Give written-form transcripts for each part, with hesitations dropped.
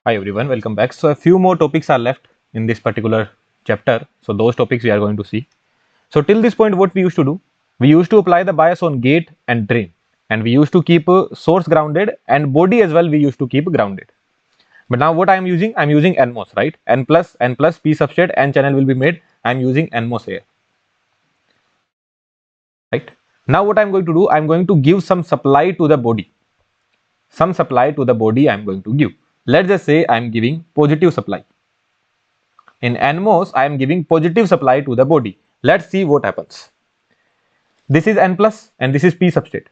Hi everyone, welcome back. So a few more topics are left in this particular chapter. So those topics we are going to see. So till this point what we used to do? We used to apply the bias on gate and drain, and we used to keep source grounded and body as well we used to keep grounded. But now what I am using? I am using NMOS, right? N plus P substrate and channel will be made. I am using NMOS here, right? Now what I am going to do? I am going to give some supply to the body. Some supply to the body I am going to give. Let's just say I am giving positive supply. In NMOS, I am giving positive supply to the body. Let's see what happens. This is N plus and this is P substrate.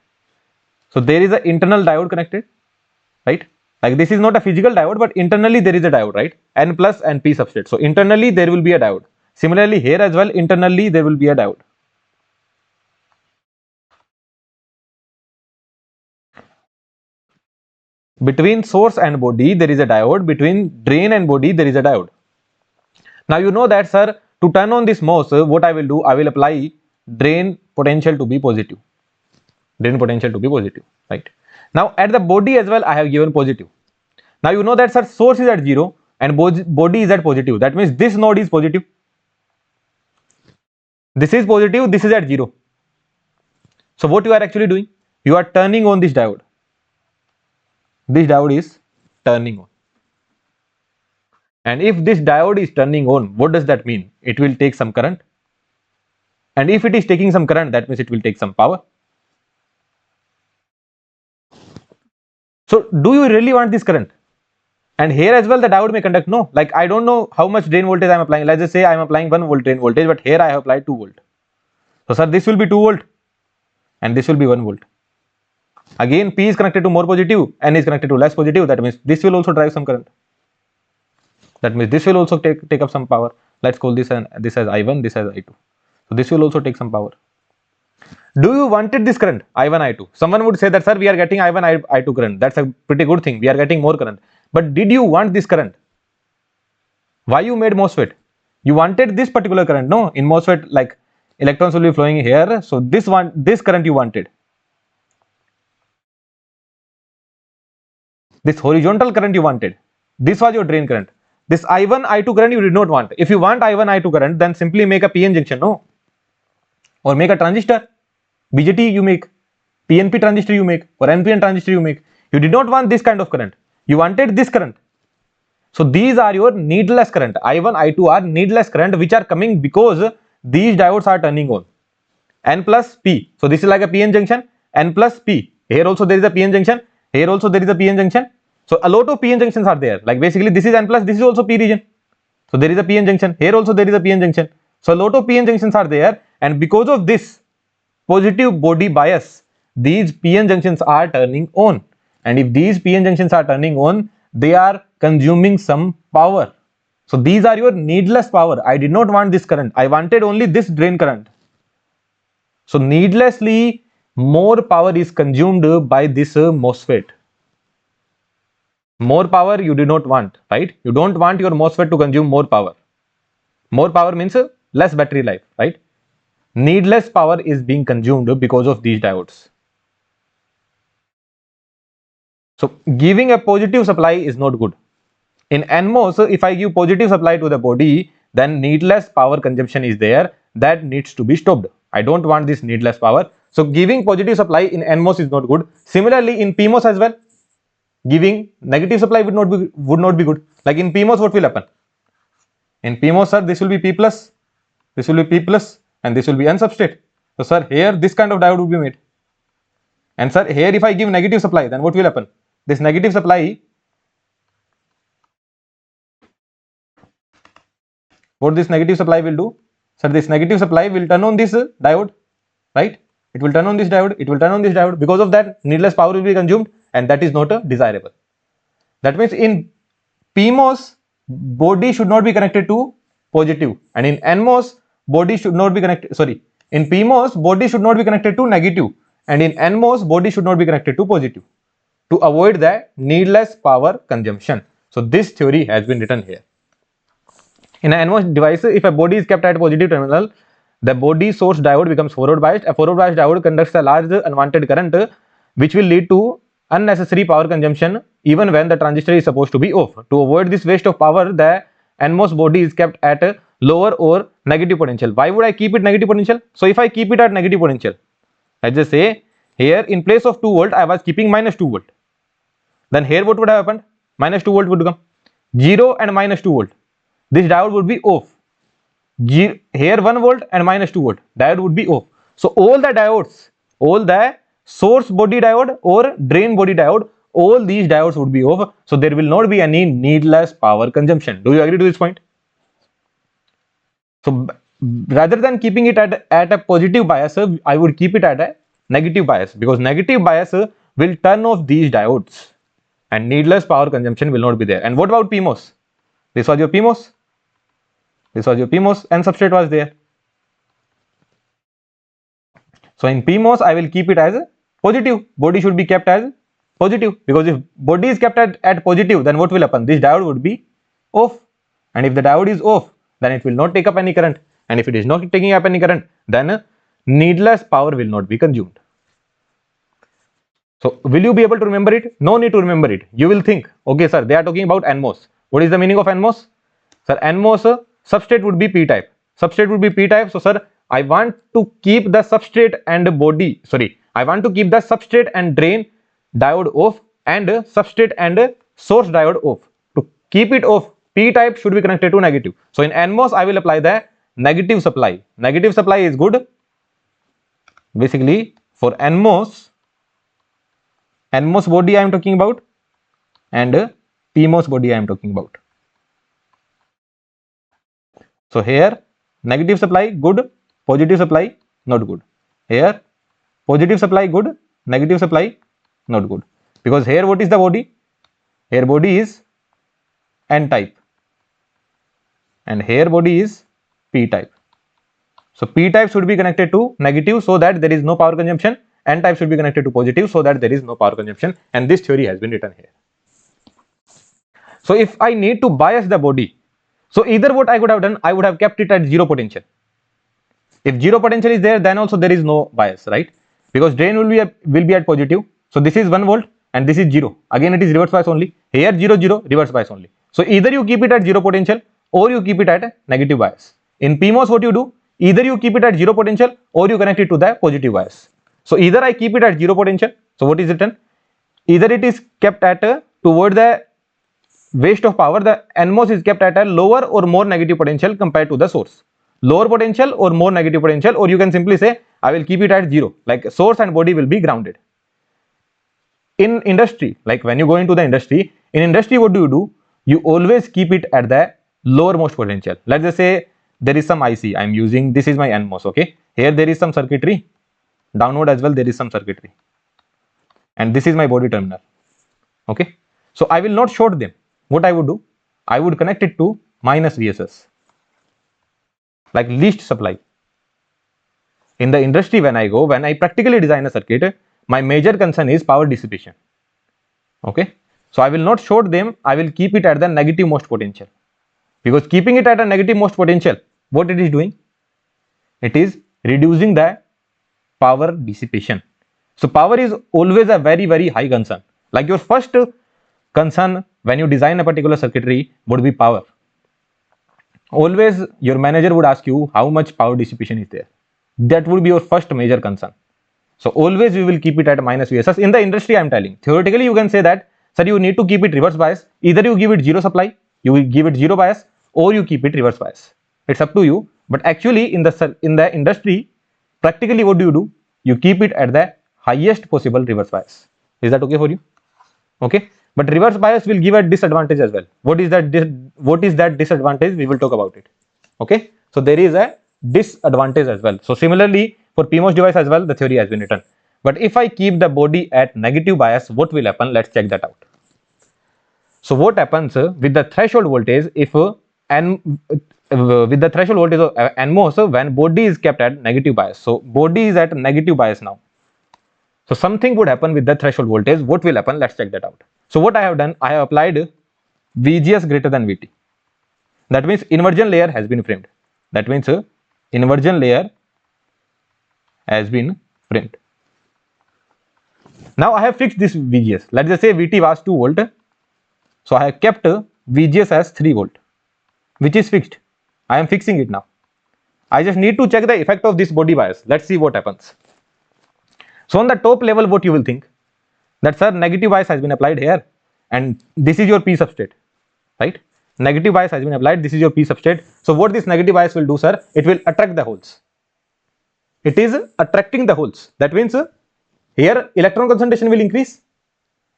So there is an internal diode connected, right? Like this is not a physical diode, but internally there is a diode, right? N plus and P substrate. So internally there will be a diode. Similarly here as well, internally there will be a diode. Between source and body there is a diode. Between drain and body there is a diode. Now you know that, sir, to turn on this MOS, what I will do? I will apply drain potential to be positive. Drain potential to be positive, right? Now at the body as well I have given positive. Now you know that, sir, source is at 0 and body is at positive. That means this node is positive. This is positive, this is at 0. So what you are actually doing? You are turning on this diode. This diode is turning on. And if this diode is turning on, what does that mean? It will take some current. And if it is taking some current, that means it will take some power. So do you really want this current? And here as well the diode may conduct. No, like I don't know how much drain voltage I am applying. Let's just say I am applying 1 volt drain voltage, but here I have applied 2 volt. So sir, this will be 2 volt and this will be 1 volt. Again, P is connected to more positive, N is connected to less positive. That means this will also drive some current. That means this will also take up some power. Let's call this this as I1, this as I2. So this will also take some power. Do you wanted this current I1, I2? Someone would say that, sir, we are getting I1, I2 current. That's a pretty good thing. We are getting more current. But did you want this current? Why you made MOSFET? You wanted this particular current, no? In MOSFET, like electrons will be flowing here. So this current you wanted. This horizontal current you wanted. This was your drain current. This I1, I2 current you did not want. If you want I1, I2 current, then simply make a PN junction, no? Or make a transistor. BJT you make. PNP transistor you make. Or NPN transistor you make. You did not want this kind of current. You wanted this current. So these are your needless current. I1, I2 are needless current which are coming because these diodes are turning on. N plus P. So this is like a PN junction. N plus P. Here also there is a PN junction. Here also there is a PN junction. So a lot of PN junctions are there. Like basically this is N plus, this is also P region. So there is a PN junction. Here also there is a PN junction. So a lot of PN junctions are there, and because of this positive body bias, these PN junctions are turning on. And if these PN junctions are turning on, they are consuming some power. So these are your needless power. I did not want this current. I wanted only this drain current. So needlessly more power is consumed by this MOSFET. More power you do not want, right? You don't want your MOSFET to consume more power. More power means less battery life, right? Needless power is being consumed because of these diodes. So giving a positive supply is not good. In NMOS, if I give positive supply to the body, then needless power consumption is there. That needs to be stopped. I don't want this needless power. So giving positive supply in NMOS is not good. Similarly, in PMOS as well, giving negative supply would not be good. Like in PMOS, what will happen? In PMOS, sir, this will be P plus, this will be P plus, and this will be N substrate. So, sir, here this kind of diode will be made. And sir, here if I give negative supply, then what will happen? This negative supply, what this negative supply will do? Sir, this negative supply will turn on this diode, right? It will turn on this diode, it will turn on this diode. Because of that, needless power will be consumed, and that is not desirable. That means in PMOS, body should not be connected to positive, and in NMOS, body should not be connected, sorry, in PMOS, body should not be connected to negative, and in NMOS, body should not be connected to positive, to avoid that needless power consumption. So this theory has been written here. In an NMOS device, if a body is kept at positive terminal, the body source diode becomes forward biased. A forward biased diode conducts a large unwanted current, which will lead to unnecessary power consumption even when the transistor is supposed to be off. To avoid this waste of power, the NMOS body is kept at a lower or negative potential. Why would I keep it negative potential? So if I keep it at negative potential, let's just say here in place of 2 volt I was keeping minus 2 volt, then here what would have happened? Minus 2 volt would come, 0 and minus 2 volt, this diode would be off. Here 1 volt and minus 2 volt, diode would be off. So all the diodes, all the source body diode or drain body diode, all these diodes would be off. So there will not be any needless power consumption. Do you agree to this point? So rather than keeping it at a positive bias, I would keep it at a negative bias, because negative bias will turn off these diodes and needless power consumption will not be there. And what about PMOS? This was your PMOS. This was your PMOS and substrate was there. So in PMOS, I will keep it as positive. Body should be kept as positive, because if body is kept at positive, then what will happen? This diode would be off. And if the diode is off, then it will not take up any current. And if it is not taking up any current, then needless power will not be consumed. So will you be able to remember it? No need to remember it. You will think, okay sir, they are talking about NMOS. What is the meaning of NMOS? Sir, NMOS substrate would be p-type. Substrate would be p-type. So sir, I want to keep the substrate and body, I want to keep the substrate and drain diode off and substrate and source diode off. To keep it off, p-type should be connected to negative. So in NMOS, I will apply the negative supply. Negative supply is good. Basically for NMOS body I am talking about and PMOS body I am talking about. So here negative supply good, positive supply not good. Here positive supply good, negative supply not good. Because here what is the body? Here body is N-type and here body is P-type. So P-type should be connected to negative so that there is no power consumption. N-type should be connected to positive so that there is no power consumption, and this theory has been written here. So if I need to bias the body, so either what I could have done, I would have kept it at 0 potential. If 0 potential is there, then also there is no bias, right? Because drain will be at positive. So this is 1 volt and this is 0. Again it is reverse bias only. Here 0 0 reverse bias only. So either you keep it at 0 potential or you keep it at a negative bias. In PMOS what you do? Either you keep it at 0 potential or you connect it to the positive bias. So either I keep it at 0 potential. So what is written? Either it is kept at toward the waste of power, the NMOS is kept at a lower or more negative potential compared to the source. Lower potential or more negative potential, or you can simply say I will keep it at 0, like source and body will be grounded. In industry, like when you go into the industry, in industry what do? You always keep it at the lowermost potential. Let's just say there is some IC I am using, this is my NMOS, okay? Here there is some circuitry, downward as well there is some circuitry, and this is my body terminal, okay? So I will not short them. What I would do? I would connect it to minus VSS, like least supply. In the industry when I practically design a circuit, my major concern is power dissipation, okay? So I will not short them, I will keep it at the negative most potential, because keeping it at a negative most potential, what it is doing? It is reducing the power dissipation. So power is always a very, very high concern. Like your first concern when you design a particular circuitry would be power. Always your manager would ask you how much power dissipation is there. That would be your first major concern. So always we will keep it at minus VSS. In the industry I am telling, theoretically you can say that, sir, you need to keep it reverse bias. Either you give it 0 supply, you will give it 0 bias, or you keep it reverse bias. It's up to you. But actually in the industry, practically what do? You keep it at the highest possible reverse bias. Is that okay for you? Okay. But reverse bias will give a disadvantage as well. What is that disadvantage? We will talk about it. Okay. So there is a disadvantage as well. So similarly for PMOS device as well, the theory has been written. But if I keep the body at negative bias, what will happen? Let's check that out. So what happens with the threshold voltage if with the threshold voltage of NMOS when body is kept at negative bias? So body is at negative bias now. So something would happen with the threshold voltage. What will happen? Let's check that out. So what I have done, I have applied VGS greater than VT. That means inversion layer has been framed. That means inversion layer has been framed. Now I have fixed this VGS. Let's just say VT was 2 volt. So I have kept VGS as 3 volt, which is fixed. I am fixing it now. I just need to check the effect of this body bias. Let's see what happens. So on the top level, what you will think that, sir, negative bias has been applied here, and this is your P substrate, right? Negative bias has been applied. This is your P substrate. So what this negative bias will do, sir? It will attract the holes. It is attracting the holes. That means here electron concentration will increase.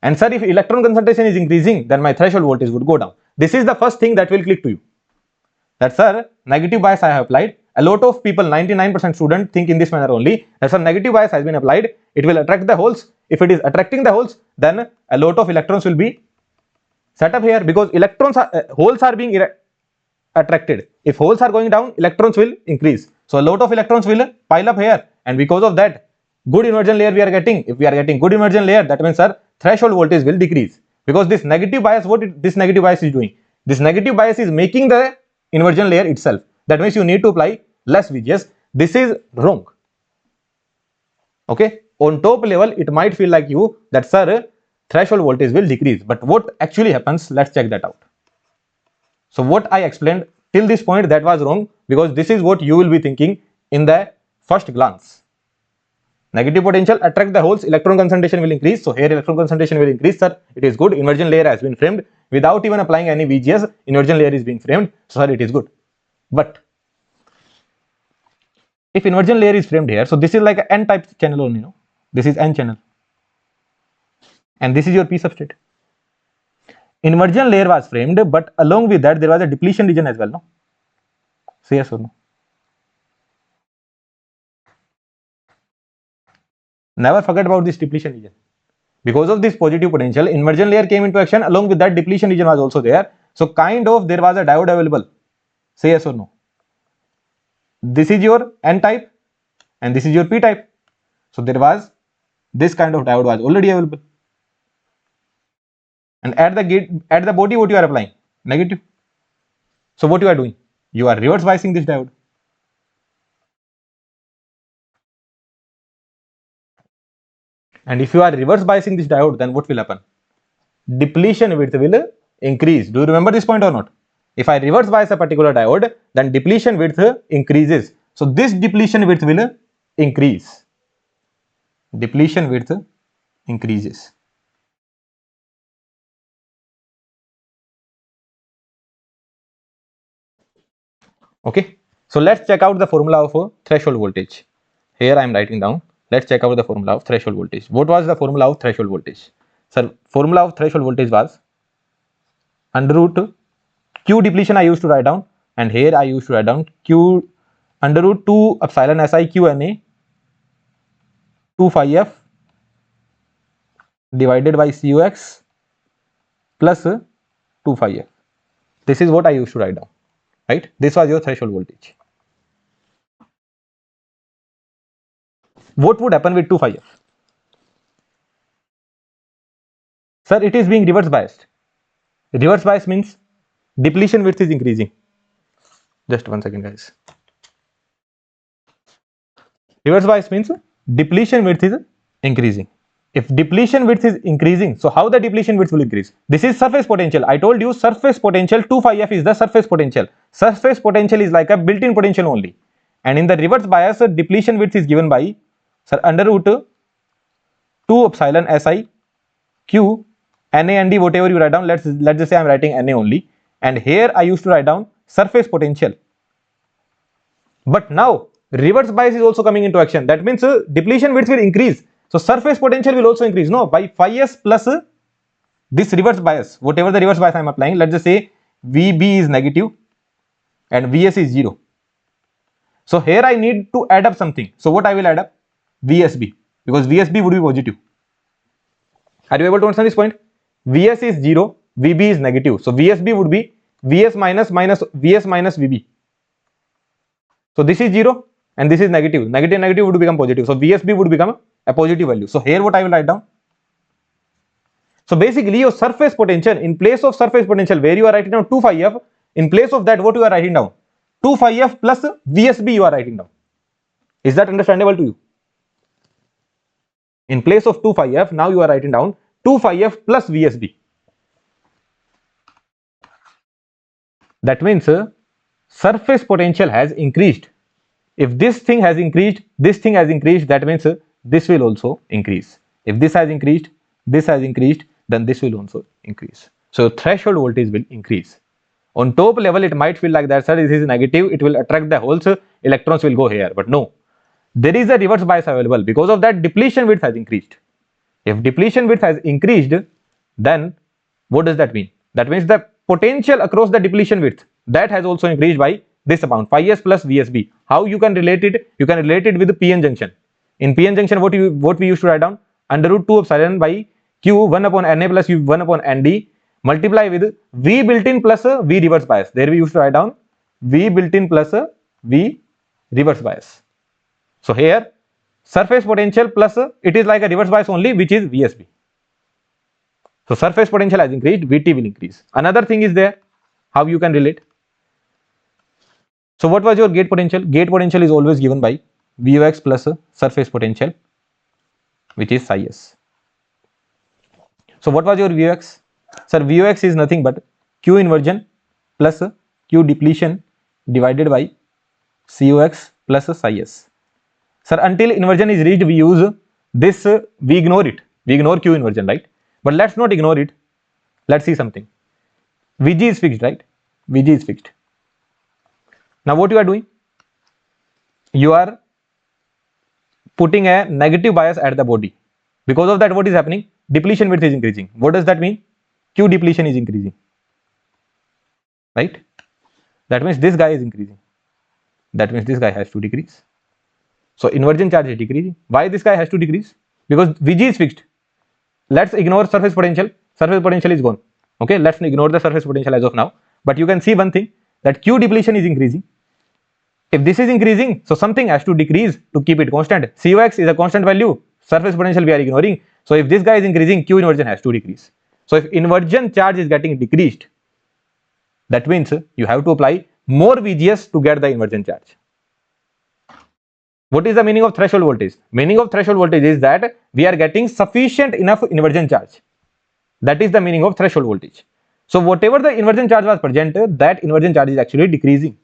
And sir, if electron concentration is increasing, then my threshold voltage would go down. This is the first thing that will click to you. That, sir, negative bias I have applied. A lot of people, 99% students, think in this manner only. That, sir, negative bias has been applied. It will attract the holes. If it is attracting the holes, then a lot of electrons will be set up here, because holes are being attracted. If holes are going down, electrons will increase. So a lot of electrons will pile up here, and because of that, good immersion layer we are getting. If we are getting good immersion layer, that means, sir, threshold voltage will decrease, because this negative bias, this negative bias is doing? This negative bias is making the inversion layer itself. That means you need to apply less VGS. This is wrong. Okay, on top level it might feel like you that, sir, threshold voltage will decrease, but what actually happens, let's check that out. So what I explained till this point, that was wrong, because this is what you will be thinking in the first glance. Negative potential attract the holes, electron concentration will increase. So here electron concentration will increase, sir. It is good. Inversion layer has been framed without even applying any VGS. Inversion layer is being framed. So sir, it is good. But if inversion layer is framed here, so this is like an N-type channel only, no? This is N channel, and this is your P substrate. Inversion layer was framed, but along with that there was a depletion region as well, no? Say yes or no? Never forget about this depletion region. Because of this positive potential, inversion layer came into action. Along with that, depletion region was also there. So kind of there was a diode available. Say yes or no? This is your N type and this is your P type. So there was this kind of diode was already available. And at the gate, at the body, what you are applying? Negative. So what you are doing? You are reverse biasing this diode. And if you are reverse biasing this diode, then what will happen? Depletion width will increase. Do you remember this point or not? If I reverse bias a particular diode, then depletion width increases. So this depletion width will increase. Depletion width increases. Okay. So let's check out the formula of threshold voltage. Here I am writing down. Let's check out the formula of threshold voltage. What was the formula of threshold voltage? Sir, formula of threshold voltage was under root Q depletion I used to write down, and here I used to write down Q under root 2 epsilon Si Q Na 2 phi f divided by Cux plus 2 phi f. This is what I used to write down, right? This was your threshold voltage. What would happen with 2 phi f? Sir, it is being reverse biased. Reverse bias means depletion width is increasing. Just 1 second, guys. Reverse bias means depletion width is increasing. If depletion width is increasing, so how the depletion width will increase? This is surface potential. I told you surface potential 2 phi f is the surface potential. Surface potential is like a built-in potential only. And in the reverse bias, depletion width is given by, sir, under root 2 epsilon Si Q Na and D, whatever you write down. Let's just say I'm writing Na only. And here I used to write down surface potential. But now reverse bias is also coming into action. That means depletion width will increase. So surface potential will also increase. No, by phi s plus this reverse bias, whatever the reverse bias I am applying, let's just say VB is negative and VS is 0. So here I need to add up something. So what I will add up? VSB, because VSB would be positive. Are you able to understand this point? VS is 0, VB is negative. So VSB would be VS minus VS minus VB. So this is 0 and this is negative. Negative would become positive. So VSB would become a positive value. So here what I will write down? So basically your surface potential, in place of surface potential where you are writing down 2 phi f, in place of that what you are writing down? 2 phi f plus VSB you are writing down. Is that understandable to you? In place of 2 phi f, now you are writing down 2 phi f plus VSB. That means surface potential has increased. If this thing has increased, this thing has increased, that means this will also increase. If this has increased, then this will also increase. So threshold voltage will increase. On top level, it might feel like that, sir, this is negative, it will attract the holes, electrons will go here. But no, there is a reverse bias available. Because of that, depletion width has increased. If depletion width has increased, then what does that mean? That means the potential across the depletion width, that has also increased by this amount, phi s plus VSB. How you can relate it? You can relate it with the PN junction. In PN junction, what we used to write down? Under root 2 epsilon by Q 1 upon Na plus U 1 upon Nd multiply with V built in plus V reverse bias. There we used to write down V built in plus V reverse bias. So here surface potential plus it is like a reverse bias only, which is VSB. So surface potential has increased, VT will increase. Another thing is there, how you can relate. So what was your gate potential? Gate potential is always given by Vux plus surface potential, which is psi s. So what was your Vux? Sir, Vux is nothing but Q inversion plus Q depletion divided by Cux plus psi s. Sir, until inversion is reached, we use this, we ignore it. We ignore Q inversion, right? But let's not ignore it. Let's see something. Vg is fixed, right? Vg is fixed. Now what you are doing? You are putting a negative bias at the body. Because of that, what is happening? Depletion width is increasing. What does that mean? Q depletion is increasing, right? That means this guy is increasing. That means this guy has to decrease. So inversion charge is decreasing. Why this guy has to decrease? Because Vg is fixed. Let's ignore surface potential. Surface potential is gone. Okay, let's ignore the surface potential as of now. But you can see one thing, that Q depletion is increasing. If this is increasing, so something has to decrease to keep it constant. Cux is a constant value. Surface potential we are ignoring. So if this guy is increasing, Q inversion has to decrease. So if inversion charge is getting decreased, that means you have to apply more VGS to get the inversion charge. What is the meaning of threshold voltage? Meaning of threshold voltage is that we are getting sufficient enough inversion charge. That is the meaning of threshold voltage. So whatever the inversion charge was present, that inversion charge is actually decreasing.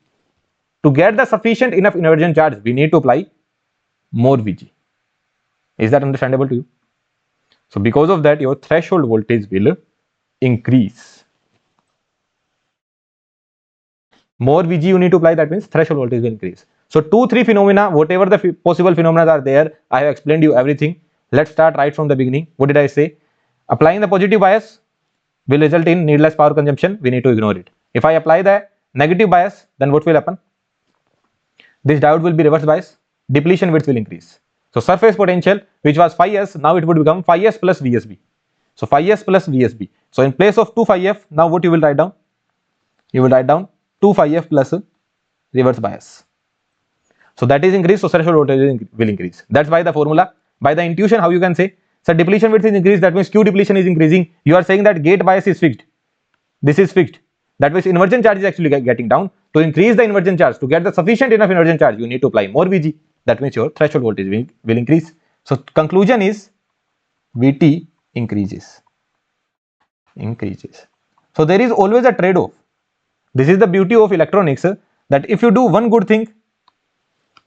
To get the sufficient enough inversion charge, we need to apply more Vg. Is that understandable to you? So because of that, your threshold voltage will increase. More Vg you need to apply, that means threshold voltage will increase. So 2-3 phenomena, whatever the possible phenomena are there, I have explained you everything. Let's start right from the beginning. What did I say? Applying the positive bias will result in needless power consumption. We need to ignore it. If I apply the negative bias, then what will happen? This diode will be reverse bias. Depletion width will increase. So surface potential, which was phi s, now it would become phi s plus VSB. So phi s plus VSB. So in place of 2 phi f, now what you will write down? You will write down 2 phi f plus reverse bias. So that is increased, so threshold voltage will increase. That's by the formula. By the intuition, how you can say? So depletion width is increased, that means Q depletion is increasing. You are saying that gate bias is fixed. This is fixed. That means inversion charge is actually getting down. To increase the inversion charge, to get the sufficient enough inversion charge, you need to apply more Vg. That means your threshold voltage will increase. So conclusion is Vt increases. So there is always a trade-off. This is the beauty of electronics, that if you do one good thing,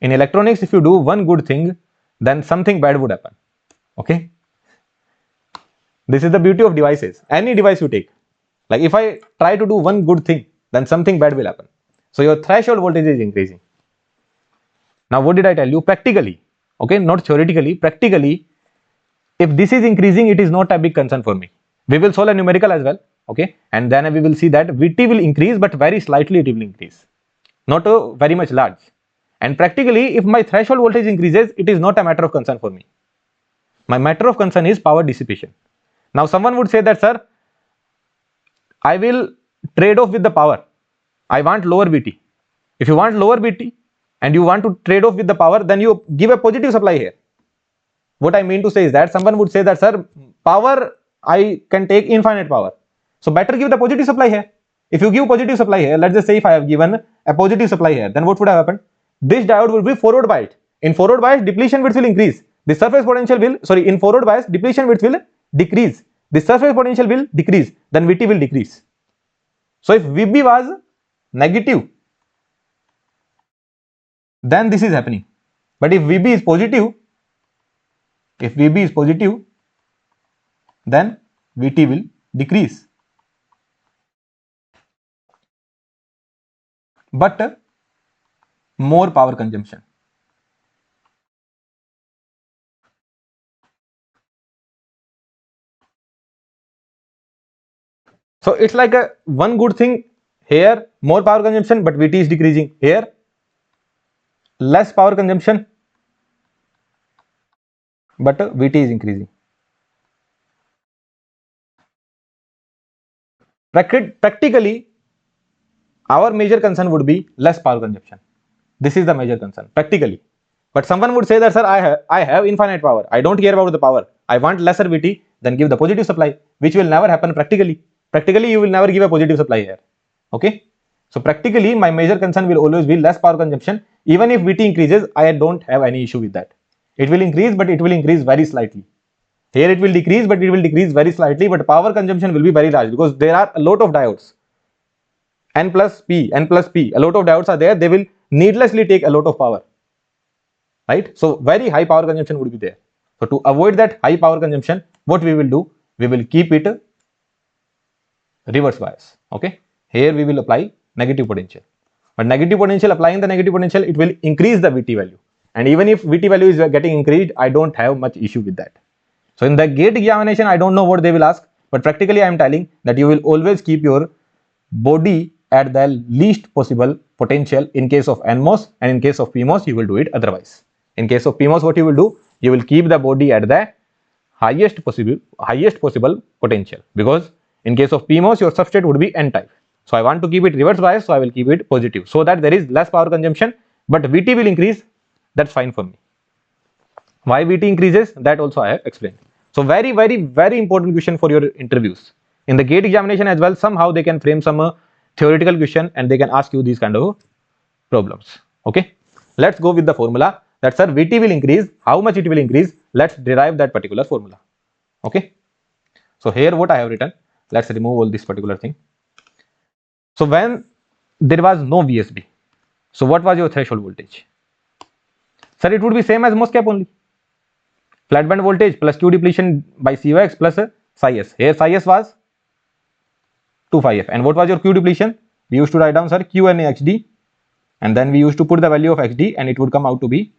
in electronics, if you do one good thing, then something bad would happen. Okay? This is the beauty of devices. Any device you take. Like if I try to do one good thing, then something bad will happen. So your threshold voltage is increasing. Now what did I tell you? Practically, okay, not theoretically, practically, if this is increasing, it is not a big concern for me. We will solve a numerical as well, okay, and then we will see that Vt will increase, but very slightly it will increase, not very much large. And practically, if my threshold voltage increases, it is not a matter of concern for me. My matter of concern is power dissipation. Now someone would say that, sir, I will trade off with the power. I want lower Vt. If you want lower Vt and you want to trade off with the power, then you give a positive supply here. What I mean to say is that someone would say that, sir, power, I can take infinite power. So better give the positive supply here. If you give positive supply here, let's just say if I have given a positive supply here, then what would have happened? This diode will be forward biased. In forward bias, depletion width will increase, the surface potential will, sorry, in forward bias, depletion width will decrease. The surface potential will decrease, then VT will decrease. So if VB was negative, then this is happening. But if VB is positive, then VT will decrease. But more power consumption. So it's like a one good thing here, more power consumption, but VT is decreasing. Here, less power consumption, but VT is increasing. Practically, our major concern would be less power consumption. This is the major concern, practically. But someone would say that, sir, I have infinite power. I don't care about the power. I want lesser VT, then give the positive supply, which will never happen practically. Practically, you will never give a positive supply here. Okay. So practically, my major concern will always be less power consumption. Even if VT increases, I don't have any issue with that. It will increase, but it will increase very slightly. Here it will decrease, but it will decrease very slightly. But power consumption will be very large because there are a lot of diodes. N plus P, a lot of diodes are there. They will needlessly take a lot of power. Right? So very high power consumption would be there. So to avoid that high power consumption, what we will do? We will keep it reverse bias. Okay. Here we will apply negative potential. But negative potential, applying the negative potential, it will increase the VT value. And even if VT value is getting increased, I don't have much issue with that. So in the gate examination, I don't know what they will ask, but practically I am telling that you will always keep your body at the least possible potential in case of NMOS, and in case of PMOS, you will do it otherwise. In case of PMOS, what you will do? You will keep the body at the highest possible potential, because in case of PMOS, your substrate would be N-type. So I want to keep it reverse bias, so I will keep it positive, so that there is less power consumption, but VT will increase. That's fine for me. Why VT increases? That also I have explained. So very important question for your interviews. In the gate examination as well, somehow they can frame some theoretical question and they can ask you these kind of problems. Okay. Let's go with the formula. That, sir, VT will increase. How much it will increase? Let's derive that particular formula. Okay. So here what I have written, let's remove all this particular thing. So when there was no VSB, so what was your threshold voltage? Sir, it would be same as MOSFET only. Flat band voltage plus Q depletion by COX plus psi s. Here psi s was 2 phi f. And what was your Q depletion? We used to write down, sir, QNA XD, and then we used to put the value of XD, and it would come out to be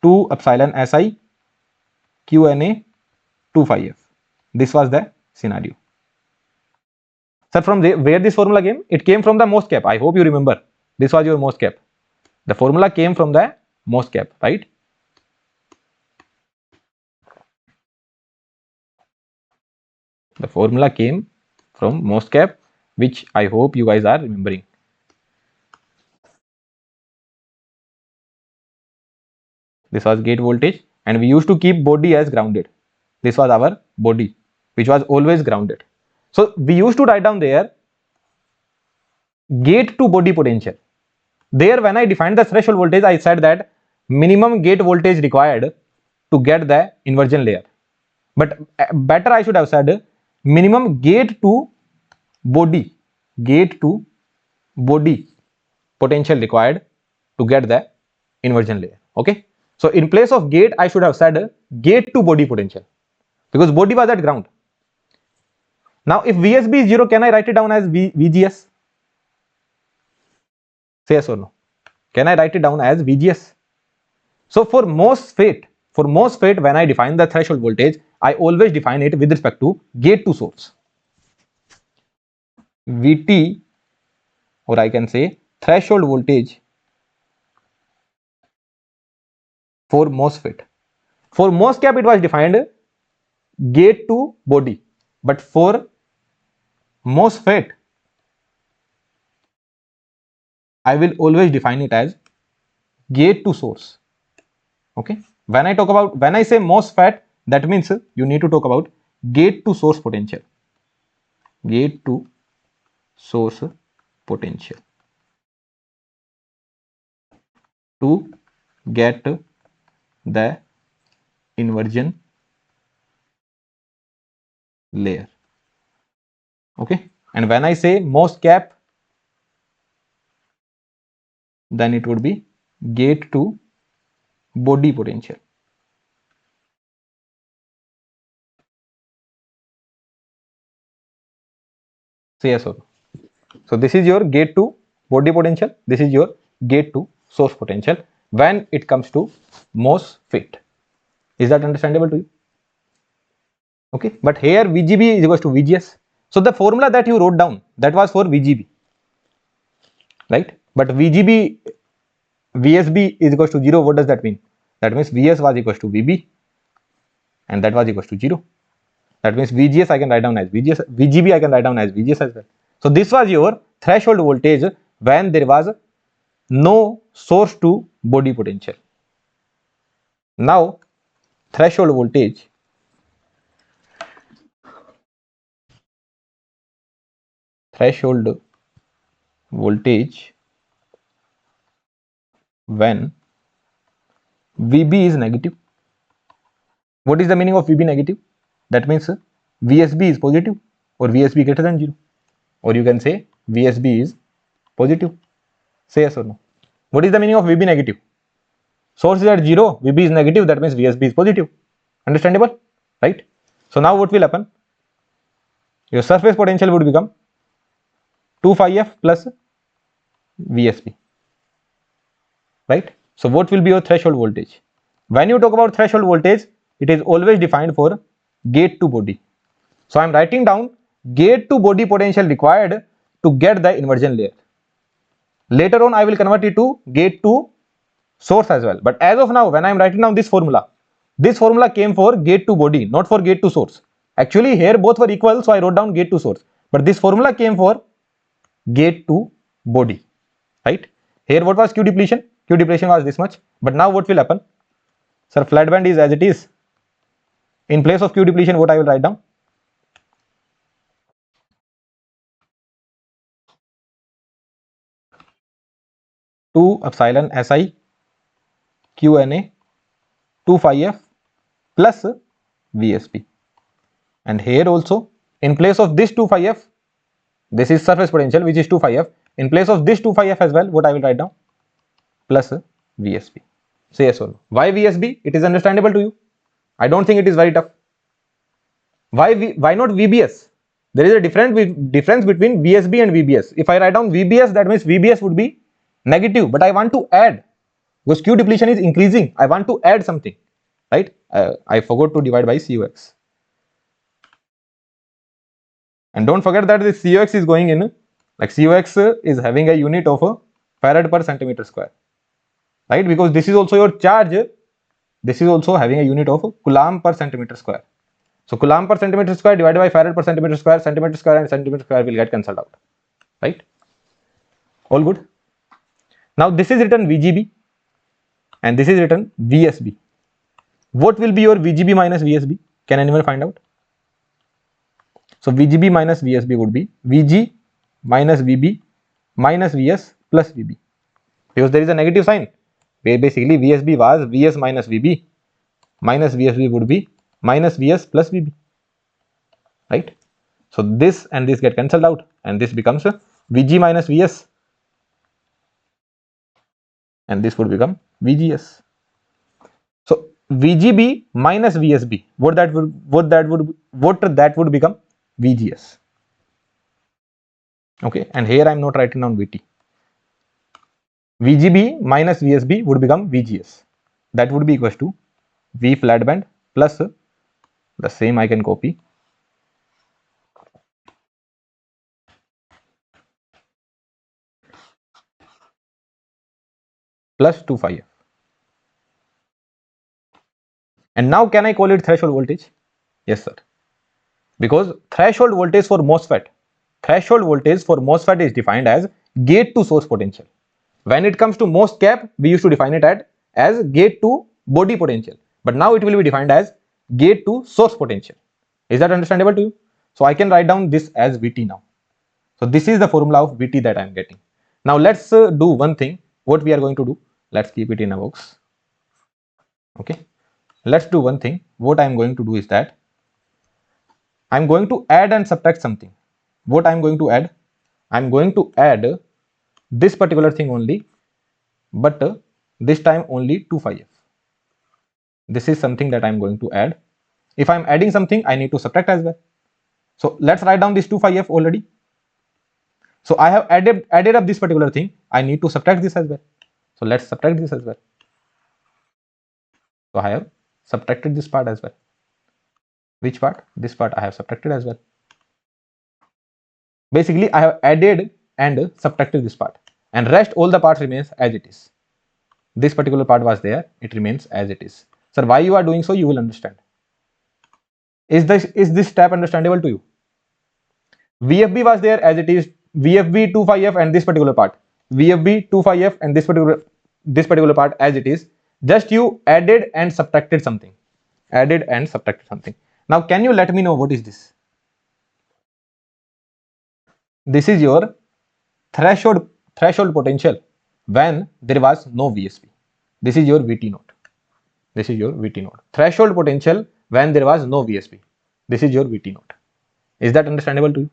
2 epsilon SI QNA 2 phi f. This was the scenario. Sir, from where this formula came? It came from the MOSFET. I hope you remember. This was your MOSFET. The formula came from the MOSFET, right? The formula came from MOSFET, which I hope you guys are remembering. This was gate voltage, and we used to keep body as grounded. This was our body, which was always grounded. So we used to write down there gate to body potential. There, when I defined the threshold voltage, I said that minimum gate voltage required to get the inversion layer. But better I should have said minimum gate to body potential required to get the inversion layer. Okay. So in place of gate, I should have said gate to body potential, because body was at ground. Now if VSB is 0, can I write it down as VGS? Say yes or no. Can I write it down as VGS? So for MOSFET, when I define the threshold voltage, I always define it with respect to gate to source. VT, or I can say threshold voltage for MOSFET. For MOSFET, it was defined gate to body, but for MOSFET, I will always define it as gate to source. Okay. When I say MOSFET, that means you need to talk about gate to source potential. Gate to source potential to get the inversion layer. Okay, and when I say MOS cap, then it would be gate to body potential. Say yes or no. So this is your gate to body potential. This is your gate to source potential when it comes to MOSFET. Is that understandable to you? Okay, but here VGB is equals to VGS. So the formula that you wrote down, that was for VGB, right? But VGB, VSB is equals to 0. What does that mean? That means VS was equals to VB and that was equals to 0. That means VGS I can write down as VGS, VGB I can write down as VGS as well. So this was your threshold voltage when there was no source to body potential. Now threshold voltage when VB is negative. What is the meaning of VB negative? That means VSB is positive or VSB greater than 0, or you can say VSB is positive. Say yes or no. What is the meaning of VB negative? Source is at 0, VB is negative, that means VSB is positive. Understandable, right? So now what will happen? Your surface potential would become 2 phi f plus VSB, right? So what will be your threshold voltage? When you talk about threshold voltage, it is always defined for gate to body. So I am writing down gate to body potential required to get the inversion layer. Later on I will convert it to gate to source as well. But as of now, when I am writing down this formula came for gate to body, not for gate to source. Actually here both were equal, so I wrote down gate to source. But this formula came for gate to body, right? Here what was Q depletion? Q depletion was this much. But now what will happen? Sir, flat band is as it is. In place of Q depletion, what I will write down? Two epsilon Si QNA 2 phi f plus VSP. And here also, in place of this 2 phi f, this is surface potential which is 2 phi f. In place of this 2 phi f as well, what I will write down? Plus VSP. Say yes or no. Why VSB? It is understandable to you. I don't think it is very tough. Why not VBS? There is a difference between VSB and VBS. If I write down VBS, that means VBS would be negative, but I want to add, because Q depletion is increasing, I want to add something, right? I forgot to divide by COX. And don't forget that this COX is going in, like COX is having a unit of farad per centimeter square, right? Because this is also your charge, this is also having a unit of coulomb per centimeter square. So coulomb per centimeter square divided by farad per centimeter square and centimeter square will get cancelled out, right? All good. Now this is written VGB and this is written VSB. What will be your VGB minus VSB? Can anyone find out? So VGB minus VSB would be VG minus VB minus VS plus VB, because there is a negative sign. Basically VSB was VS minus VB, minus VSB would be minus VS plus VB, right? So this and this get cancelled out and this becomes VG minus VS and this would become VGS. So VGB minus VSB, what that would become? VGS. Okay, and here I am not writing down VT. VGB minus VSB would become VGS. That would be equals to V flat band plus the same I can copy plus 2 phi f. And now can I call it threshold voltage? Yes sir, because threshold voltage for MOSFET is defined as gate to source potential. When it comes to MOS cap, we used to define it as gate to body potential, but now it will be defined as gate to source potential. Is that understandable to you? So I can write down this as VT now. So this is the formula of VT that I am getting. Now let's do one thing. What we are going to do, let's keep it in a box. Okay, let's do one thing. What I'm going to do is that I'm going to add and subtract something. What I'm going to add? I'm going to add this particular thing only, but this time only 2πf. This is something that I'm going to add. If I'm adding something, I need to subtract as well. So let's write down this 2πf already. So I have added up this particular thing. I need to subtract this as well. So let's subtract this as well. So I have subtracted this part as well. Which part? This part I have subtracted as well. Basically, I have added and subtracted this part, and rest all the parts remains as it is. This particular part was there, it remains as it is. Sir, why you are doing so, you will understand. Is this step understandable to you? VFB was there as it is, VFB 2πf and this particular part, VFB 2πf and this particular part as it is. Just you added and subtracted something. Added and subtracted something. Now, can you let me know what is this? This is your threshold potential when there was no VSB. This is your VT node. This is your VT node. Threshold potential when there was no VSB. This is your VT node. Is that understandable to you?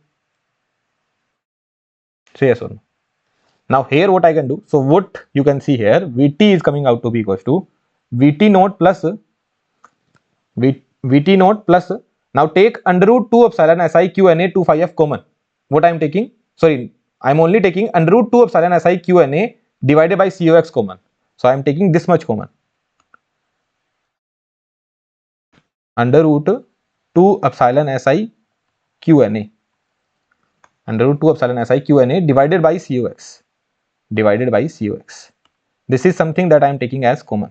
Say yes or no. Now here what I can do, so what you can see here, Vt is coming out to be equals to Vt node plus Vt node plus, now take under root 2 epsilon Si Qna 2πf common. What I am taking, sorry, I am only taking under root 2 epsilon Si Qna divided by Cox common. So I am taking this much common. Under root 2 epsilon Si Qna. Under root 2 epsilon Si Qna divided by Cox. Divided by Cox. This is something that I am taking as common.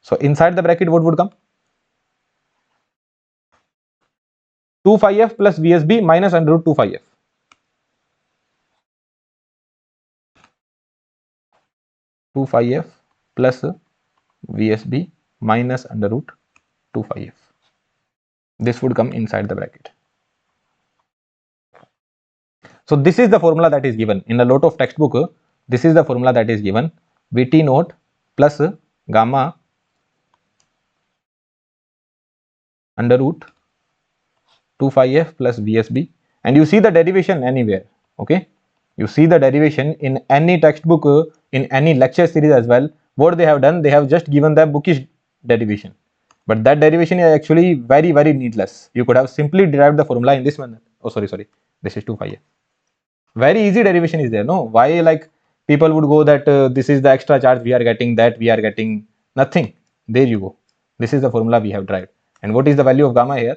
So inside the bracket what would come? 2πf plus VSB minus under root 2πf. Plus VSB minus under root 2πf. This would come inside the bracket. So this is the formula that is given in a lot of textbook. This is the formula that is given. Vt naught plus gamma under root 2πf plus VSB, and you see the derivation anywhere. Okay, you see the derivation in any textbook, in any lecture series as well. What they have done, they have just given the bookish derivation, but that derivation is actually very needless. You could have simply derived the formula in this manner. Oh, sorry, this is 2πf. Very easy derivation is there. No, why like people would go that this is the extra charge we are getting, that we are getting nothing. There you go. This is the formula we have derived. And what is the value of gamma here?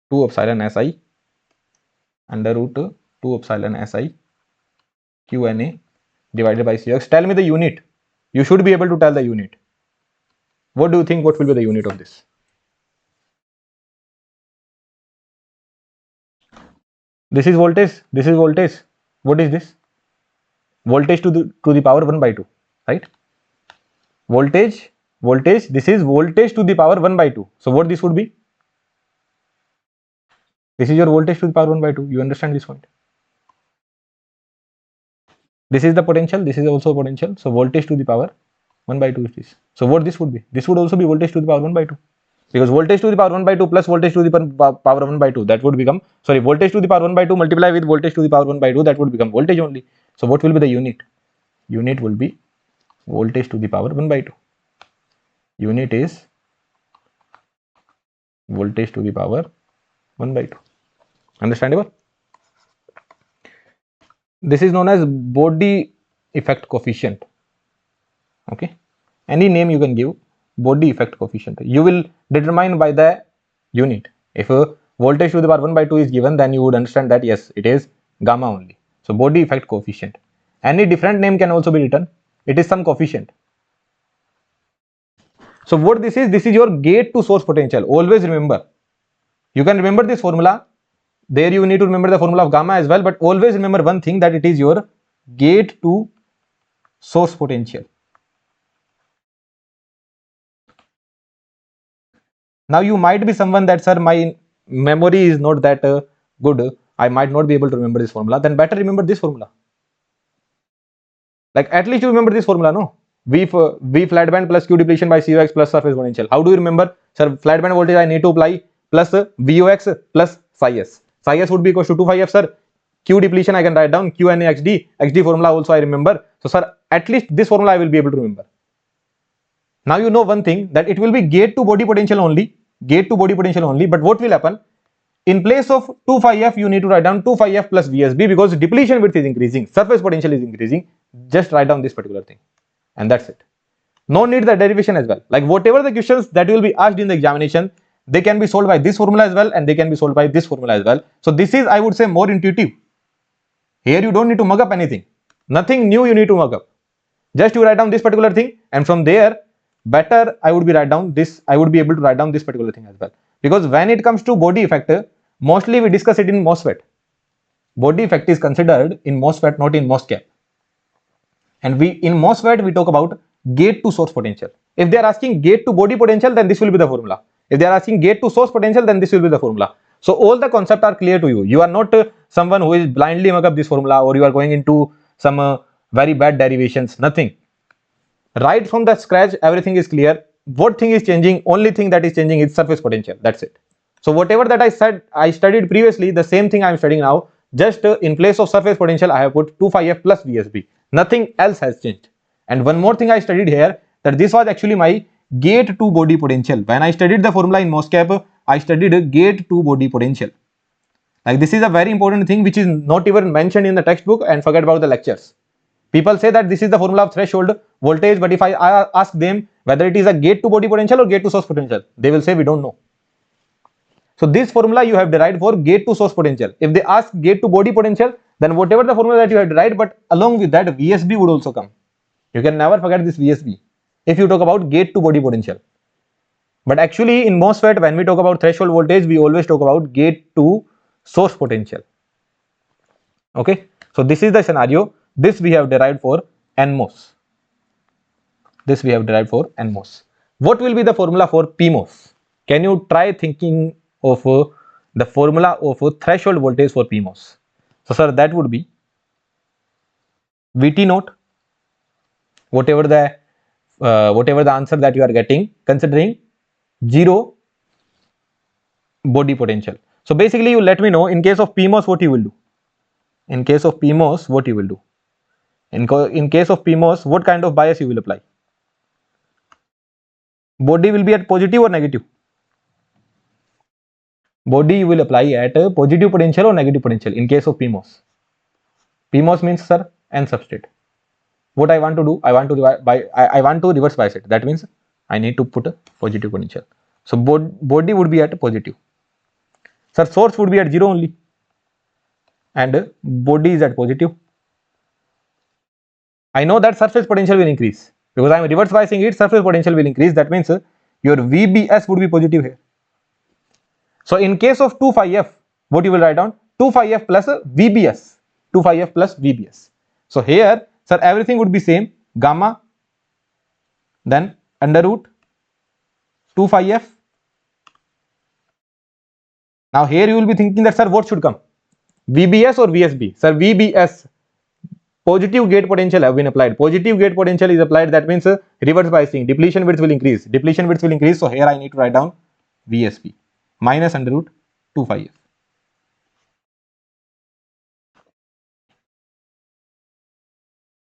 Two epsilon Si under root 2 epsilon Si Qna divided by Cox. Tell me the unit. You should be able to tell the unit. What do you think? What will be the unit of this? This is voltage. This is voltage. What is this? Voltage to the power 1 by 2, right? Voltage. This is voltage to the power 1 by 2. So what this would be? This is your voltage to the power 1 by 2. You understand this point? This is the potential. This is also potential. So voltage to the power 1 by 2 is this. So what this would be? This would also be voltage to the power 1 by 2. Because voltage to the power 1 by 2 plus voltage to the power 1 by 2, that would become, sorry, voltage to the power 1 by 2 multiply with voltage to the power 1 by 2, that would become voltage only. So what will be the unit? Unit will be voltage to the power 1 by 2. Unit is voltage to the power 1 by 2. Understandable? This is known as body effect coefficient. Okay, any name you can give. Body effect coefficient. You will determine by the unit. If voltage to the power 1 by 2 is given, then you would understand that yes, it is gamma only. So body effect coefficient. Any different name can also be written. It is some coefficient. So what this is your gate to source potential. Always remember. You can remember this formula. There you need to remember the formula of gamma as well, but always remember one thing, that it is your gate to source potential. Now you might be someone that, sir, my memory is not that good. I might not be able to remember this formula. Then better remember this formula. Like at least you remember this formula, no? V flat band plus Q depletion by COX plus surface potential. How do you remember? Sir, flat band voltage I need to apply plus VOX plus psi S. Psi S would be equal to 2 phi F, sir. Q depletion I can write down Q and XD. XD formula also I remember. So sir, at least this formula I will be able to remember. Now you know one thing, that it will be gate to body potential only. Gate to body potential only. But what will happen? In place of 2 phi F, you need to write down 2 phi F plus VSB, because depletion width is increasing, surface potential is increasing. Just write down this particular thing, and that's it. No need the derivation as well. Like whatever the questions that will be asked in the examination, they can be solved by this formula as well, and they can be solved by this formula as well. So this is, I would say, more intuitive. Here you don't need to mug up anything. Nothing new you need to mug up. Just you write down this particular thing, and from there, better I would be write down this. I would be able to write down this particular thing as well. Because when it comes to body effect, mostly we discuss it in MOSFET. Body effect is considered in MOSFET, not in MOSCAP. And in MOSFET, we talk about gate to source potential. If they are asking gate to body potential, then this will be the formula. If they are asking gate to source potential, then this will be the formula. So all the concepts are clear to you. You are not someone who is blindly mug up this formula, or you are going into some very bad derivations. Nothing. Right from the scratch, everything is clear. What thing is changing? Only thing that is changing is surface potential. That's it. So whatever that I said, I studied previously, the same thing I am studying now. Just in place of surface potential, I have put 2 phi F plus VSB. Nothing else has changed. And one more thing I studied here, that this was actually my gate to body potential. When I studied the formula in MOSCAP, I studied gate to body potential. Like this is a very important thing which is not even mentioned in the textbook, and forget about the lectures. People say that this is the formula of threshold voltage, but if I ask them whether it is a gate to body potential or gate to source potential, they will say we don't know. So this formula you have derived for gate to source potential. If they ask gate to body potential, then whatever the formula that you have derived, but along with that VSB would also come. You can never forget this VSB if you talk about gate to body potential. But actually in MOSFET, when we talk about threshold voltage, we always talk about gate to source potential. Okay, so this is the scenario. This we have derived for NMOS. This we have derived for NMOS. What will be the formula for PMOS? Can you try thinking of the formula of threshold voltage for PMOS? So sir, that would be VT naught, whatever the answer that you are getting, considering 0 body potential. So basically you let me know in case of PMOS what you will do. In case of PMOS what you will do. In case of PMOS, what kind of bias you will apply? Body will be at positive or negative? Body you will apply at a positive potential or negative potential in case of PMOS. PMOS means, sir, N substrate. What I want to do, I want to reverse bias it. That means I need to put a positive potential. So body would be at positive. Sir, source would be at 0 only, and body is at positive. I know that surface potential will increase because I am reverse biasing it. Surface potential will increase. That means your VBS would be positive here. So in case of 2 phi F, what you will write down? 2 phi F plus VBS. 2 phi F plus VBS. So here, sir, everything would be same. Gamma, then under root 2 phi F. Now here you will be thinking that, sir, what should come? VBS or VSB? Sir, VBS. Positive gate potential have been applied. Positive gate potential is applied. That means reverse biasing. Depletion width will increase. Depletion width will increase. So here I need to write down VSB minus under root 2 phi F.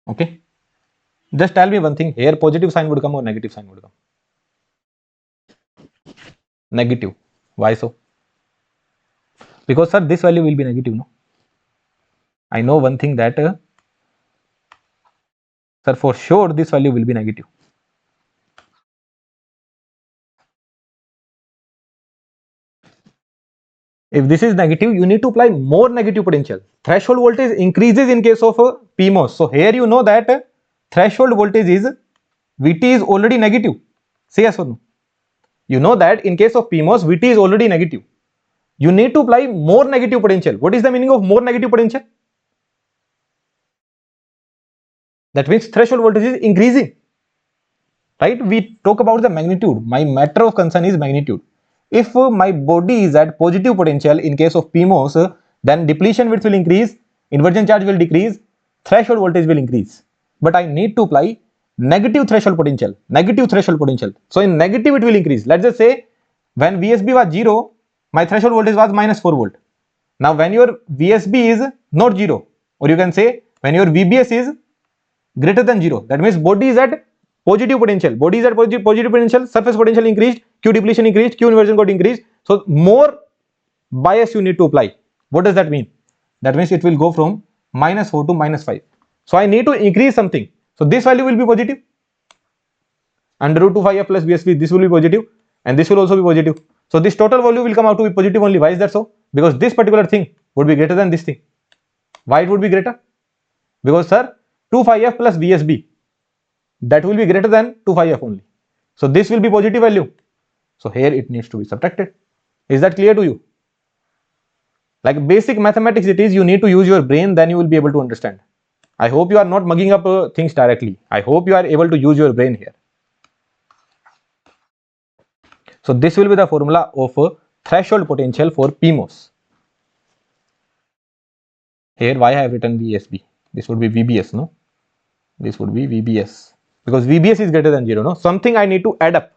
Okay. Just tell me one thing. Here positive sign would come or negative sign would come? Negative. Why so? Because, sir, this value will be negative, no? I know one thing that sir, for sure this value will be negative. If this is negative, you need to apply more negative potential. Threshold voltage increases in case of PMOS. So here you know that threshold voltage is VT is already negative. Say yes or no? You know that in case of PMOS, VT is already negative. You need to apply more negative potential. What is the meaning of more negative potential? That means threshold voltage is increasing. Right? We talk about the magnitude. My matter of concern is magnitude. If my body is at positive potential in case of PMOS, then depletion width will increase, inversion charge will decrease, threshold voltage will increase. but I need to apply negative threshold potential. So in negative it will increase. Let's just say when VSB was 0, my threshold voltage was minus 4 volt. Now when your VSB is not 0, or you can say when your VBS is greater than 0, that means body is at positive potential. Positive potential, surface potential increased, Q depletion increased, Q inversion got increased. So more bias you need to apply. What does that mean? That means it will go from minus 4 to minus 5. So I need to increase something. So this value will be positive. Under root 2 phi f plus VSB, this will be positive, and this will also be positive. So this total value will come out to be positive only. Why is that so? Because this particular thing would be greater than this thing. Why it would be greater? Because sir, 2 phi f plus VSB, that will be greater than 2 phi f only. So this will be positive value. So here it needs to be subtracted. Is that clear to you? Like basic mathematics it is, you need to use your brain, then you will be able to understand. I hope you are not mugging up things directly. I hope you are able to use your brain here. So this will be the formula of threshold potential for PMOS. Here why I have written VSB? This would be VBS, no? This would be VBS. Because VBS is greater than 0, no? Something I need to add up.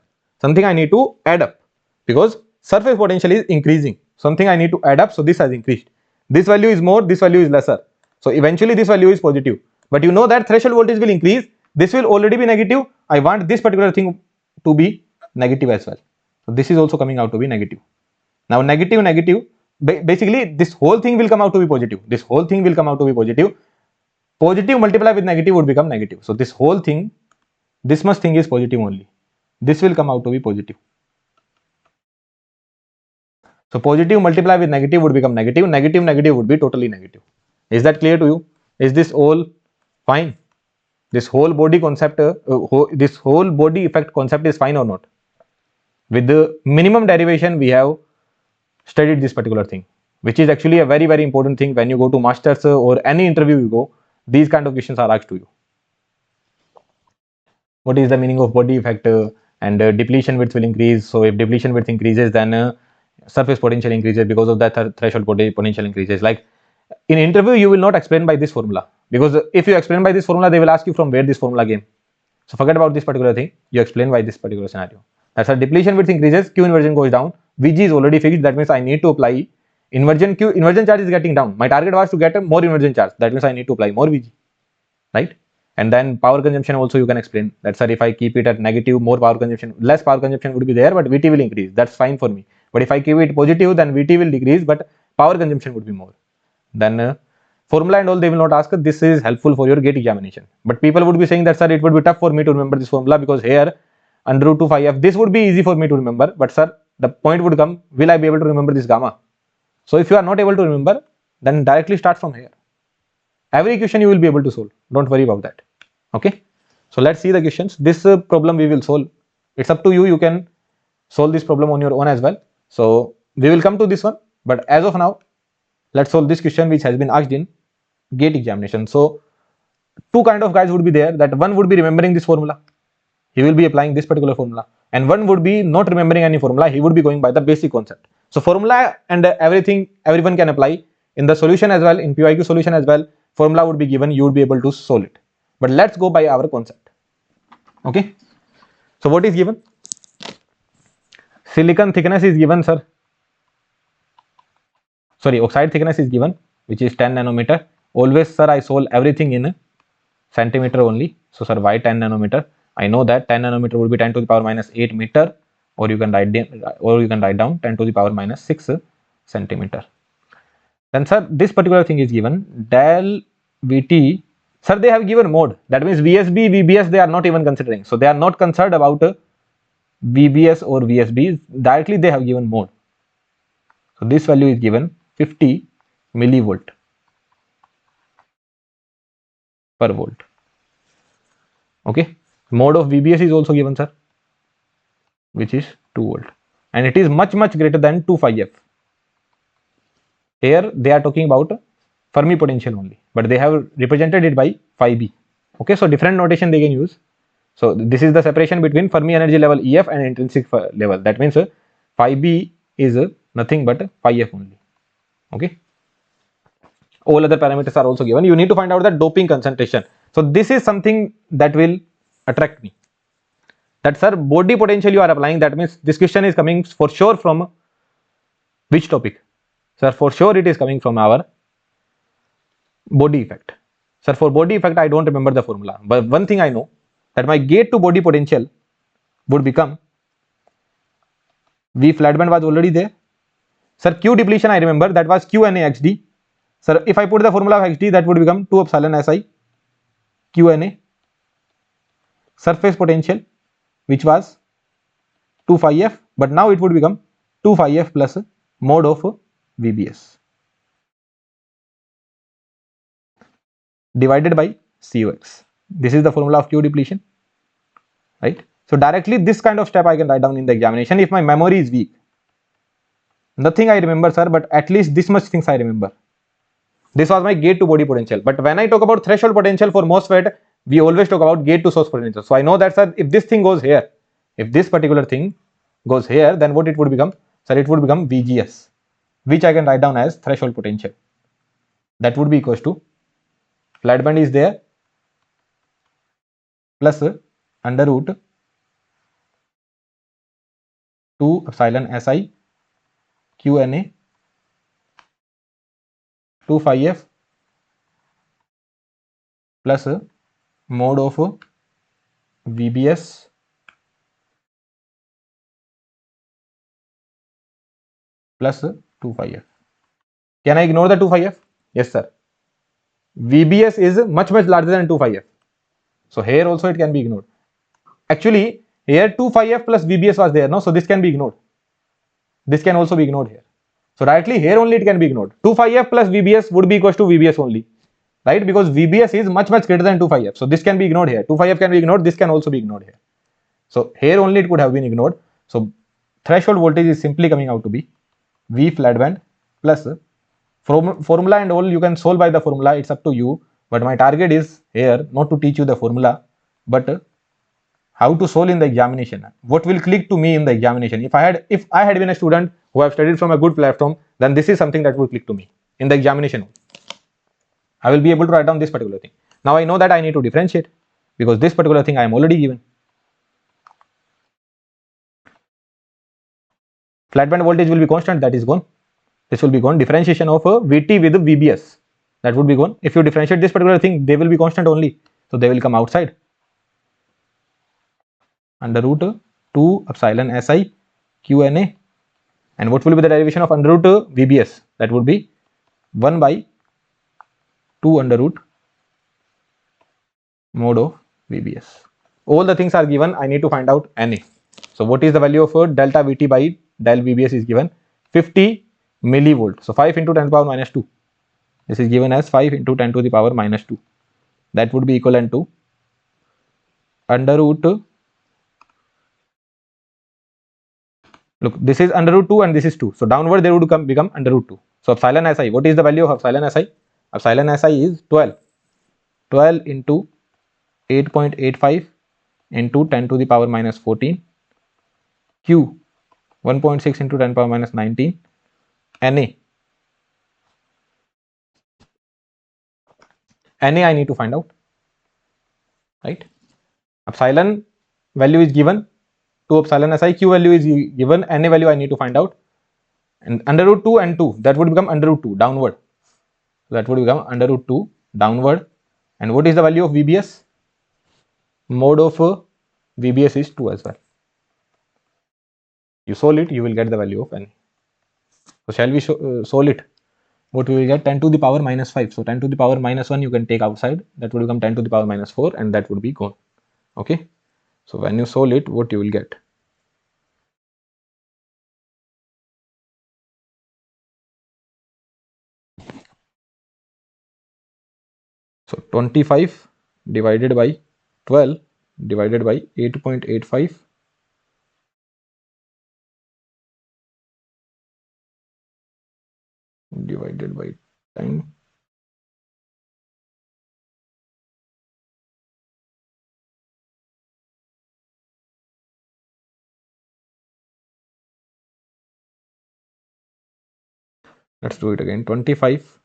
Because surface potential is increasing. Something I need to add up, so this has increased. This value is more, this value is lesser. So eventually this value is positive. But you know that threshold voltage will increase. This will already be negative. I want this particular thing to be negative as well. So this is also coming out to be negative. Now negative, basically this whole thing will come out to be positive. Positive multiplied with negative would become negative. So this whole thing, this much thing is positive only. This will come out to be positive. So positive multiplied with negative would become negative. Negative would be totally negative. Is that clear to you? Is this all fine? This whole body concept, this whole body effect concept is fine or not? With the minimum derivation, we have studied this particular thing, which is actually a very, very important thing. When you go to masters or any interview you go, these kind of questions are asked to you. What is the meaning of body effect? And depletion width will increase. So if depletion width increases, then surface potential increases. Because of that, threshold potential increases. Like in interview, you will not explain by this formula, because if you explain by this formula, they will ask you from where this formula came. So forget about this particular thing. You explain by this particular scenario. That's how depletion width increases, Q inversion goes down, VG is already fixed. That means I need to apply inversion. Q inversion charge is getting down. My target was to get a more inversion charge. That means I need to apply more VG, right? And then power consumption also you can explain. That's why if I keep it at negative, more power consumption, less power consumption would be there, but VT will increase. That's fine for me. But if I keep it positive, then VT will decrease, but power consumption would be more. Then formula and all they will not ask. This is helpful for your gate examination. But people would be saying that, sir, it would be tough for me to remember this formula, because here under root 2 phi f, this would be easy for me to remember. But sir, the point would come, will I be able to remember this gamma? So if you are not able to remember, then directly start from here. Every question you will be able to solve. Don't worry about that. Okay. So let's see the questions. This problem we will solve. It's up to you. You can solve this problem on your own as well. So we will come to this one. But as of now, let's solve this question which has been asked in gate examination. So two kind of guys would be there. That one would be remembering this formula. He will be applying this particular formula. And one would be not remembering any formula. He would be going by the basic concept. So formula and everything, everyone can apply in the solution as well, in PYQ solution as well. Formula would be given, you would be able to solve it. But let's go by our concept. Okay. So what is given? Silicon thickness is given, sir. Sorry, oxide thickness is given, which is 10 nanometer. Always, sir, I solve everything in centimeter only. So, sir, why 10 nanometer? I know that 10 nanometer would be 10 to the power minus 8 meter, or you can write down 10 to the power minus 6 centimeter. Then, sir, this particular thing is given. Del Vt, sir, they have given mode. That means VSB, VBS, they are not even considering. So they are not concerned about VBS or VSB. Directly they have given mode. So this value is given 50 millivolt per volt. Okay. Mode of VBS is also given, sir, which is 2 volt. And it is much, much greater than 2 phi f. Here they are talking about Fermi potential only, but they have represented it by phi b. Okay, so different notation they can use. So this is the separation between Fermi energy level EF and intrinsic level. That means phi b is nothing but phi f only. Okay. All other parameters are also given. You need to find out the doping concentration. So this is something that will attract me. That sir, body potential you are applying, that means this question is coming for sure from which topic? Sir, for sure it is coming from our body effect. Sir, for body effect I don't remember the formula, but one thing I know, that my gate to body potential would become, V flat band was already there. Sir, Q depletion I remember, that was QNA XD. Sir, if I put the formula of XD, that would become 2 epsilon Si QNA. Surface potential, which was 2 phi f, but now it would become 2 phi f plus mod of VBS divided by CUX. This is the formula of Q depletion, right? So directly this kind of step I can write down in the examination if my memory is weak. Nothing I remember, sir, but at least this much things I remember. This was my gate to body potential. But when I talk about threshold potential for MOSFET, we always talk about gate to source potential. So I know that, sir, if this thing goes here, if this particular thing goes here, then what it would become? Sir, it would become VGS, which I can write down as threshold potential. That would be equals to, flat band is there, plus under root 2 epsilon Si QNA 2 phi f plus mod of VBS plus 2 phi f. Can I ignore the 2 phi f? Yes, sir. VBS is much larger than 2 phi f. So here also it can be ignored. Actually, here 2 phi f plus VBS was there, no? So this can be ignored. This can also be ignored here. So directly here only it can be ignored. 2 phi f plus VBS would be equals to VBS only, right? Because VBS is much greater than 2 phi f. So this can be ignored here. 2 phi f can be ignored. This can also be ignored here. So here only it could have been ignored. So threshold voltage is simply coming out to be V flat band plus, from formula and all you can solve by the formula, it's up to you, but my target is here not to teach you the formula, but how to solve in the examination. What will click to me in the examination? If I had been a student who have studied from a good platform, then this is something that would click to me in the examination. I will be able to write down this particular thing. Now I know that I need to differentiate, because this particular thing I am already given. Flat band voltage will be constant, that is gone. This will be gone. Differentiation of VT with VBS, that would be gone. If you differentiate this particular thing, they will be constant only, so they will come outside. Under root 2 epsilon Si QNA, and what will be the derivation of under root VBS? That would be 1 by 2 under root mod of VBS. All the things are given. I need to find out NA. So what is the value of delta VT by del VBS is given 50 millivolt. So 5 into 10 to the power minus 2. This is given as 5 into 10 to the power minus 2. That would be equivalent to under root, look, this is under root 2 and this is 2. So downward they would become under root 2. So epsilon Si, what is the value of epsilon Si? Epsilon Si is 12. 12 into 8.85 into 10 to the power minus 14. Q 1.6 into 10 power minus 19. Na. Na I need to find out, right? Epsilon value is given to epsilon Si, Q value is given, Na value I need to find out. And under root 2 and 2, that would become under root 2 downward. So that would become under root 2 downward. And what is the value of VBS? Mod of VBS is 2 as well. You solve it, you will get the value of Na. So shall we solve it? What we will get? 10 to the power minus 5. So 10 to the power minus 1 you can take outside. That would become 10 to the power minus 4, and that would be gone. Okay. So when you solve it, what you will get? So 25 divided by 12 divided by 8.85 divided by 10. Let's do it again. 25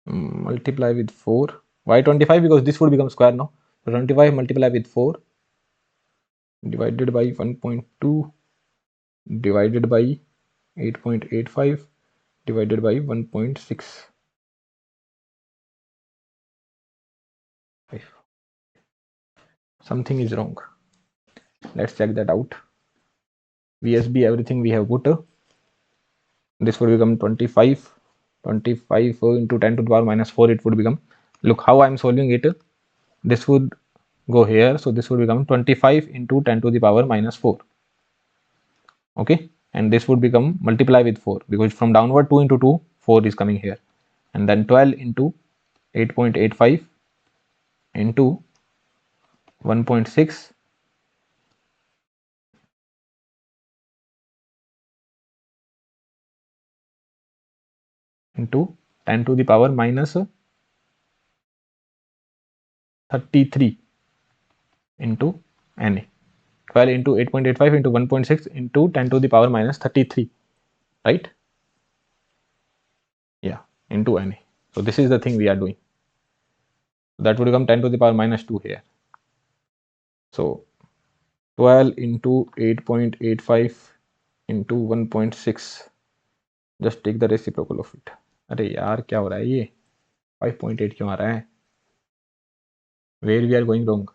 multiply with 4. Why 25? Because this would become square, no? So 25 multiply with 4 divided by 1.2 divided by 8.85 divided by 1.6. Something is wrong. Let's check that out. VSB, everything we have put. This would become 25. 25 into 10 to the power minus 4 it would become. Look how I am solving it. This would go here, so this would become 25 into 10 to the power minus 4. Okay, and this would become multiply with 4 because from downward 2 into 2 4 is coming here, and then 12 into 8.85 into 1.6 into 10 to the power minus 33 into Na. 12 into 8.85 into 1.6 into 10 to the power minus 33, right? Yeah, into Na. So this is the thing we are doing. That would become 10 to the power minus 2 here. So 12 into 8.85 into 1.6. Just take the reciprocal of it. अरे यार क्या हो रहा है ये 5.8 क्यों आ रहा है? Where we are going wrong?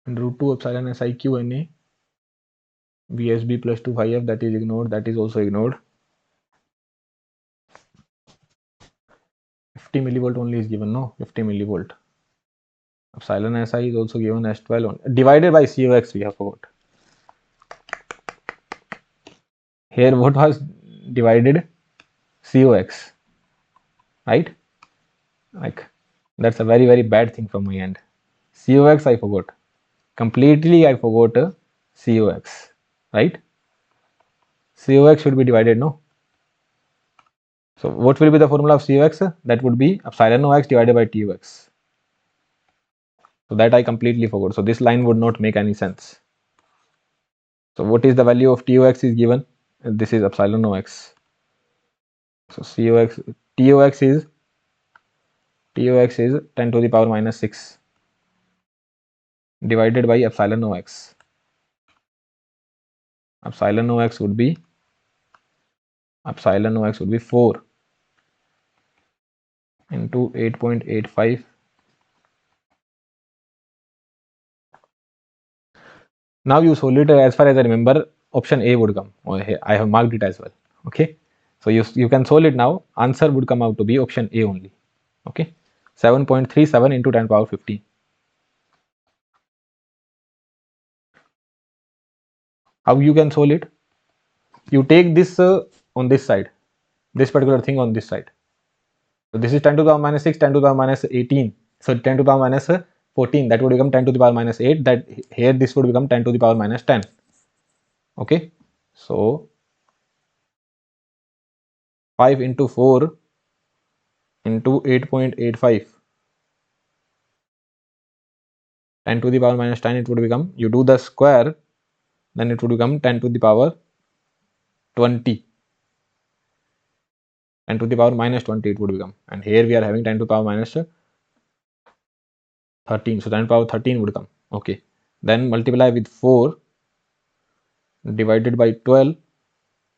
And root 2 epsilon si q na VSB plus 2 phi f, that is ignored, that is also ignored. 50 millivolt only is given, no? 50 millivolt. Epsilon si is also given as 12 divided by COX, we have forgot. Here what was divided? COX, right? Like that's a very very bad thing from my end. COX I forgot. Completely I forgot COX, right? COX should be divided, no? So what will be the formula of COX? That would be epsilon OX divided by TOX. So that I completely forgot. So this line would not make any sense. So what is the value of TOX is given? This is epsilon OX. So TOX is 10 to the power minus 6 divided by epsilon OX. Epsilon OX would be 4 into 8.85. Now you solve it. As far as I remember, option A would come. I have marked it as well. Okay, so you can solve it now. Answer would come out to be option A only. Okay, 7.37 into 10 power 15. How you can solve it? You take this on this side, this particular thing on this side. So this is 10 to the power minus 6, 10 to the power minus 18. So 10 to the power minus 14. That would become 10 to the power minus 8. That here this would become 10 to the power minus 10. Okay, so 5 into 4 into 8.85. 10 to the power minus 10 it would become, you do the square, then it would become 10 to the power 20. 10 to the power minus 20 it would become, and here we are having 10 to the power minus 13, so 10 to the power 13 would come. Okay, then multiply with 4 divided by 12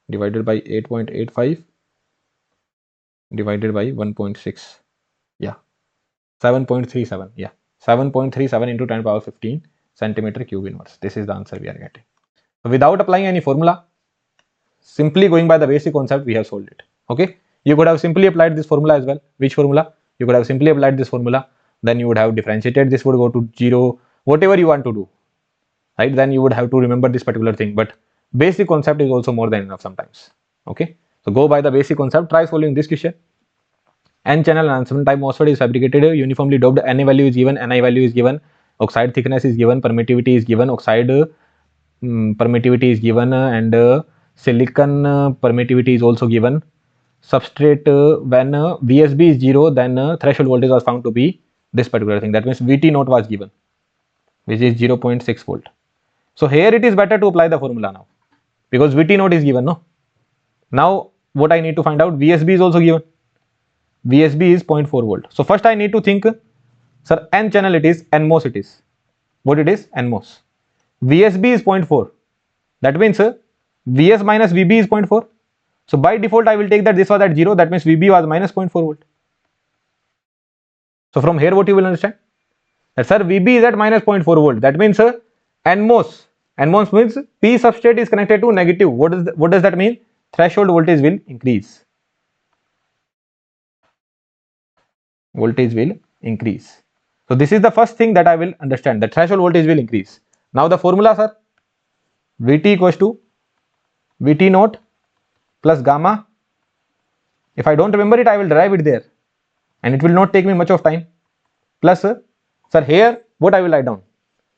divided by 8.85 divided by 1.6. Yeah, 7.37. Yeah, 7.37 into 10 to the power 15 centimeter cube inverse. This is the answer we are getting. So without applying any formula, simply going by the basic concept, we have solved it. Okay, you could have simply applied this formula as well. Which formula? You could have simply applied this formula, then you would have differentiated, this would go to 0, whatever you want to do, right? Then you would have to remember this particular thing, but basic concept is also more than enough sometimes. Okay, so go by the basic concept, try solving this question. N channel enhancement type MOSFET is fabricated uniformly doped. Na value is given, Ni value is given, oxide thickness is given, permittivity is given, oxide permittivity is given, and silicon permittivity is also given. Substrate, when VSB is 0, then threshold voltage was found to be this particular thing. That means VT naught was given, which is 0.6 volt. So here it is better to apply the formula now, because VT naught is given, no? Now what I need to find out? VSB is also given. VSB is 0.4 volt. So first I need to think, sir, N channel it is, NMOS it is. What it is? NMOS. VSB is 0.4. That means Vs minus Vb is 0.4. So by default I will take that this was at 0. That means Vb was minus 0.4 volt. So from here what you will understand? That sir, Vb is at minus 0.4 volt. That means NMOS. NMOS means P substrate is connected to negative. What does that mean? Threshold voltage will increase. Voltage will increase. So this is the first thing that I will understand. The threshold voltage will increase. Now the formula, sir, Vt equals to Vt naught plus gamma. If I don't remember it, I will derive it there, and it will not take me much of time. Plus, sir, here what I will write down?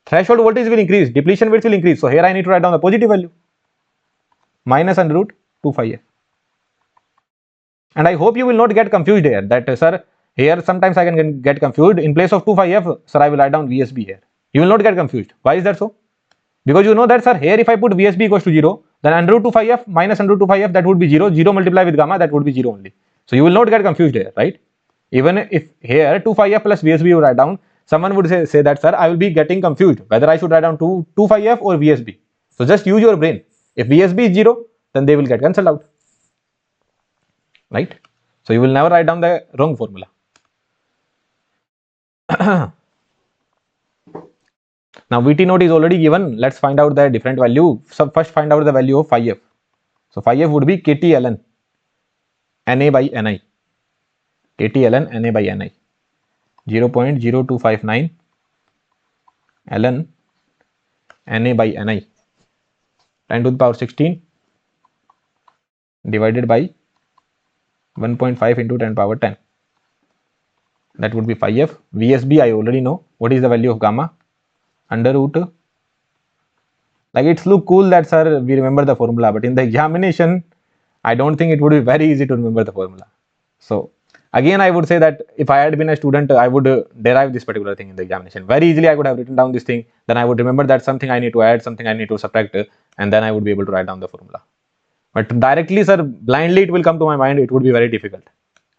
Threshold voltage will increase, depletion width will increase. So here I need to write down the positive value, minus under root 2 phi f. And I hope you will not get confused here. That sir, here sometimes I can get confused. In place of 2 phi f, sir, I will write down VSB here. You will not get confused. Why is that so? Because you know that, sir, here if I put VSB equals to 0, then under root 2 phi f minus under root 2 phi f, that would be 0. 0 multiplied with gamma, that would be 0 only. So you will not get confused here, right? Even if here 2 phi f plus VSB you write down, someone would say that, sir, I will be getting confused whether I should write down 2 phi f or VSB. So just use your brain. If VSB is 0, then they will get cancelled out, right? So you will never write down the wrong formula. Now Vt naught is already given. Let's find out the different value. So first find out the value of phi f. So phi f would be Kt ln Na by Ni. Kt ln Na by Ni. 0.0259 ln Na by Ni. 10 to the power 16 divided by 1.5 into 10 power 10. That would be phi f. VSB I already know. What is the value of gamma? Under root. Like it's look cool that, sir, we remember the formula, but in the examination I don't think it would be very easy to remember the formula. So again I would say that if I had been a student, I would derive this particular thing in the examination. Very easily I could have written down this thing, then I would remember that something I need to add, something I need to subtract, and then I would be able to write down the formula. But directly, sir, blindly it will come to my mind, it would be very difficult.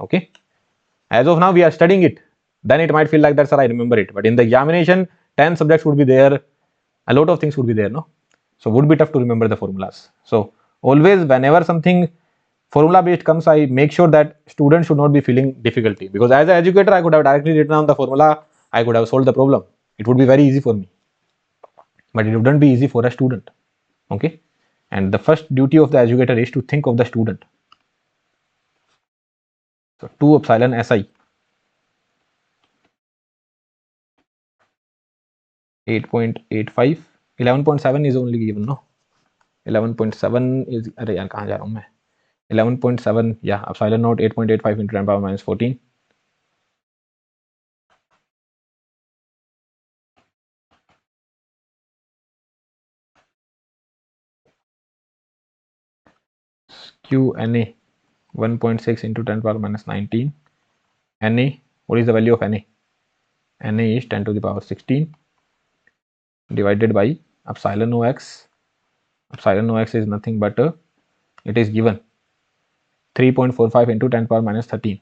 Okay. As of now we are studying it, then it might feel like that, sir, I remember it. But in the examination, 10 subjects would be there, a lot of things would be there, no? So would be tough to remember the formulas. So always whenever something formula based comes, I make sure that students should not be feeling difficulty, because as an educator I could have directly written down the formula, I could have solved the problem. It would be very easy for me, but it wouldn't be easy for a student. Okay. And the first duty of the educator is to think of the student. So 2 epsilon Si 8.85, 11.7 is only given, no? 11.7 is, अरे यार कहाँ जा रहा हूँ मैं? 11.7, yeah, epsilon naught 8.85 into 10 power minus 14. Q Na 1.6 into 10 power minus 19. Na, what is the value of Na? Na is 10 to the power 16 divided by epsilon Ox. Epsilon Ox is nothing but it is given 3.45 into 10 power minus 13.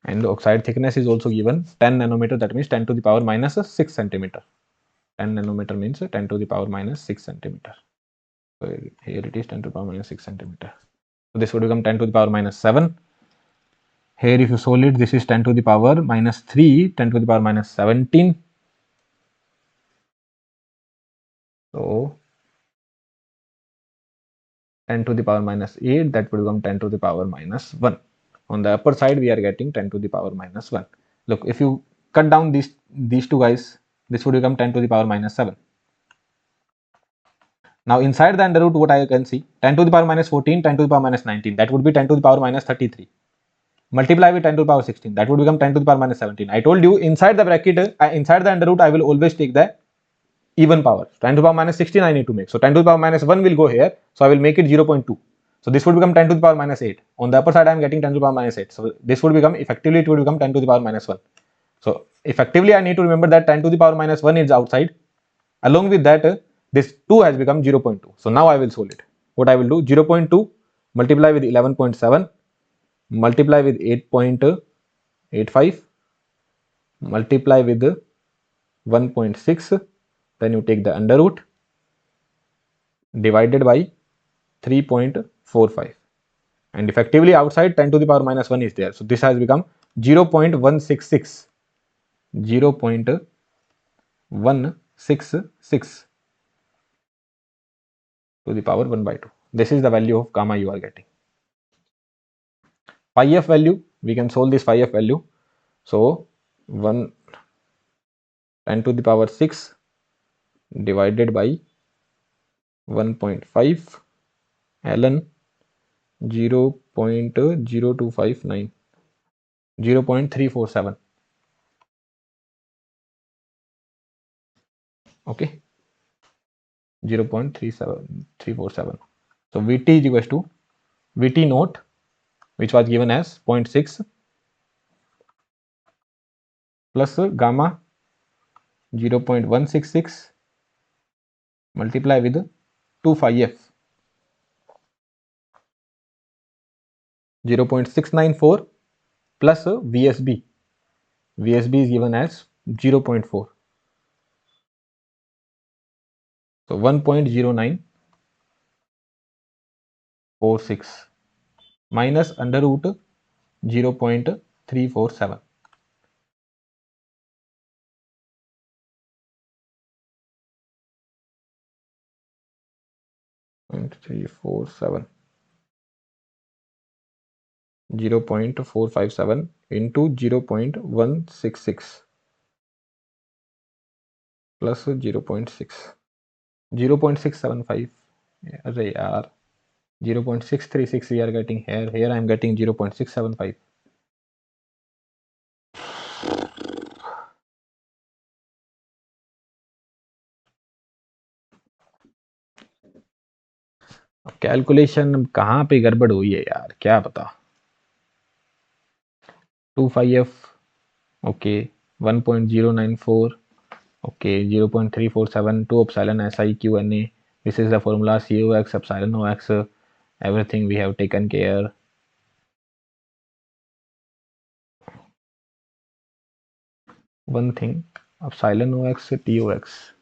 And the oxide thickness is also given 10 nanometer, that means 10 to the power minus 6 centimeter. 10 nanometer means 10 to the power minus 6 centimeter. So here it is 10 to the power minus 6 centimeter. So this would become 10 to the power minus 7. Here if you solve it, this is 10 to the power minus 3, 10 to the power minus 17. So 10 to the power minus 8, that would become 10 to the power minus 1. On the upper side we are getting 10 to the power minus 1. Look, if you cut down these two guys, this would become 10 to the power minus 7. Now inside the under root, what I can see, 10 to the power minus 14, 10 to the power minus 19, that would be 10 to the power minus 33. Multiply with 10 to the power 16, that would become 10 to the power minus 17. I told you inside the bracket, inside the under root, I will always take the even power. 10 to the power minus 16 I need to make. So 10 to the power minus 1 will go here. So I will make it 0.2. So this would become 10 to the power minus 8. On the upper side I am getting 10 to the power minus 8. So this would become, effectively it would become 10 to the power minus 1. So effectively I need to remember that 10 to the power minus 1 is outside. Along with that, this 2 has become 0.2. So now I will solve it. What I will do, 0.2 multiply with 11.7 multiply with 8.85 multiply with 1.6, then you take the under root divided by 3.45, and effectively outside 10 to the power minus 1 is there. So this has become 0.166 0.166 to the power 1 by 2. This is the value of gamma you are getting. Phi f value, we can solve this phi f value. So 10 to the power 6 divided by 1.5 ln 0.0259 0.347. Okay, 0.347. So Vt is equals to Vt naught, which was given as 0.6 plus gamma 0.166 multiply with 2 phi f 0.694 plus VSB. VSB is given as 0.4. So 1.0946 minus under root 0.347. .347 0.457 into 0.166 plus 0.6 0.675. Array yaar, 0.636 we are getting here. Here I am getting 0.675. Calculation कहाँ पे गड़बड़ हुई है यार, क्या पता. 2 phi f, okay, 1.094, okay, 0.347, 2 epsilon si qna. This is the formula cox epsilon ox, everything we have taken care. One thing, epsilon ox tox,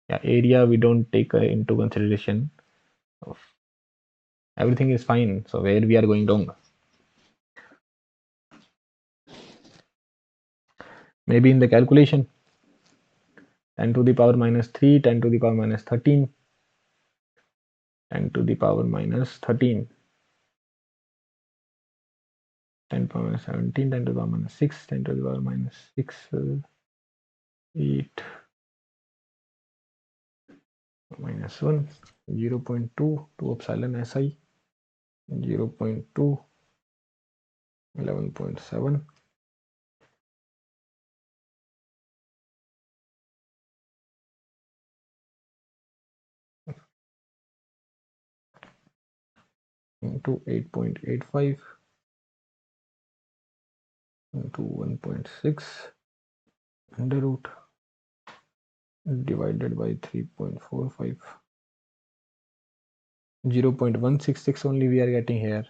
yeah, area we don't take into consideration. Everything is fine. So where we are going wrong? Maybe in the calculation. 10 to the power minus 3, 10 to the power minus 13, 10 to the power minus 13, 10 to the power minus 17, 10 to the power minus 6, 10 to the power minus 6, 8, minus 1, 0.2, 2 epsilon si, 0.2, 11.7, into 8.85 into 1.6 under root divided by 3.45. 0.166 only we are getting here.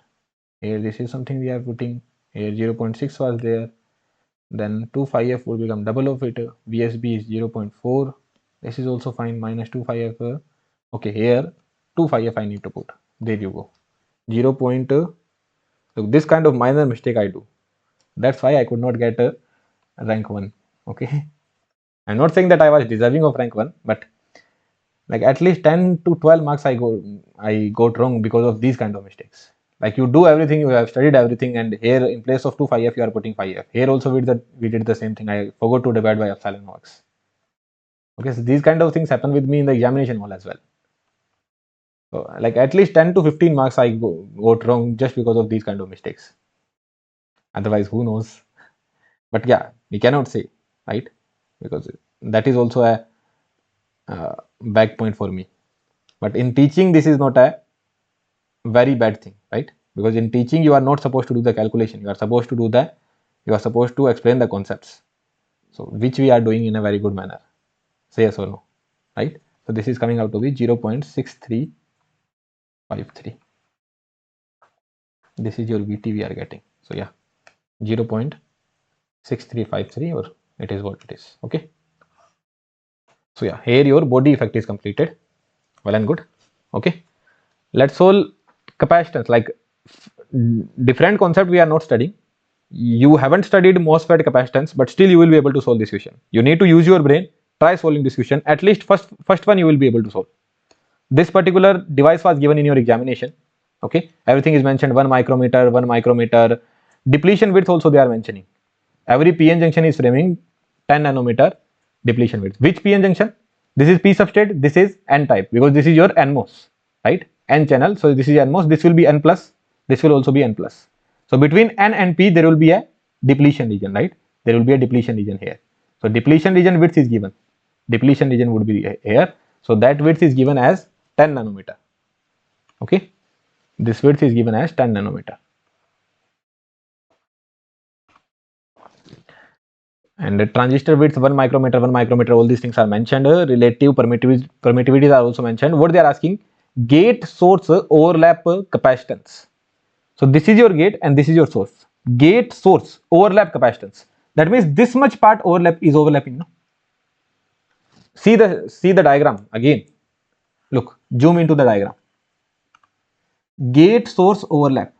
Here this is something we are putting. Here 0.6 was there. Then 2 phi f will become double of it. VSB is 0.4. This is also fine. Minus 2 phi f. Okay, here 2 phi f I need to put. There you go. 0. So this kind of minor mistake I do. That's why I could not get rank 1. Okay. I'm not saying that I was deserving of rank 1, but like at least 10 to 12 marks I got wrong because of these kind of mistakes. Like you do everything, you have studied everything, and here in place of 2 phi f you are putting phi f. Here also we did the same thing. I forgot to divide by epsilon ox. Okay, so these kind of things happen with me in the examination hall as well. So like at least 10 to 15 marks I got wrong just because of these kind of mistakes. Otherwise, who knows? But yeah, we cannot say, right? Because that is also a back point for me. But in teaching, this is not a very bad thing, right? Because in teaching, you are not supposed to do the calculation. You are supposed to explain the concepts. So which we are doing in a very good manner. Say yes or no, right? So this is coming out to be 0.6353. This is your VT we are getting. So yeah, 0.6353, or it is what it is. Okay. So yeah, here your body effect is completed. Well and good. Okay. Let's solve capacitance. Like different concept we are not studying. You haven't studied MOSFET capacitance, but still you will be able to solve this question. You need to use your brain. Try solving this question. At least first one you will be able to solve. This particular device was given in your examination. Okay, everything is mentioned: 1 micrometer. Depletion width also they are mentioning. Every PN junction is framing 10 nanometer depletion width. Which PN junction? This is P substrate. This is N type, because this is your NMOS, right? N channel. So this is NMOS. This will be N plus. This will also be N plus. So between N and P there will be a depletion region, right? There will be a depletion region here. So depletion region width is given. Depletion region would be here. So that width is given as 10 nanometer. Okay, this width is given as 10 nanometer. And the transistor width 1 micrometer, all these things are mentioned. Relative permittivities are also mentioned. What they are asking: gate source overlap capacitance. So this is your gate and this is your source. Gate source overlap capacitance. That means this much part is overlapping. No? See the diagram again. Look, zoom into the diagram. Gate source overlap.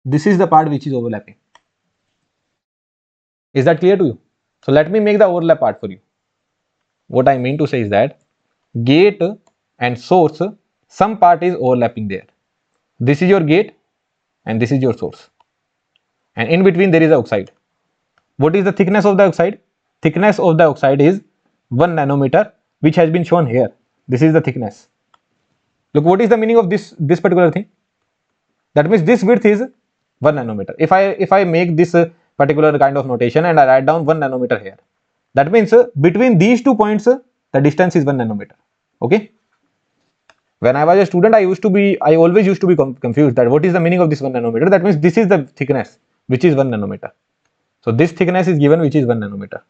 This is the part which is overlapping. Is that clear to you? So let me make the overlap part for you. What I mean to say is that gate and source, some part is overlapping there. This is your gate and this is your source. And in between there is a oxide. What is the thickness of the oxide? Thickness of the oxide is 1 nanometer, which has been shown here. This is the thickness. Look, what is the meaning of this particular thing? That means this width is 1 nanometer. If I make this particular kind of notation and I write down 1 nanometer here, that means between these 2 points the distance is 1 nanometer. Okay. When I was a student, I always used to be confused that what is the meaning of this 1 nanometer. That means this is the thickness, which is 1 nanometer. So this thickness is given, which is 1 nanometer.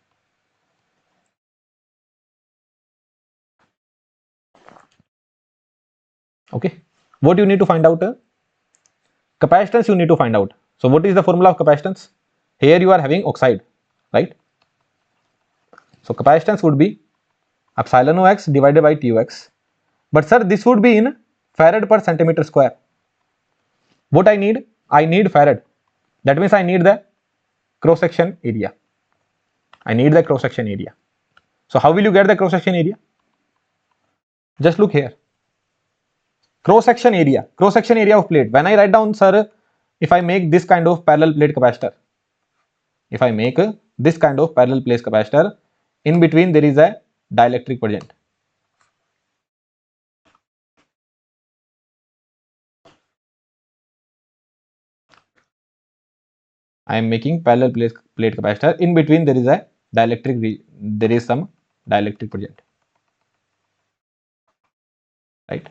Okay. What you need to find out? Capacitance you need to find out. So what is the formula of capacitance? Here you are having oxide, right? So capacitance would be epsilon Ox divided by Tux. But sir, this would be in farad per centimeter square. What I need? I need farad. That means I need the cross section area. I need the cross section area. So how will you get the cross section area? Just look here. Cross section area of plate. When I write down, sir, if I make this kind of parallel plate capacitor, in between there is a dielectric present. I am making parallel plate capacitor. In between there is a some dielectric present, right?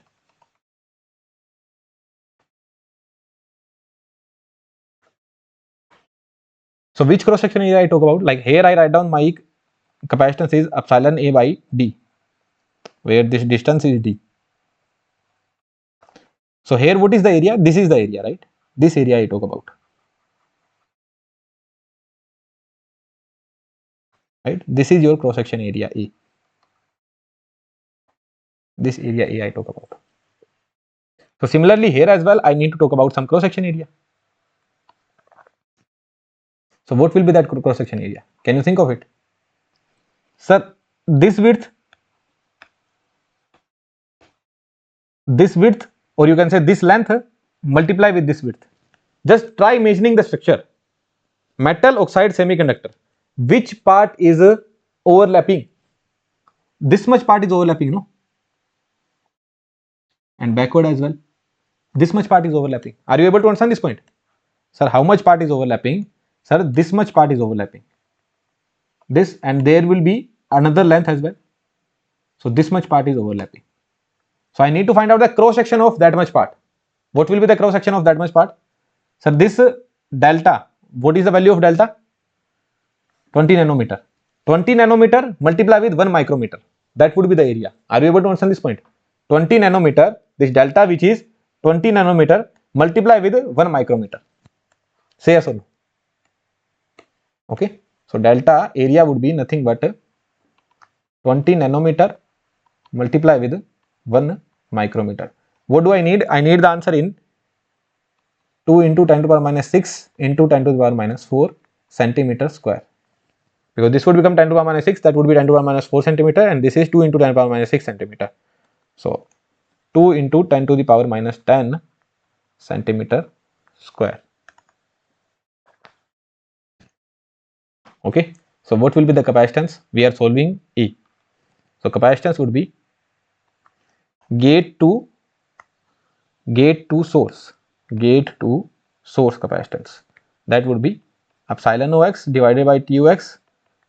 So which cross section area I talk about? Like here I write down my capacitance is epsilon A by D, where this distance is D. So here what is the area? This is the area, right? This area I talk about, right? This is your cross section area A. This area A I talk about. So similarly here as well, I need to talk about some cross section area. So what will be that cross section area? Can you think of it? Sir, this width, or you can say this length multiply with this width. Just try imagining the structure. Metal oxide semiconductor. Which part is overlapping? This much part is overlapping, no? And backward as well. This much part is overlapping. Are you able to understand this point? Sir, how much part is overlapping? Sir, this much part is overlapping. This, and there will be another length as well. So this much part is overlapping. So I need to find out the cross section of that much part. What will be the cross section of that much part? Sir, this delta, what is the value of delta? 20 nanometer. 20 nanometer multiply with 1 micrometer. That would be the area. Are you able to understand this point? 20 nanometer, this delta which is 20 nanometer multiply with 1 micrometer. Say yes or no? Okay. So delta area would be nothing but 20 nanometer multiply with 1 micrometer. What do I need? I need the answer in 2 into 10 to the power minus 6 into 10 to the power minus 4 centimeter square. Because this would become 10 to the power minus 6, that would be 10 to the power minus 4 centimeter, and this is 2 into 10 to the power minus 6 centimeter. So 2 into 10 to the power minus 10 centimeter square. Okay. So what will be the capacitance? We are solving E. So capacitance would be gate to source capacitance. That would be epsilon OX divided by TOX,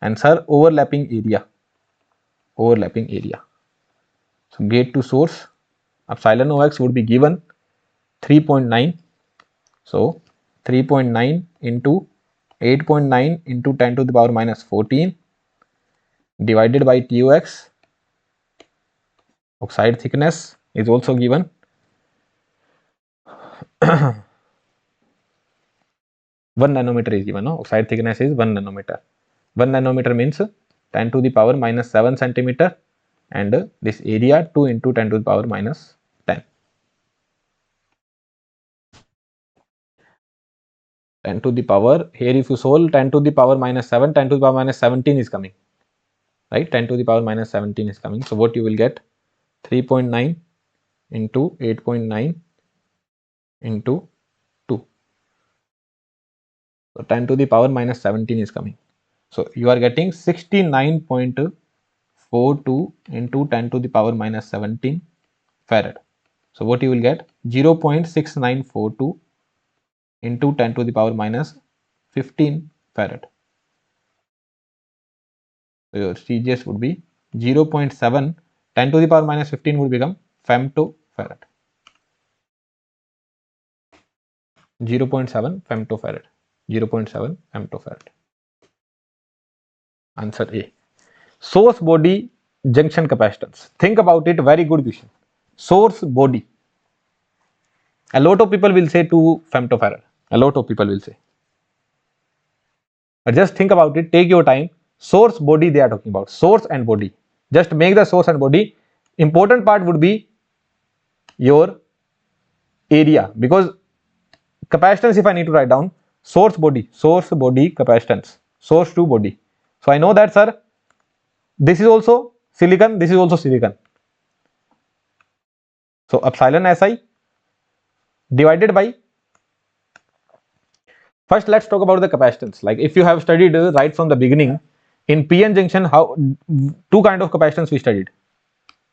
and sir, overlapping area. So gate to source epsilon OX would be given 3.9. So 3.9 into 8.9 into 10 to the power minus 14 divided by TOX. Oxide thickness is also given 1 nanometer is given. No? Oxide thickness is 1 nanometer. 1 nanometer means 10 to the power minus 7 centimeter, and this area 2 into 10 to the power minus 10. 10 to the power, here if you solve 10 to the power minus 7, 10 to the power minus 17 is coming, right? 10 to the power minus 17 is coming. So what you will get? 3.9 into 8.9 into 2. So 10 to the power minus 17 is coming. So you are getting 69.42 into 10 to the power minus 17 farad. So what you will get? 0.6942 into 10 to the power minus 15 farad. So your CGS would be 0.7. 10 to the power minus 15 would become femtofarad. 0.7 femtofarad. 0.7 femtofarad. Answer A. Source body junction capacitance. Think about it. Very good question. Source body. A lot of people will say 2 femtofarad. A lot of people will say. But just think about it. Take your time. Source body they are talking about. Source and body. Just make the source and body. Important part would be your area, because capacitance, if I need to write down, source body capacitance, source to body. So I know that, sir, this is also silicon, this is also silicon. So epsilon Si divided by, first let's talk about the capacitance. Like if you have studied right from the beginning, in PN junction, how 2 kind of capacitance we studied: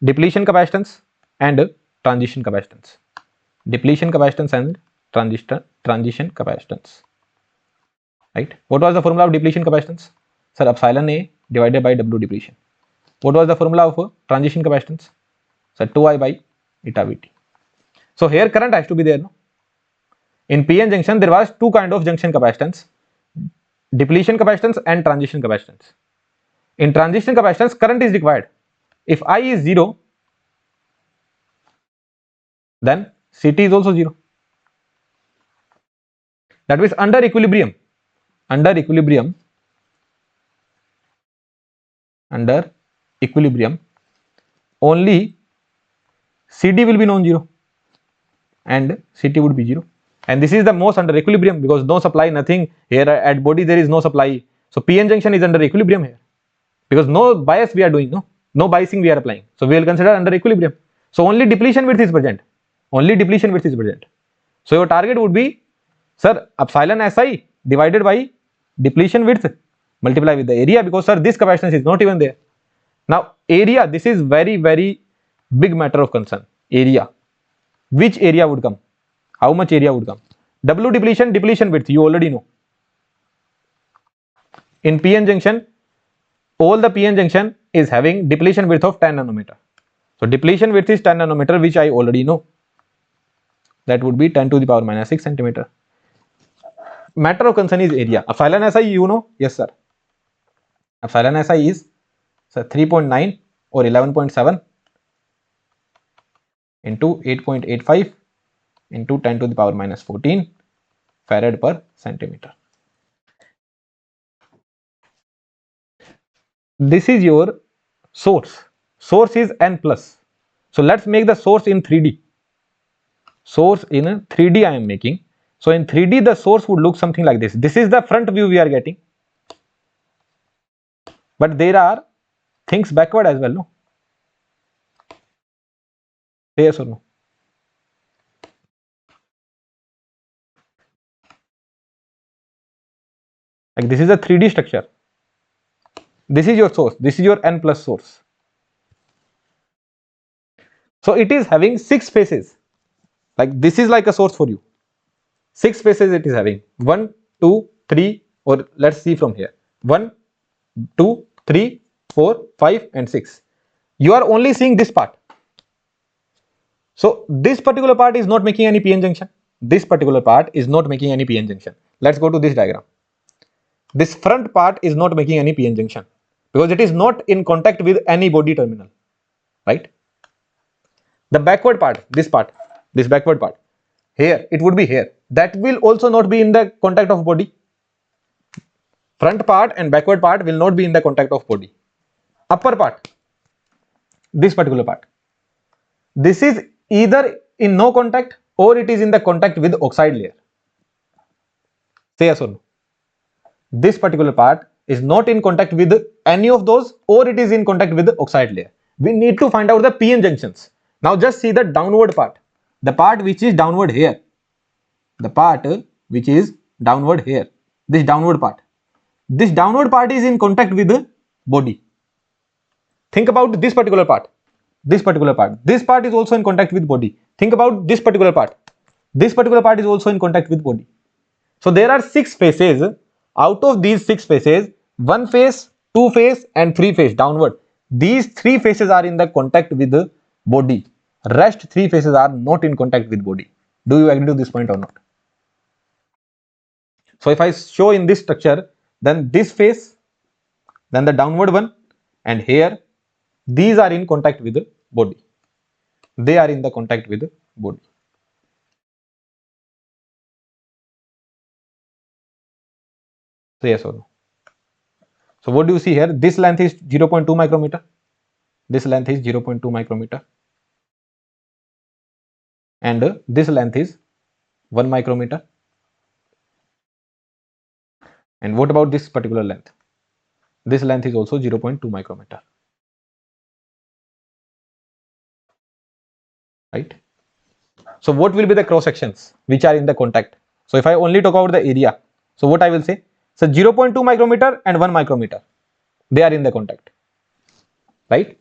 depletion capacitance and transition capacitance. Depletion capacitance and transition capacitance. Right? What was the formula of depletion capacitance? Sir, epsilon A divided by W depletion. What was the formula of transition capacitance? Sir, 2I by eta Vt. So here current has to be there. No? In PN junction, there was 2 kind of junction capacitance: depletion capacitance and transition capacitance. In transition capacitance, current is required. If I is 0, then Ct is also 0. That means under equilibrium, only Cd will be non-zero and Ct would be 0. And this is the most under equilibrium, because no supply, nothing here at body, there is no supply. So PN junction is under equilibrium here, because no bias we are doing, no biasing we are applying. So we will consider under equilibrium. So only depletion width is present. So your target would be, sir, epsilon Si divided by depletion width multiply with the area, because sir, this capacitance is not even there. Now area, this is very, very big matter of concern. Area. Which area would come? How much area would come? W depletion width, you already know. In PN junction, all the PN junction is having depletion width of 10 nanometer. So depletion width is 10 nanometer, which I already know. That would be 10 to the power minus 6 centimeter. Matter of concern is area. Epsilon Si, you know? Yes, sir. epsilon SI is 3.9 or 11.7 into 8.85 into 10 to the power minus 14 farad per centimeter. This is your source. Source is n plus. So let's make the source in 3D. Source in 3D I am making. So in 3D the source would look something like this. This is the front view we are getting. But there are things backward as well, no? Yes or no? Like this is a 3D structure. This is your source. This is your n plus source. So it is having 6 faces. Like this is like a source for you. 6 faces it is having. 1, 2, 3, or let's see from here. 1, 2, 3, 4, 5 and 6. You are only seeing this part. So this particular part is not making any PN junction. This particular part is not making any PN junction. Let's go to this diagram. This front part is not making any PN junction because it is not in contact with any body terminal, right? The backward part, this backward part, here, it would be here. That will also not be in the contact of body. Front part and backward part will not be in the contact of body. Upper part, this particular part, this is either in no contact or it is in the contact with oxide layer. Say yes or no. This particular part is not in contact with any of those or it is in contact with the oxide layer. We need to find out the PN junctions. Now just see the downward part, the part which is downward here, the part which is downward here, this downward part. This downward part is in contact with the body. Think about this particular part, this particular part. This part is also in contact with body. Think about this particular part. This particular part is also in contact with body. So there are 6 faces. Out of these 6 faces, 1 face, 2 face and 3 face downward. These 3 faces are in the contact with the body. Rest 3 faces are not in contact with body. Do you agree to this point or not? So if I show in this structure, then this face, then the downward one, and here, these are in contact with the body. They are in the contact with the body. So yes or no? So what do you see here? This length is 0.2 micrometer. This length is 0.2 micrometer. And this length is 1 micrometer. And what about this particular length? This length is also 0.2 micrometer. Right? So what will be the cross sections which are in the contact? So if I only talk about the area, so what I will say? So 0.2 micrometer and 1 micrometer, they are in the contact. Right?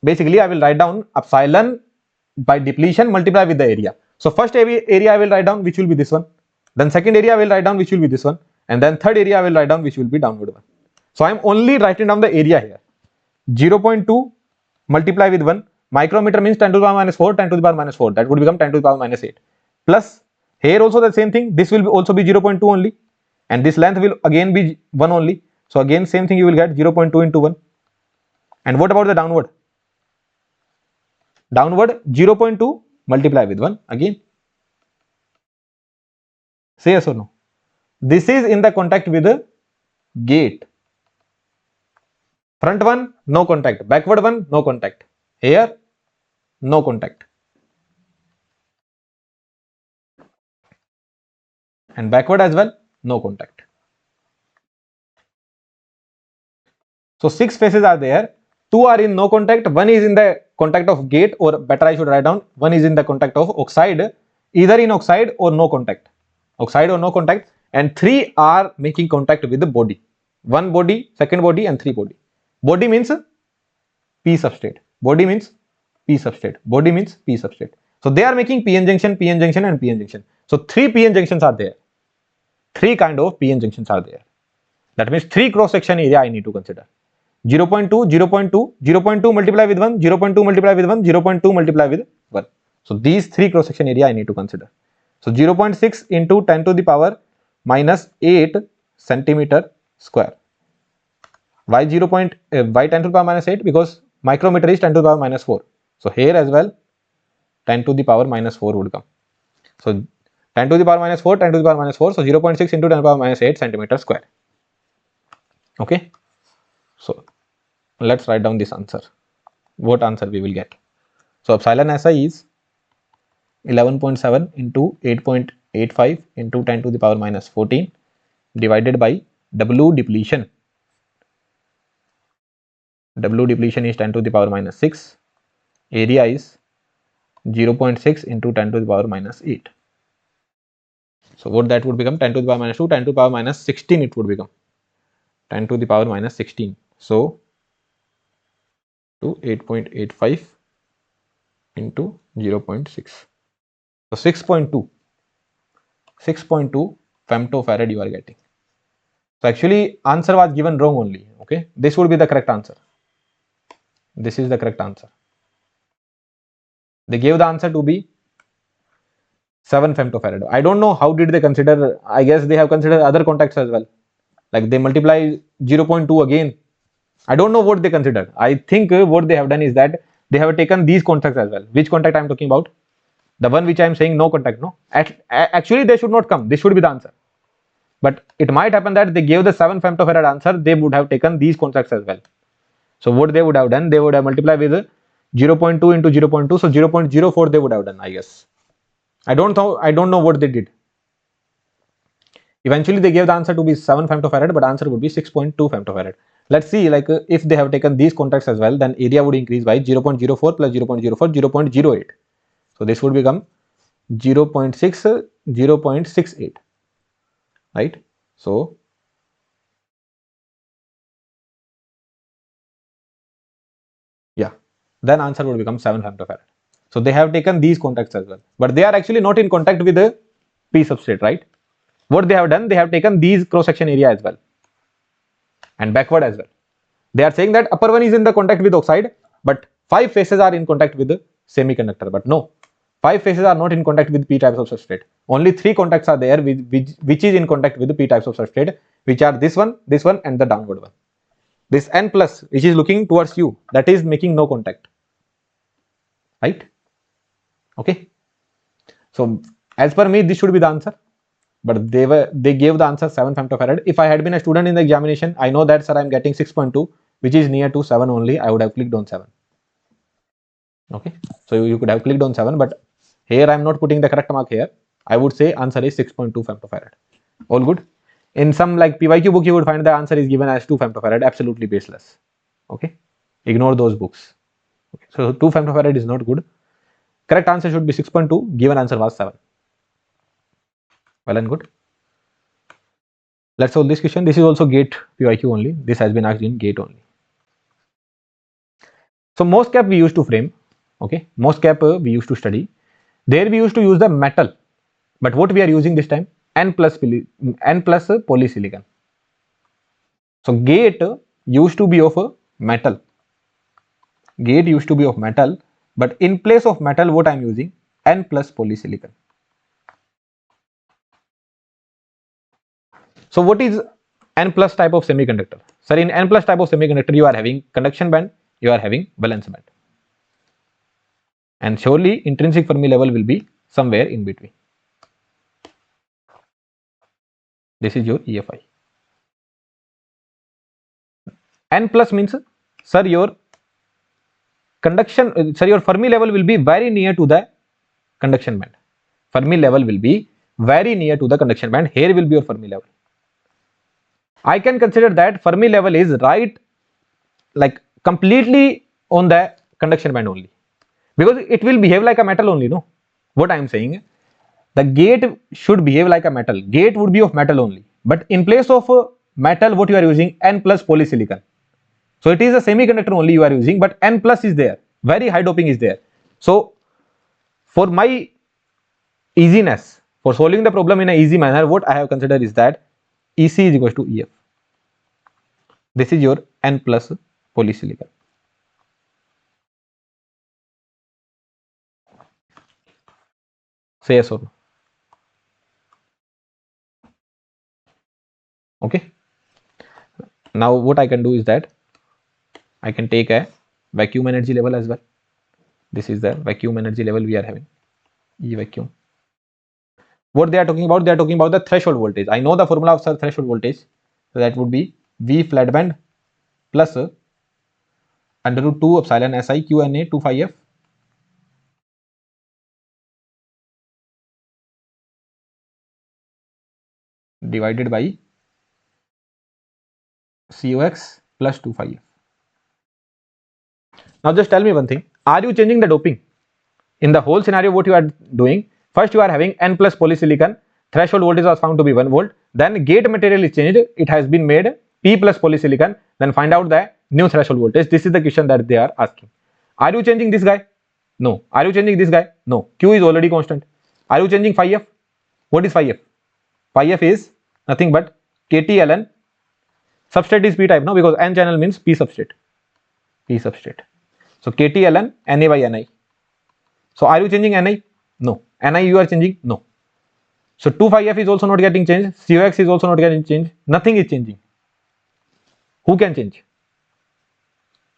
Basically, I will write down epsilon by depletion multiply with the area. So first area I will write down which will be this one. Then second area I will write down which will be this one. And then third area I will write down which will be downward one. So I am only writing down the area here. 0.2 multiply with 1. Micrometer means 10 to the power minus 4, 10 to the power minus 4. That would become 10 to the power minus 8. Plus here also the same thing. This will also be 0.2 only. And this length will again be 1 only. So again same thing you will get 0.2 into 1. And what about the downward? Downward 0.2 multiply with 1 again. Say yes or no? This is in the contact with the gate. Front one, no contact. Backward one, no contact. Here, no contact. And backward as well, no contact. So 6 faces are there. 2 are in no contact. 1 is in the contact of gate, or better I should write down, 1 is in the contact of oxide, either in oxide or no contact. Oxide or no contact. And 3 are making contact with the body. 1 body, second body and 3 body. Body means P substrate. Body means P substrate. Body means P substrate. So they are making PN junction, PN junction and PN junction. So 3 PN junctions are there. 3 kind of PN junctions are there. That means 3 cross section area I need to consider. 0.2, 0.2, 0.2 multiply with 1, 0.2 multiply with 1, 0.2 multiply with 1. So these 3 cross section area I need to consider. So 0.6 into 10 to the power minus 8 centimeter square. Why 10 to the power minus 8? Because micrometer is 10 to the power minus 4. So here as well 10 to the power minus 4 would come. So 10 to the power minus 4, 10 to the power minus 4. So 0.6 into 10 to the power minus 8 centimeter square. Okay. So let's write down this answer. What answer we will get? So epsilon SI is 11.7 into 8.85 into 10 to the power minus 14 divided by W depletion. W depletion is 10 to the power minus 6. Area is 0.6 into 10 to the power minus 8. So what that would become? 10 to the power minus 2, 10 to the power minus 16 it would become. 10 to the power minus 16. So to 8.85 into 0.6. So 6.2 femtofarad you are getting. So actually answer was given wrong only. Okay, this would be the correct answer. This is the correct answer. They gave the answer to be 7 femtofarad. I don't know how did they consider. I guess they have considered other contacts as well. Like they multiply 0.2 again. I don't know what they considered. I think what they have done is that they have taken these contacts as well. Which contact I am talking about? The one which I am saying no contact. No, actually they should not come. This should be the answer. But it might happen that they gave the 7 femtofarad answer. They would have taken these contacts as well. So what they would have done? They would have multiplied with 0.2 into 0.2. So 0.04 they would have done. I guess. I don't know what they did. Eventually they gave the answer to be 7 femtofarad, but answer would be 6.2 femtofarad. Let's see, like if they have taken these contacts as well, then area would increase by 0.04 plus 0.04, 0.08. So this would become 0.6, 0.68, right? So yeah, then answer would become 7 femtofarad. So they have taken these contacts as well, but they are actually not in contact with the P substrate, right? What they have done, they have taken these cross section area as well and backward as well. They are saying that upper one is in the contact with oxide, but 5 faces are in contact with the semiconductor. But no, 5 faces are not in contact with P types of substrate. Only 3 contacts are there which is in contact with the P types of substrate, which are this one, and the downward one. This N plus, which is looking towards you, that is making no contact, right? Okay. So as per me, this should be the answer. But they gave the answer 7 femtofarad. If I had been a student in the examination, I know that sir I am getting 6.2, which is near to 7 only. I would have clicked on 7. Okay, so you could have clicked on 7, but here I am not putting the correct mark here. I would say answer is 6.2 femtofarad. All good. In some like PYQ book, you would find the answer is given as 2 femtofarad, absolutely baseless. Okay, ignore those books. Okay. So 2 femtofarad is not good. Correct answer should be 6.2. Given answer was 7. Well and good. Let's solve this question. This is also gate PYQ only. This has been asked in gate only. So MOSFET we used to frame. Okay, MOSFET we used to study. There we used to use the metal, but what we are using this time? N plus polysilicon. So gate used to be of metal. Gate used to be of metal, but in place of metal, what I am using? N plus polysilicon. So what is N plus type of semiconductor? Sir, in N plus type of semiconductor, you are having conduction band, you are having valence band. And surely intrinsic Fermi level will be somewhere in between. This is your EFI. N plus means, sir, your conduction, sir, your Fermi level will be very near to the conduction band. Fermi level will be very near to the conduction band. Here will be your Fermi level. I can consider that Fermi level is right, like completely on the conduction band only, because it will behave like a metal only. No, what I am saying, the gate should behave like a metal. Gate would be of metal only, but in place of metal, what you are using? N plus polysilicon. So it is a semiconductor only you are using, but N plus is there. Very high doping is there. So for my easiness, for solving the problem in an easy manner, what I have considered is that EC is equals to EF. This is your N plus polysilicon. Say yes or no. Okay. Now what I can do is that I can take a vacuum energy level as well. This is the vacuum energy level we are having, E vacuum. What they are talking about? They are talking about the threshold voltage. I know the formula of threshold voltage. So that would be V flat band plus under root 2 epsilon Si Q Na 2 phi f divided by Cox plus 2 phi f. Now just tell me one thing. Are you changing the doping? In the whole scenario, what you are doing, first you are having N plus polysilicon, threshold voltage was found to be 1 volt, then gate material is changed, it has been made P plus polysilicon, then find out the new threshold voltage. This is the question that they are asking. Are you changing this guy? No. Are you changing this guy? No. Q is already constant. Are you changing phi f? What is phi f? Phi f is nothing but KT ln substrate is P type now, because N channel means P substrate. P substrate. So KT ln Na by Ni. So are you changing Ni? No. Ni you are changing? No. So 2 phi f is also not getting changed. Cox is also not getting changed. Nothing is changing. Who can change?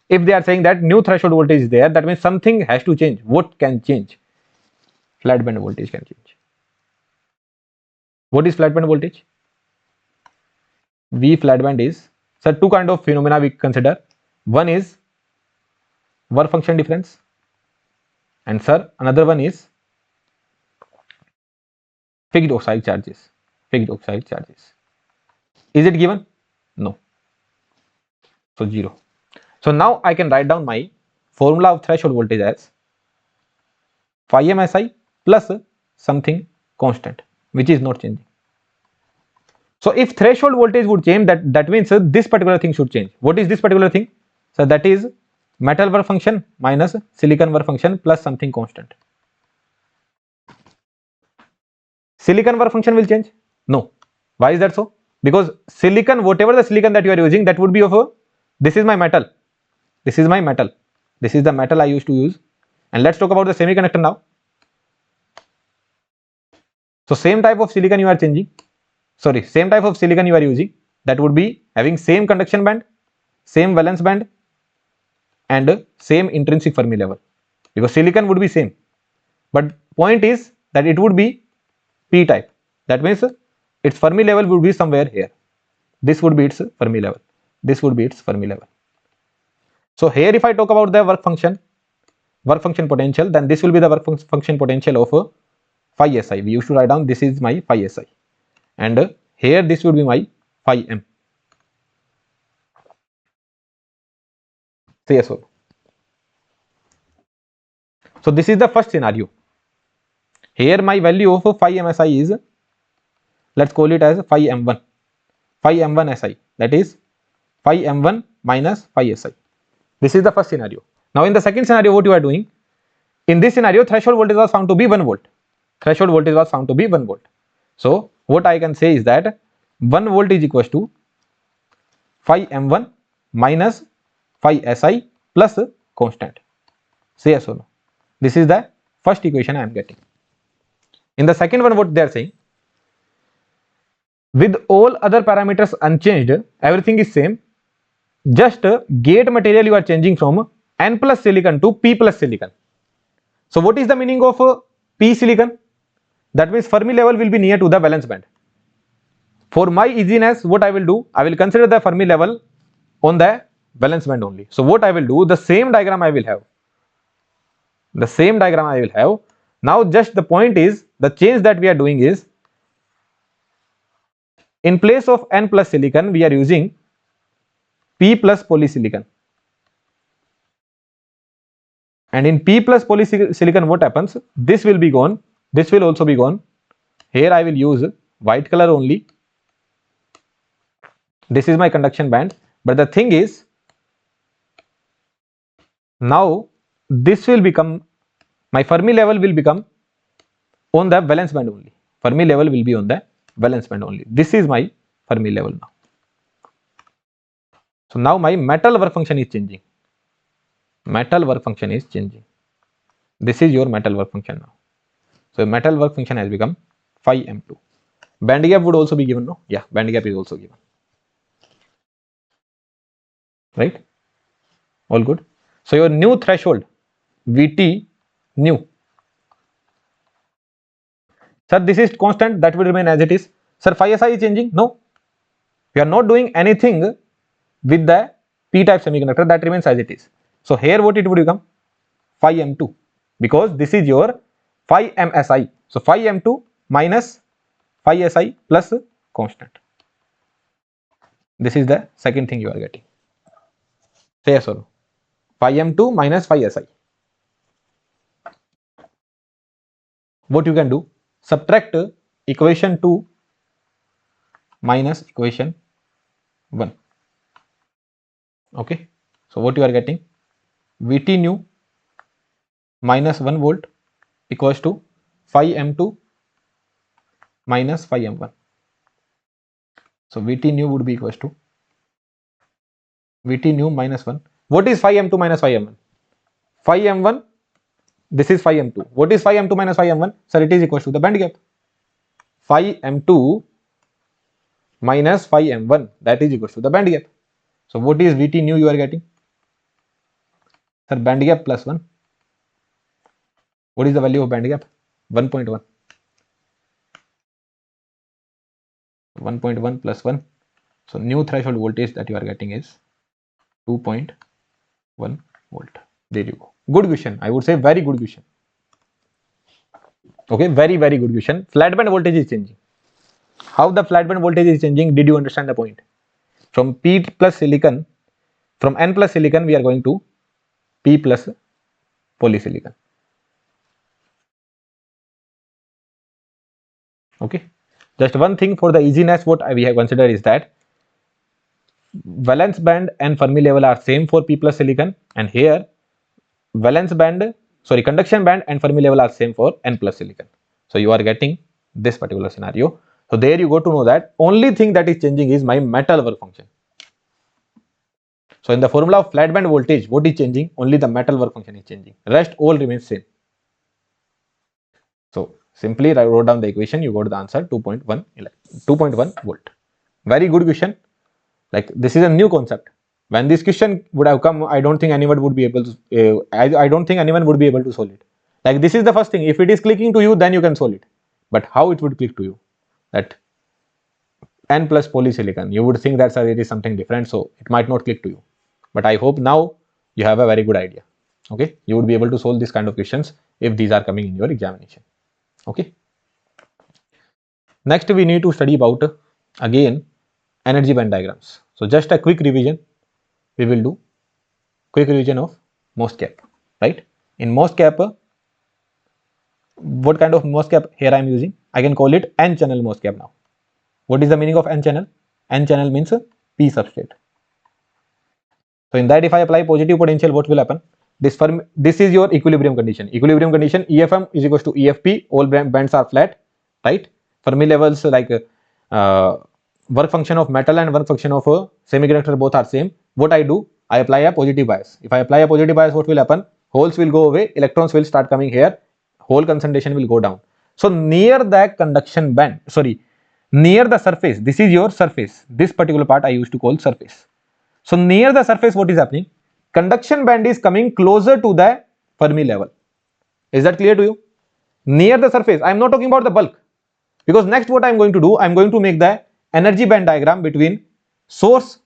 If they are saying that new threshold voltage is there, that means something has to change. What can change? Flat band voltage can change. What is flat band voltage? V flat band is, sir, two kind of phenomena we consider. One is work function difference, and sir, another one is fixed oxide charges. Fixed oxide charges. Is it given? No. So 0. So now I can write down my formula of threshold voltage as phi m Si plus something constant, which is not changing. So if threshold voltage would change, that means this particular thing should change. What is this particular thing? So that is metal work function minus silicon work function plus something constant. Silicon work function will change? No. Why is that so? Because silicon, whatever the silicon that you are using, that would be of a, this is my metal. This is my metal. This is the metal I used to use. And let's talk about the semiconductor now. So same type of silicon you are changing. Sorry, same type of silicon you are using, that would be having same conduction band, same valence band, and same intrinsic Fermi level, because silicon would be same, but point is that it would be P type. That means its Fermi level would be somewhere here. This would be its Fermi level. This would be its Fermi level. So here if I talk about the work function potential, then this will be the work function potential of phi Si. We used to write down this is my phi Si. And here this would be my phi m. Say yes or no. So this is the first scenario. Here my value of phi msi is, let's call it as phi m1. Phi m1 si, that is phi m1 minus phi si. This is the first scenario. Now in the second scenario, what you are doing? In this scenario, threshold voltage was found to be 1 volt. Threshold voltage was found to be 1 volt. So what I can say is that 1 volt is equals to phi m1 minus phi si plus constant. Say yes or no. This is the first equation I am getting. In the second one, what they are saying, with all other parameters unchanged, everything is same, just gate material you are changing from N plus silicon to P plus silicon. So what is the meaning of P silicon? That means Fermi level will be near to the valence band. For my easiness, what I will do, I will consider the Fermi level on the valence band only. So what I will do, the same diagram I will have. The same diagram I will have. Now just the point is, the change that we are doing is, in place of N plus silicon, we are using P plus polysilicon. And in P plus polysilicon, what happens? This will be gone. This will also be gone. Here I will use white color only. This is my conduction band. But the thing is, now this will become, my Fermi level will become on the valence band only. Fermi level will be on the valence band only. This is my Fermi level now. So now my metal work function is changing. Metal work function is changing. This is your metal work function now. So metal work function has become phi m2. Band gap would also be given, no? Yeah, band gap is also given. right? All good. So your new threshold Vt new, sir, this is constant, that will remain as it is. Sir, phi si is changing? No, we are not doing anything with the p type semiconductor, that remains as it is. So here what it would become? Phi m2, because this is your phi msi. So phi m2 minus phi si plus constant. This is the second thing you are getting. Say yes or no? Phi m2 minus phi si. What you can do? Subtract equation 2 minus equation 1. Okay. So what you are getting? Vt new minus 1 volt equals to phi m2 minus phi m1. So Vt new would be equals to Vt new minus 1. What is phi m2 minus phi m1? Phi m1, this is phi m2. What is phi m2 minus phi m1? Sir, it is equals to the band gap. Phi m2 minus phi m1, that is equals to the band gap. So what is Vt new you are getting? Sir, band gap plus 1. What is the value of band gap? 1.1. 1.1 plus 1. So new threshold voltage that you are getting is 2.1 volt. There you go. Good question. I would say very good question. Okay, very good question. Flat band voltage is changing. How the flat band voltage is changing? Did you understand the point? From P plus silicon, from N plus silicon, we are going to P plus polysilicon. Okay. Just one thing for the easiness, what we have considered is that valence band and Fermi level are same for P plus silicon, and here conduction band and Fermi level are same for N plus silicon. So you are getting this particular scenario. So there you go to know that only thing that is changing is my metal work function. So in the formula of flat band voltage, what is changing? Only the metal work function is changing. Rest all remains same. So simply I wrote down the equation, you got the answer 2.1 volt. Very good question. Like this is a new concept. When this question would have come, I don't think anyone would be able to. I don't think anyone would be able to solve it. Like this is the first thing. If it is clicking to you, then you can solve it. But how it would click to you? That N plus polysilicon. You would think that sir, it is something different, so it might not click to you. But I hope now you have a very good idea. Okay, you would be able to solve this kind of questions if these are coming in your examination. Okay. Next, we need to study about again energy band diagrams. So just a quick revision. We will do quick revision of MOSFET, right? In MOSFET, what kind of MOSFET here I am using? I can call it N channel MOSFET now. What is the meaning of N channel? N channel means P substrate. So in that, if I apply positive potential, what will happen? This is your equilibrium condition. Equilibrium condition, EFM is equals to EFP. All bands are flat, right? Fermi levels like work function of metal and work function of semiconductor both are same. What I do? I apply a positive bias. If I apply a positive bias, what will happen? Holes will go away, electrons will start coming here, hole concentration will go down. So near the conduction band, near the surface, this is your surface. This particular part I used to call surface. So near the surface, what is happening? Conduction band is coming closer to the Fermi level. Is that clear to you? Near the surface, I am not talking about the bulk. Because next what I am going to do, I am going to make the energy band diagram between source,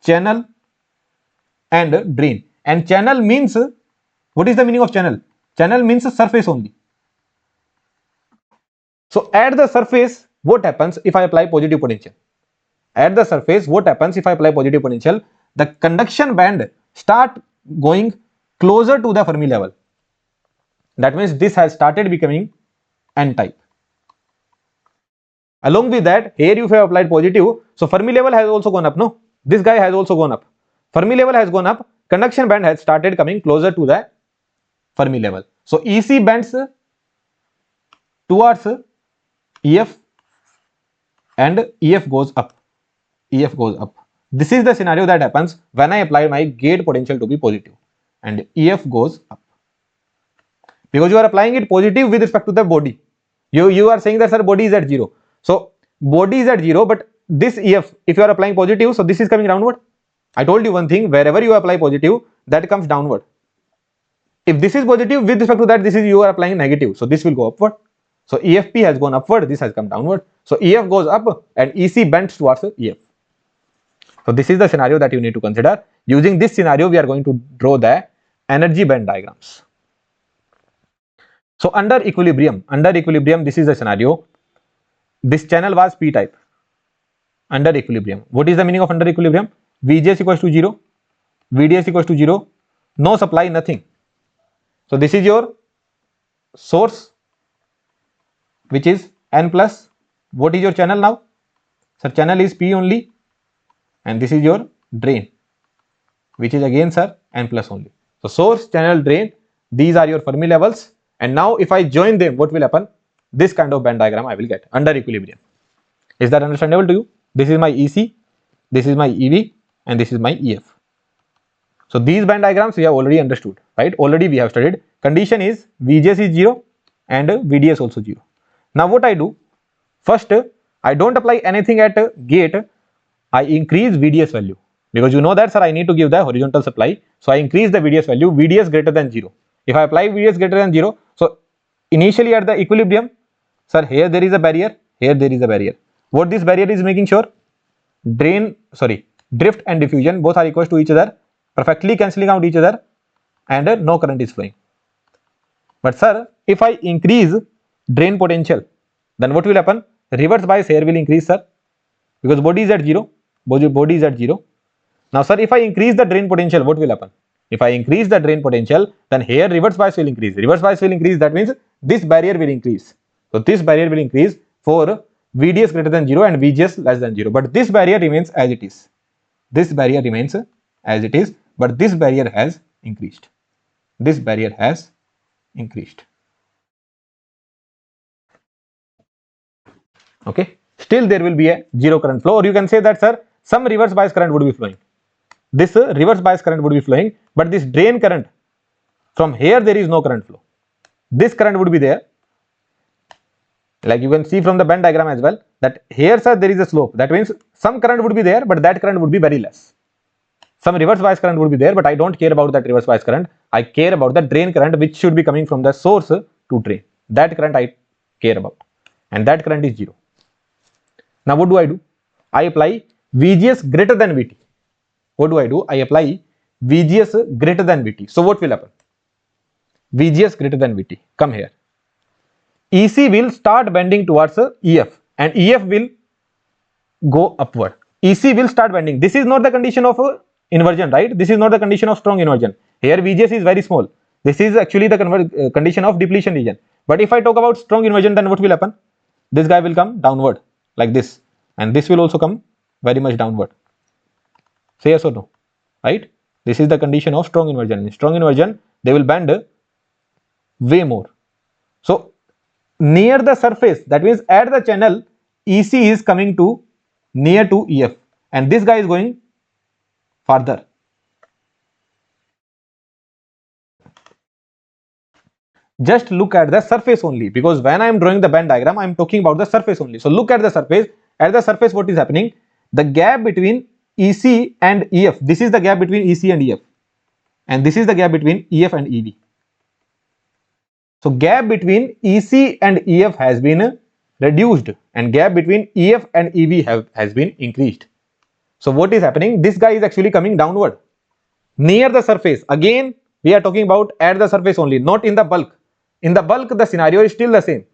channel and drain. And channel means, what is the meaning of channel? Channel means surface only. So at the surface, what happens if I apply positive potential? At the surface, what happens if I apply positive potential? The conduction band start going closer to the Fermi level. That means this has started becoming N type. Along with that, here you have applied positive, so Fermi level has also gone up, no? This guy has also gone up. Fermi level has gone up, conduction band has started coming closer to the Fermi level. So EC bends towards EF and EF goes up. EF goes up. This is the scenario that happens when I apply my gate potential to be positive and EF goes up. Because you are applying it positive with respect to the body. You are saying that sir, body is at 0. So body is at 0, but this EF, if you are applying positive, so this is coming downward. I told you one thing, wherever you apply positive, that comes downward. If this is positive, with respect to that, this is you are applying negative, so this will go upward. So EFP has gone upward, this has come downward. So EF goes up and EC bends towards EF. So this is the scenario that you need to consider. Using this scenario, we are going to draw the energy band diagrams. So under equilibrium, this is the scenario. This channel was P type. Under equilibrium, what is the meaning of under equilibrium? VGS equals to 0, VDS equals to 0, no supply, nothing. So this is your source, which is N plus. What is your channel now? Sir, channel is P only, and this is your drain, which is again, sir, N plus only. So source, channel, drain, these are your Fermi levels. And now if I join them, what will happen? This kind of band diagram I will get under equilibrium. Is that understandable to you? This is my EC, this is my EV, and this is my EF. So these band diagrams we have already understood, right? Already we have studied. Condition is VGS is 0 and VDS also 0. Now what I do? First, I don't apply anything at gate. I increase VDS value, because you know that, sir, I need to give the horizontal supply. So I increase the VDS value, VDS greater than 0. If I apply VDS greater than 0, so initially at the equilibrium, sir, here there is a barrier, here there is a barrier. What this barrier is making sure? Drift and diffusion both are equal to each other, perfectly cancelling out each other, and no current is flowing. But sir, if I increase drain potential, then what will happen? Reverse bias here will increase, sir, because body is at 0. Body is at 0. Now, sir, if I increase the drain potential, what will happen? If I increase the drain potential, then here reverse bias will increase. Reverse bias will increase, that means this barrier will increase. So this barrier will increase for VDS greater than 0 and VGS less than 0. But this barrier remains as it is. This barrier remains as it is, but this barrier has increased. This barrier has increased. Okay. Still there will be a 0 current flow, or you can say that, sir, some reverse bias current would be flowing. This reverse bias current would be flowing, but this drain current, from here there is no current flow. This current would be there. Like you can see from the band diagram as well, that here, sir, there is a slope. That means some current would be there, but that current would be very less. Some reverse bias current would be there, but I don't care about that reverse bias current. I care about the drain current, which should be coming from the source to drain. That current I care about, and that current is 0. Now what do? I apply VGS greater than VT. What do? I apply VGS greater than VT. So what will happen? VGS greater than VT. Come here. EC will start bending towards EF, and EF will go upward. EC will start bending. This is not the condition of inversion, right? This is not the condition of strong inversion. Here VGS is very small. This is actually the condition of depletion region. But if I talk about strong inversion, then what will happen? This guy will come downward like this, and this will also come very much downward. Say yes or no, right? This is the condition of strong inversion. In strong inversion, they will bend way more. So near the surface, that means at the channel, EC is coming to near to EF, and this guy is going farther. Just look at the surface only, because when I am drawing the band diagram, I am talking about the surface only. So look at the surface. At the surface, what is happening? The gap between EC and EF, this is the gap between EC and EF, and this is the gap between EF and EV. So gap between EC and EF has been reduced, and gap between EF and EV has been increased. So what is happening? This guy is actually coming downward near the surface. Again, we are talking about at the surface only, not in the bulk. In the bulk, the scenario is still the same.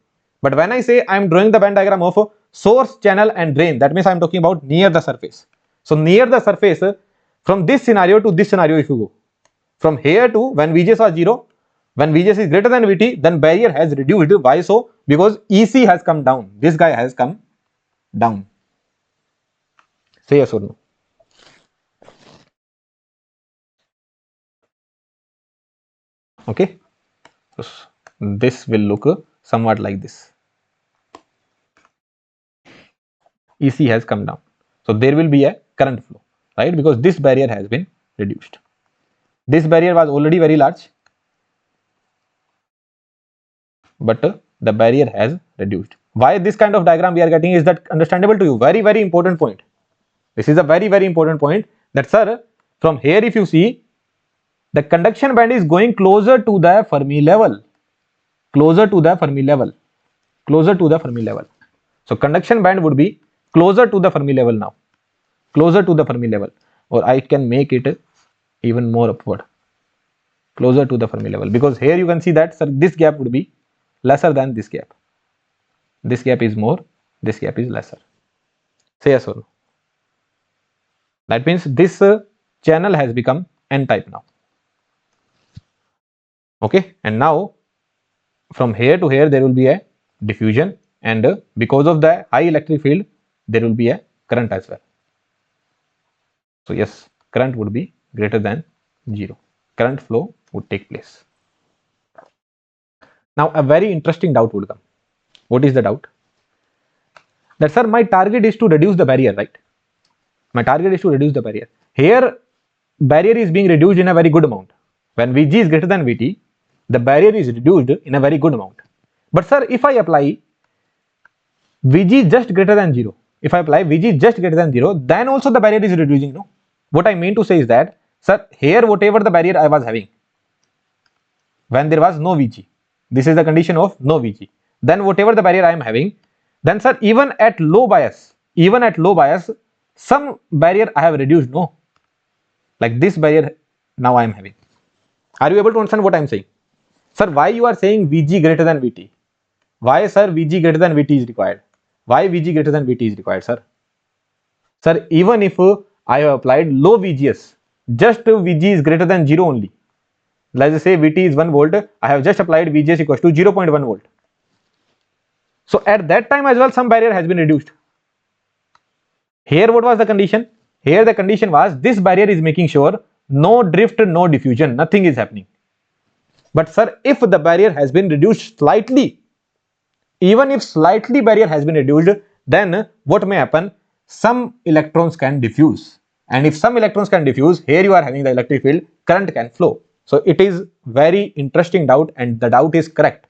But when I say I am drawing the band diagram of source, channel and drain, that means I am talking about near the surface. So near the surface, from this scenario to this scenario, if you go from here to when VGS was 0, when VGS is greater than VT, then barrier has reduced. Why so? Because EC has come down. This guy has come down. Say yes or no. Okay. So this will look somewhat like this. EC has come down. So there will be a current flow, right? Because this barrier has been reduced. This barrier was already very large, but the barrier has reduced. Why this kind of diagram we are getting? Is that understandable to you? Very, very important point. This is a very, very important point, that, sir, From here if you see, the conduction band is going closer to the Fermi level, closer to the Fermi level, closer to the Fermi level. So conduction band would be closer to the Fermi level now, closer to the Fermi level, or I can make it even more upward, closer to the Fermi level, because here you can see that, sir, this gap would be lesser than this gap. This gap is more, this gap is lesser. Say yes or no. That means this channel has become N type now. Okay, and now from here to here there will be a diffusion, and because of the high electric field there will be a current as well. So yes, current would be greater than 0. Current flow would take place. Now a very interesting doubt would come. What is the doubt? That, sir, my target is to reduce the barrier, right? My target is to reduce the barrier. Here barrier is being reduced in a very good amount. When Vg is greater than Vt, the barrier is reduced in a very good amount. But sir, if I apply Vg just greater than 0, if I apply Vg just greater than 0, then also the barrier is reducing, no? What I mean to say is that, sir, here whatever the barrier I was having, when there was no Vg, this is the condition of no Vg, then whatever the barrier I am having, then sir, even at low bias, some barrier I have reduced, no? Like this barrier now I am having. Are you able to understand what I am saying? Sir, why you are saying Vg greater than Vt? Why, sir, Vg greater than Vt is required? Why Vg greater than Vt is required, sir? Sir, even if I have applied low VGS, just Vg is greater than 0 only. Let's say Vt is 1 volt, I have just applied VGS equals to 0.1 volt. So at that time as well some barrier has been reduced. Here what was the condition? Here the condition was this barrier is making sure no drift, no diffusion, nothing is happening. But sir, if the barrier has been reduced slightly, even if slightly barrier has been reduced, then what may happen? Some electrons can diffuse, and if some electrons can diffuse, here you are having the electric field, current can flow. So it is very interesting doubt, and the doubt is correct.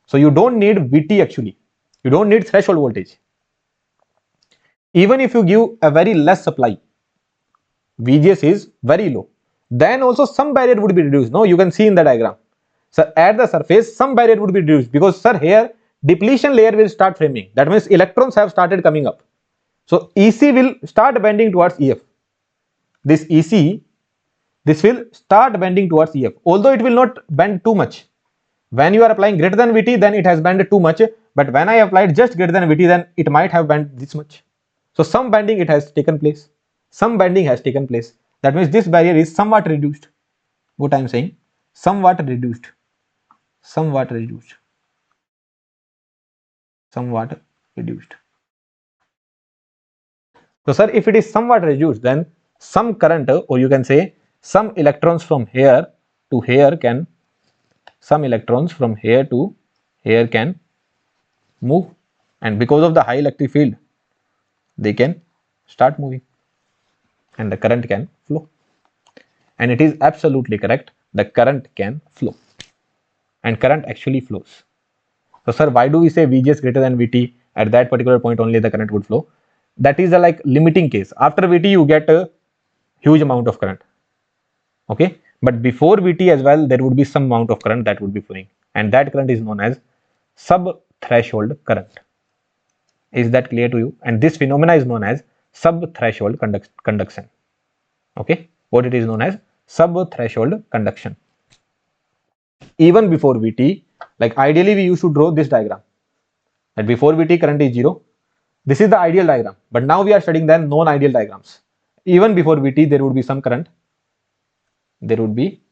So you don't need Vt actually, you don't need threshold voltage. Even if you give a very less supply, VGS is very low, then also some barrier would be reduced. No, you can see in the diagram. So at the surface some barrier would be reduced, because sir, here depletion layer will start framing. That means electrons have started coming up. So EC will start bending towards EF. This EC, this will start bending towards EF, although it will not bend too much. When you are applying greater than Vt, then it has bent too much, but when I applied just greater than Vt, then it might have bent this much. So some bending it has taken place. Some bending has taken place. That means this barrier is somewhat reduced. What I am saying? Somewhat reduced. Somewhat reduced. Somewhat reduced. So sir, if it is somewhat reduced, then some current, or you can say some electrons from here to here can, some electrons from here to here can move, and because of the high electric field, they can start moving and the current can flow. And it is absolutely correct, the current can flow, and current actually flows. So sir, why do we say VGS greater than Vt? At that particular point only the current would flow. That is the like limiting case. After Vt you get a huge amount of current, okay, but before Vt as well there would be some amount of current that would be flowing, and that current is known as sub-threshold current. Is that clear to you? And this phenomena is known as sub-threshold conduction. Okay, what it is known as? Sub-threshold conduction. Even before Vt, like ideally we used to draw this diagram, that before Vt current is 0. This is the ideal diagram, but now we are studying the non-ideal diagrams. Even before Vt there would be some current, there would be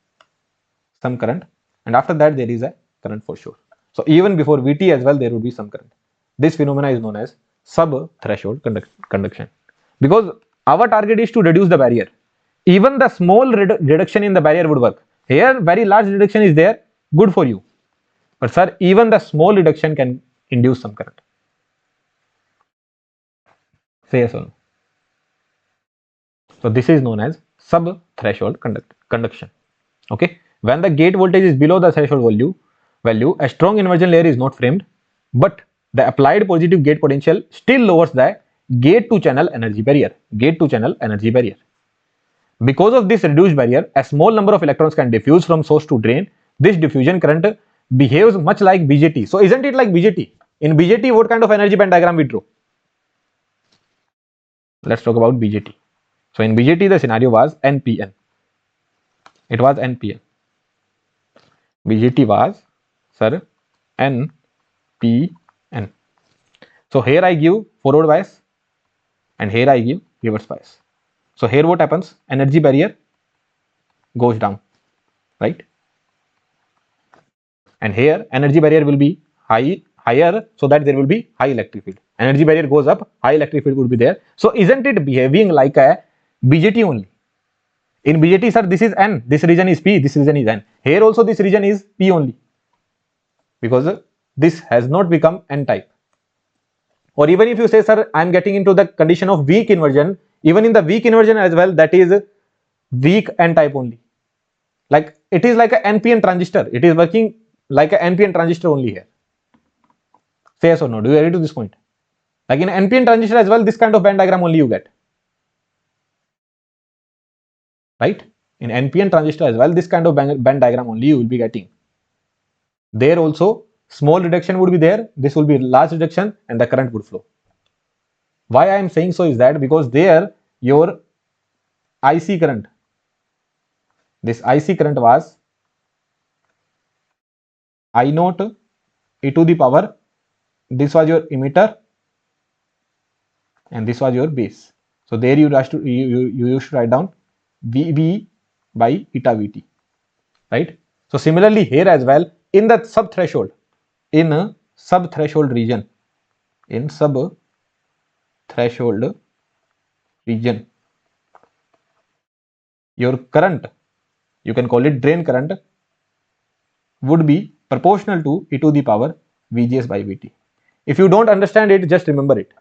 some current, and after that there is a current for sure. So even before Vt as well there would be some current. This phenomena is known as sub-threshold conduction, because our target is to reduce the barrier. Even the small reduction in the barrier would work. Here very large reduction is there, good for you, but sir, even the small reduction can induce some current. Say yes or no. So this is known as sub-threshold conduction. Okay, when the gate voltage is below the threshold value, a strong inversion layer is not framed, but the applied positive gate potential still lowers the gate to channel energy barrier. Gate to channel energy barrier. Because of this reduced barrier, a small number of electrons can diffuse from source to drain. This diffusion current behaves much like BJT. So isn't it like BJT? In BJT, what kind of energy band diagram we draw? Let's talk about BJT. So in BJT, the scenario was NPN. It was NPN. BJT was, sir, NPN. So here I give forward bias and here I give reverse bias. So here what happens? Energy barrier goes down, right? And here energy barrier will be higher, so that there will be high electric field. Energy barrier goes up, high electric field would be there. So isn't it behaving like a BJT only? In BJT, sir, this is N, this region is P, this region is N. Here also this region is P only, because this has not become N type. Or even if you say, sir, I am getting into the condition of weak inversion, even in the weak inversion as well, that is weak N type only. Like it is like a NPN transistor. It is working like a NPN transistor only here. Say yes or no? Do you agree to this point? Like in NPN transistor as well, this kind of band diagram only you get. Right? In NPN transistor as well, this kind of band diagram only you will be getting. There also small reduction would be there. This will be large reduction and the current would flow. Why I am saying so is that because there your IC current, this IC current was I naught e to the power, this was your emitter and this was your base. So there you used to write down VB by eta VT, right? So similarly here as well, in the sub threshold region, your current, you can call it drain current, would be proportional to e to the power VGS by VT. If you don't understand it, just remember it.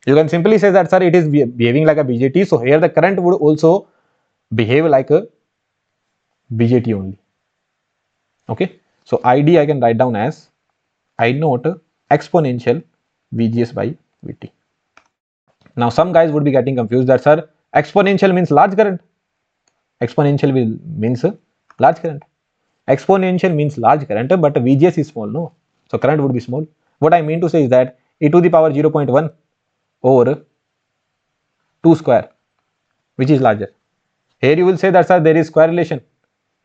You can simply say that, sir, it is behaving like a BJT, so here the current would also behave like a BJT only. Okay, so ID I can write down as I naught exponential VGS by VT. Now some guys would be getting confused that, sir, exponential means large current. Exponential means large current. Exponential means large current, but VGS is small, no? So current would be small. What I mean to say is that e to the power 0.1 over 2 square, which is larger. Here you will say that, sir, there is square relation.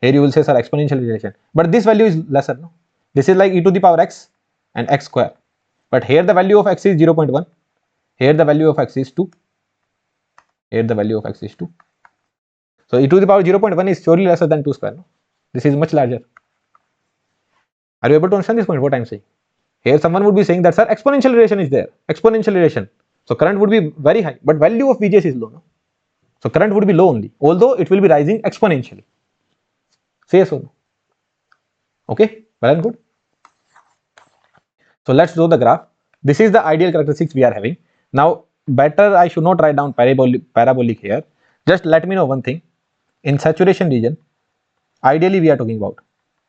Here you will say, sir, exponential relation. But this value is lesser, no? This is like e to the power x and x square. But here the value of x is 0.1. Here the value of x is 2. Here the value of x is 2. So e to the power 0.1 is surely lesser than 2 square, no? This is much larger. Are you able to understand this point, what I am saying? Here someone would be saying that, sir, exponential relation is there. Exponential relation. So current would be very high, but value of VGS is low, no? So current would be low only, although it will be rising exponentially. Say yes or no? Okay, well and good. So let's draw the graph. This is the ideal characteristics we are having. Now, better I should not write down parabolic here. Just let me know one thing. In saturation region, ideally we are talking about.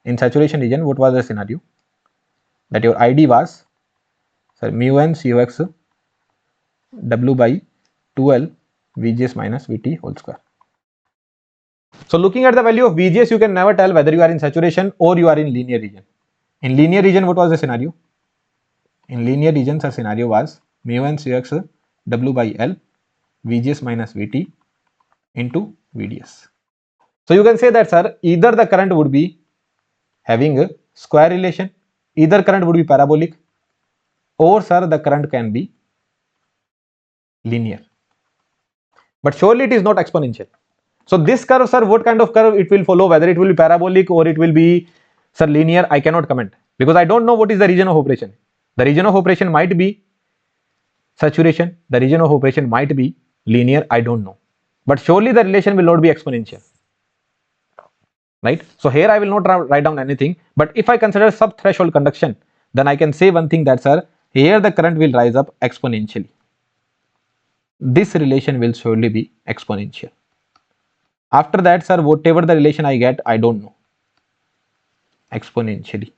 In saturation region, what was the scenario? That your ID was, sir, mu n Cux W by 2L VGS minus VT whole square. So looking at the value of VGS, you can never tell whether you are in saturation or you are in linear region. In linear region, what was the scenario? In linear region, the scenario was mu n Cux W by L VGS minus VT into VDS. So you can say that, sir, either the current would be having a square relation, either current would be parabolic, or, sir, the current can be linear. But surely it is not exponential. So this curve, sir, what kind of curve it will follow, whether it will be parabolic or it will be, sir, linear, I cannot comment, because I don't know what is the region of operation. The region of operation might be saturation, the region of operation might be linear, I don't know. But surely the relation will not be exponential. Right? So here I will not write down anything, but if I consider sub-threshold conduction, then I can say one thing that, sir, here the current will rise up exponentially. This relation will surely be exponential. After that, sir, whatever the relation I get, I don't know. Exponentially.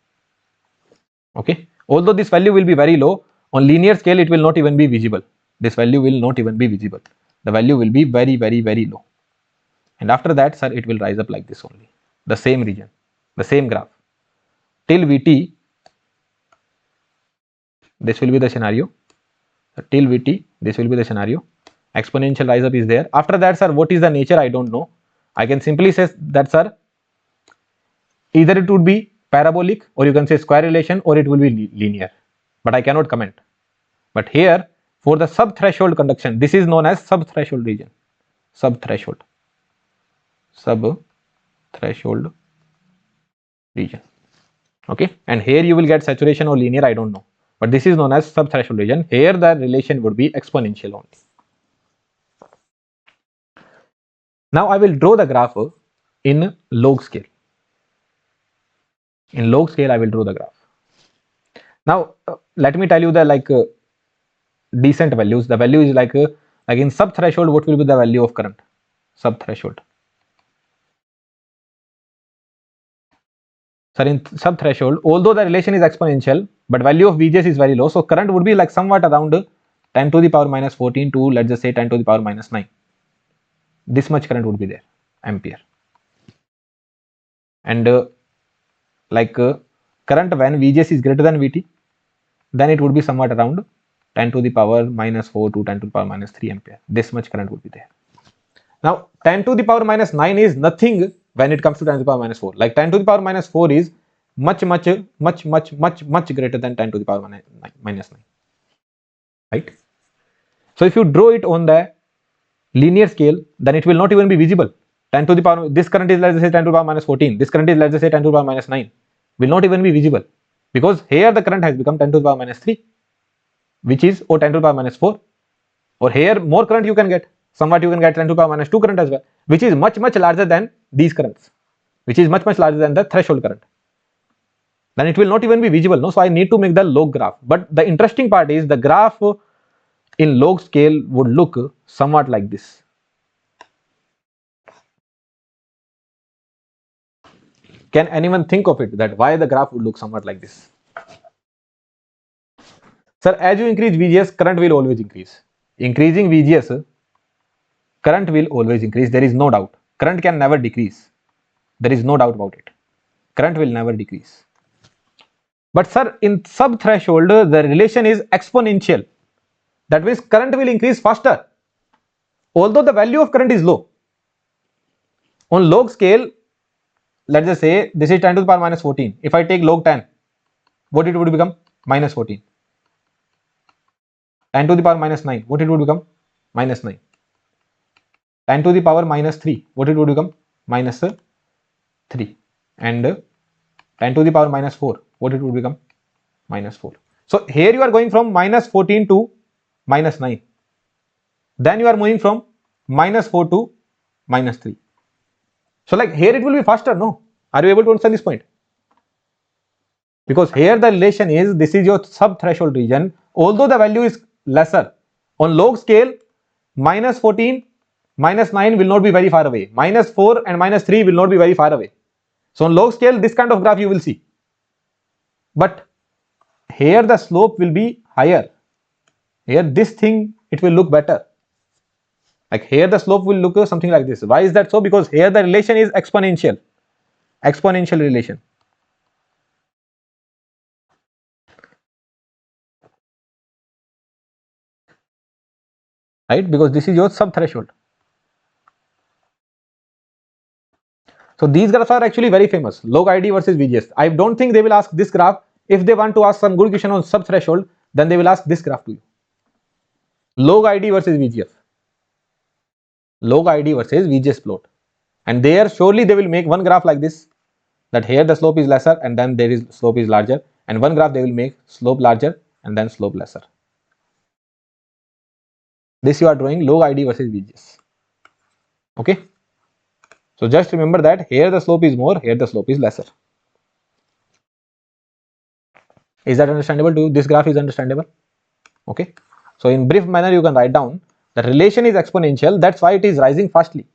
Okay. Although this value will be very low, on linear scale it will not even be visible. This value will not even be visible. The value will be very, very, very low. and after that, sir, it will rise up like this only, the same region, the same graph till Vt. This will be the scenario. Till Vt, this will be the scenario. Exponential rise up is there. After that, sir, what is the nature? I don't know. I can simply say that, sir, either it would be parabolic, or you can say square relation, or it will be linear, but I cannot comment. But here, for the sub-threshold conduction, this is known as sub-threshold region. Sub-threshold region. Okay, and here you will get saturation or linear, I don't know, but this is known as sub-threshold region. Here the relation would be exponential only. Now I will draw the graph in log scale. In log scale, I will draw the graph. Now let me tell you the decent values. The value is like in sub-threshold, what will be the value of current? Sub-threshold. Sir, in sub-threshold, although the relation is exponential, but value of Vgs is very low, so current would be like somewhat around 10 to the power minus 14 to, let's just say, 10 to the power minus 9. This much current would be there, ampere. And current when Vgs is greater than Vt, then it would be somewhat around 10 to the power minus 4 to 10 to the power minus 3 ampere. This much current would be there. Now 10 to the power minus 9 is nothing when it comes to 10 to the power minus 4. Like 10 to the power minus 4 is much greater than 10 to the power minus 9. Right? So if you draw it on the linear scale, then it will not even be visible. 10 to the power, this current is, let's say, 10 to the power minus 14. This current is, let's say, 10 to the power minus 9. Will not even be visible, because here the current has become 10 to the power minus 3, which is, or 10 to the power minus 4, or here more current you can get. Somewhat you can get 10 to the power minus 2 current as well, which is much larger than these currents, which is much larger than the threshold current. Then it will not even be visible. No, so I need to make the log graph. But the interesting part is the graph in log scale would look somewhat like this. Can anyone think of it, that why the graph would look somewhat like this? Sir, as you increase VGS, current will always increase. Increasing VGS, current will always increase. There is no doubt. Current can never decrease. There is no doubt about it. Current will never decrease. But sir, in sub-threshold, the relation is exponential. That means current will increase faster, although the value of current is low. On log scale, let's just say this is 10 to the power minus 14. If I take log 10, what it would become? Minus 14. 10 to the power minus 9, what it would become? Minus 9. 10 to the power minus 3, what it would become? Minus 3. And 10 to the power minus 4, what it would become? Minus 4. So here you are going from minus 14 to minus 9. Then you are moving from minus 4 to minus 3. So like here it will be faster, no? Are you able to understand this point? Because here the relation is, this is your sub-threshold region, although the value is lesser. On log scale, minus 14, minus 9 will not be very far away. Minus 4 and minus 3 will not be very far away. So on log scale, this kind of graph you will see. But here the slope will be higher. Here this thing, it will look better. Like here the slope will look something like this. Why is that so? Because here the relation is exponential. Exponential relation. Right? Because this is your sub-threshold. So these graphs are actually very famous. Log ID versus VGS. I don't think they will ask this graph. If they want to ask some good question on sub-threshold, then they will ask this graph to you. Log ID versus VGF. Log ID versus VGS plot. And there surely they will make one graph like this, that here the slope is lesser and then there is slope is larger, and one graph they will make slope larger and then slope lesser. This you are drawing log ID versus VGS. Okay. So just remember that here the slope is more, here the slope is lesser. Is that understandable to you? This graph is understandable? Okay. So in brief manner you can write down the relation is exponential, that's why it is rising fastly.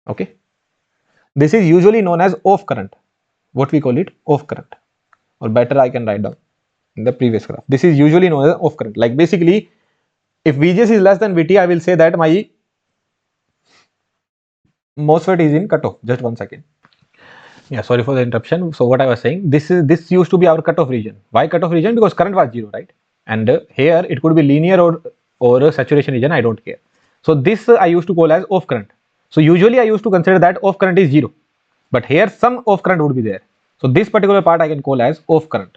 Okay. This is usually known as off current. What we call it? Off current. Or better I can write down in the previous graph. This is usually known as off current. Like basically If VGS is less than VT, I will say that my MOSFET is in cutoff. Just 1 second. Yeah, sorry for the interruption. So what I was saying, this used to be our cutoff region. Why cutoff region? Because current was 0, right? And here it could be linear or a saturation region. I don't care. So this I used to call as off current. So usually I used to consider that off current is 0, but here some off current would be there. So this particular part I can call as off current.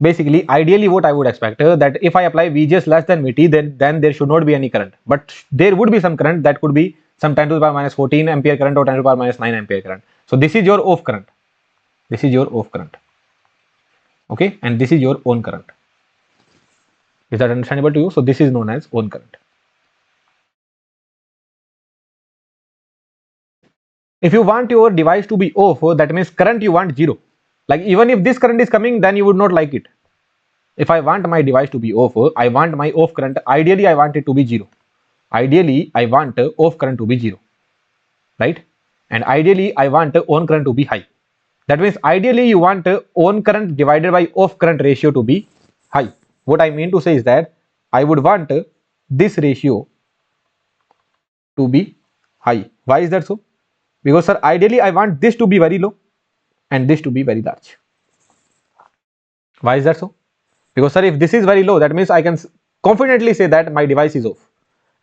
Basically, ideally what I would expect that if I apply VGS less than VT, then there should not be any current, but there would be some current. That could be some 10 to the power minus 14 ampere current or 10 to the power minus 9 ampere current. So this is your off current. This is your off current. Okay, and this is your on current. Is that understandable to you? So this is known as on current. If you want your device to be off, that means current you want 0. Like even if this current is coming, then you would not like it. If I want my device to be off, I want my off current, ideally I want it to be 0. Ideally I want off current to be 0, right? And ideally I want on current to be high. That means ideally you want on current divided by off current ratio to be high. What I mean to say is that I would want this ratio to be high. Why is that so? Because sir, ideally I want this to be very low and this to be very large. Why is that so? Because sir, if this is very low, that means I can confidently say that my device is off,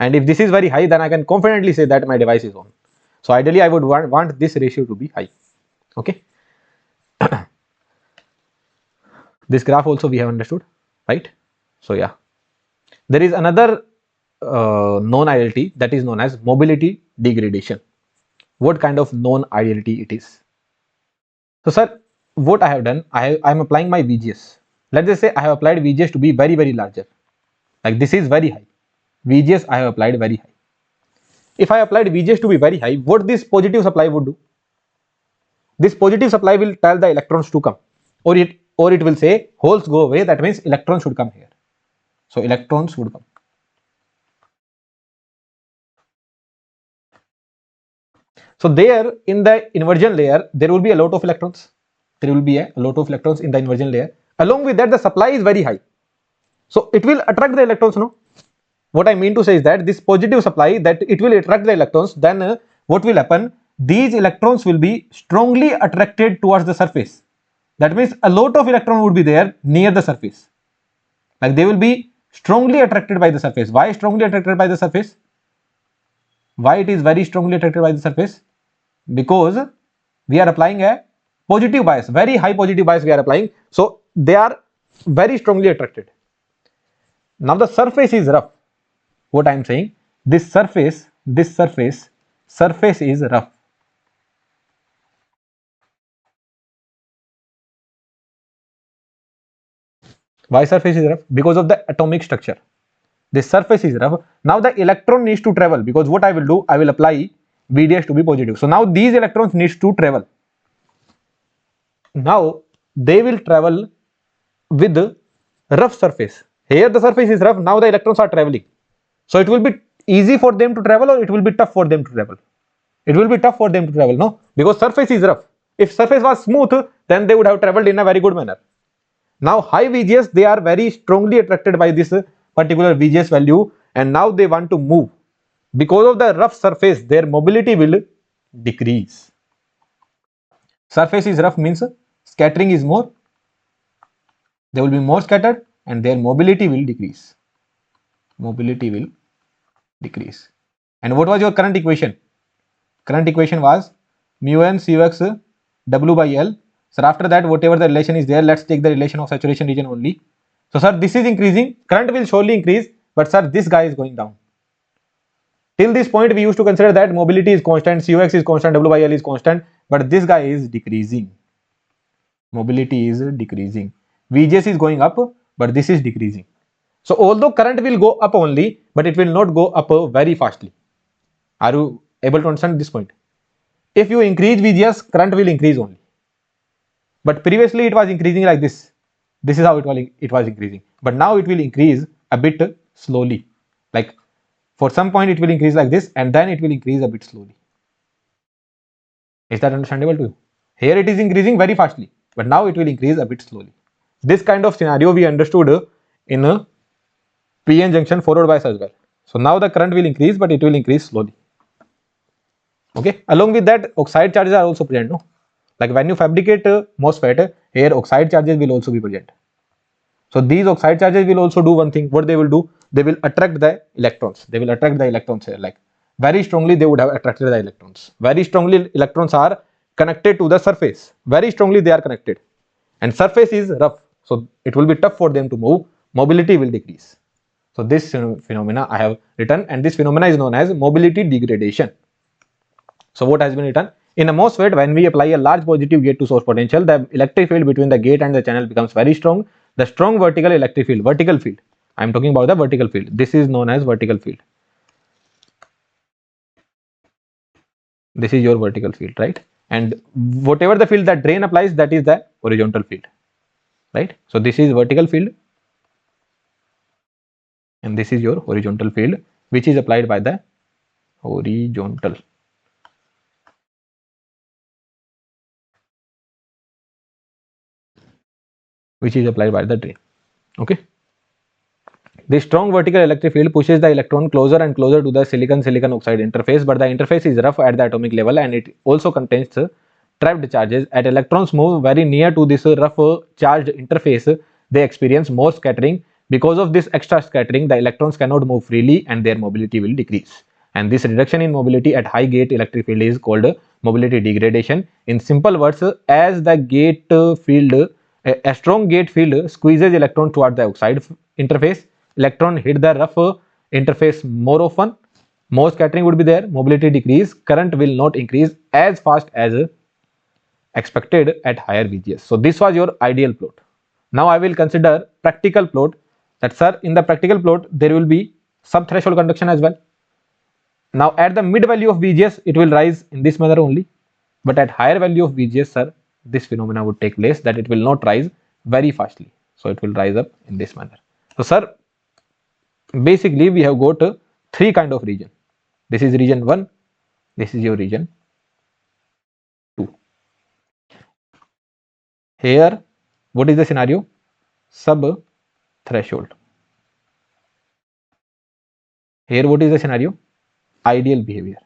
and if this is very high, then I can confidently say that my device is on. So ideally I would want this ratio to be high. Okay. This graph also we have understood, right? So yeah, there is another non-ideality that is known as mobility degradation. What kind of non-ideality it is? So sir, what I have done, I am applying my VGS. Let's just say I have applied VGS to be very, very larger. Like this is very high. VGS I have applied very high. If I applied VGS to be very high, what this positive supply would do? This positive supply will tell the electrons to come, or it will say holes go away. That means electrons should come here. So electrons would come. So there in the inversion layer, there will be a lot of electrons. There will be a lot of electrons in the inversion layer. Along with that, the supply is very high. So it will attract the electrons, no? What I mean to say is that this positive supply, that it will attract the electrons, then what will happen? These electrons will be strongly attracted towards the surface. That means a lot of electron would be there near the surface. Like they will be strongly attracted by the surface. Why strongly attracted by the surface? Why it is very strongly attracted by the surface? Because we are applying a positive bias, very high positive bias we are applying. So they are very strongly attracted. Now the surface is rough. What I am saying, this surface is rough. Why surface is rough? Because of the atomic structure. This surface is rough. Now the electron needs to travel, because what I will do, I will apply VDS to be positive. So now these electrons needs to travel. Now they will travel with the rough surface. Here the surface is rough. Now the electrons are traveling. So it will be easy for them to travel, or it will be tough for them to travel? It will be tough for them to travel, no? Because surface is rough. If surface was smooth, then they would have traveled in a very good manner. Now high VGS, they are very strongly attracted by this particular VGS value, and now they want to move. Because of the rough surface, their mobility will decrease. Surface is rough means scattering is more. They will be more scattered and their mobility will decrease. Mobility will decrease. And what was your current equation? Current equation was mu n Cux W by L. So after that, whatever the relation is there, let's take the relation of saturation region only. So sir, this is increasing. Current will surely increase, but sir, this guy is going down. Till this point, we used to consider that mobility is constant, Cux is constant, W by L is constant, but this guy is decreasing. Mobility is decreasing. VGS is going up, but this is decreasing. So although current will go up only, but it will not go up very fastly. Are you able to understand this point? If you increase VGS, current will increase only. But previously it was increasing like this. This is how it was increasing. But now it will increase a bit slowly. Like for some point it will increase like this, and then it will increase a bit slowly. Is that understandable to you? Here it is increasing very fastly, but now it will increase a bit slowly. This kind of scenario we understood in PN junction followed by as well. So now the current will increase, but it will increase slowly. Okay. Along with that, oxide charges are also present. No, like when you fabricate MOSFET, here oxide charges will also be present. So these oxide charges will also do one thing. What they will do? They will attract the electrons. They will attract the electrons here. Like very strongly, they would have attracted the electrons. Very strongly, electrons are connected to the surface. Very strongly, they are connected, and surface is rough. So it will be tough for them to move. Mobility will decrease. So this phenomena I have written, and this phenomena is known as mobility degradation. So what has been written? In a MOSFET, when we apply a large positive gate to source potential, the electric field between the gate and the channel becomes very strong. The strong vertical electric field, I am talking about the vertical field. This is known as vertical field. This is your vertical field, right? And whatever the field that drain applies, that is the horizontal field, right? So this is vertical field, and this is your horizontal field, which is applied by the horizontal. Which is applied by the drain. Okay. The strong vertical electric field pushes the electron closer and closer to the silicon oxide interface, but the interface is rough at the atomic level, and it also contains trapped charges. As electrons move very near to this rough charged interface, they experience more scattering. Because of this extra scattering, the electrons cannot move freely and their mobility will decrease. And this reduction in mobility at high gate electric field is called mobility degradation. In simple words, as the gate field, a strong gate field squeezes electron toward the oxide interface, electron hit the rough interface more often, more scattering would be there, mobility decrease, current will not increase as fast as expected at higher VGS. So this was your ideal plot. Now I will consider practical plot. That sir, in the practical plot there will be sub-threshold conduction as well. Now at the mid value of VGS it will rise in this manner only, but at higher value of VGS, sir, this phenomena would take place, that it will not rise very fastly. So it will rise up in this manner. So sir, basically we have got three kind of region. This is region 1, this is your region 2. Here what is the scenario? Sub threshold. Here what is the scenario? Ideal behavior.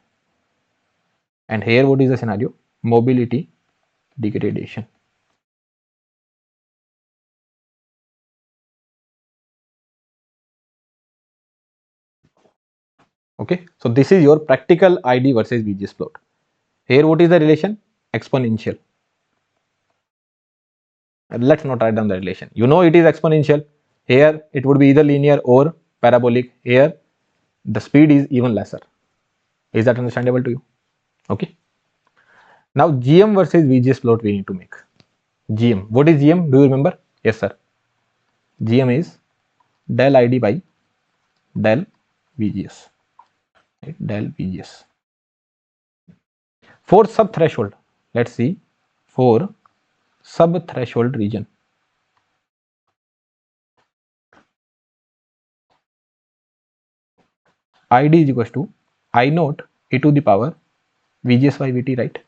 And here what is the scenario? Mobility degradation. Okay, so this is your practical ID versus VGS plot. Here what is the relation? Exponential. Let's not write down the relation. You know it is exponential. Here it would be either linear or parabolic. Here the speed is even lesser. Is that understandable to you? Okay. Now GM versus VGS plot we need to make. GM. What is GM? Do you remember? Yes, sir. GM is del ID by del VGS. Right? Del VGS. For sub-threshold, let's see. For sub-threshold region, ID is equals to I naught e to the power VGS by VT, right?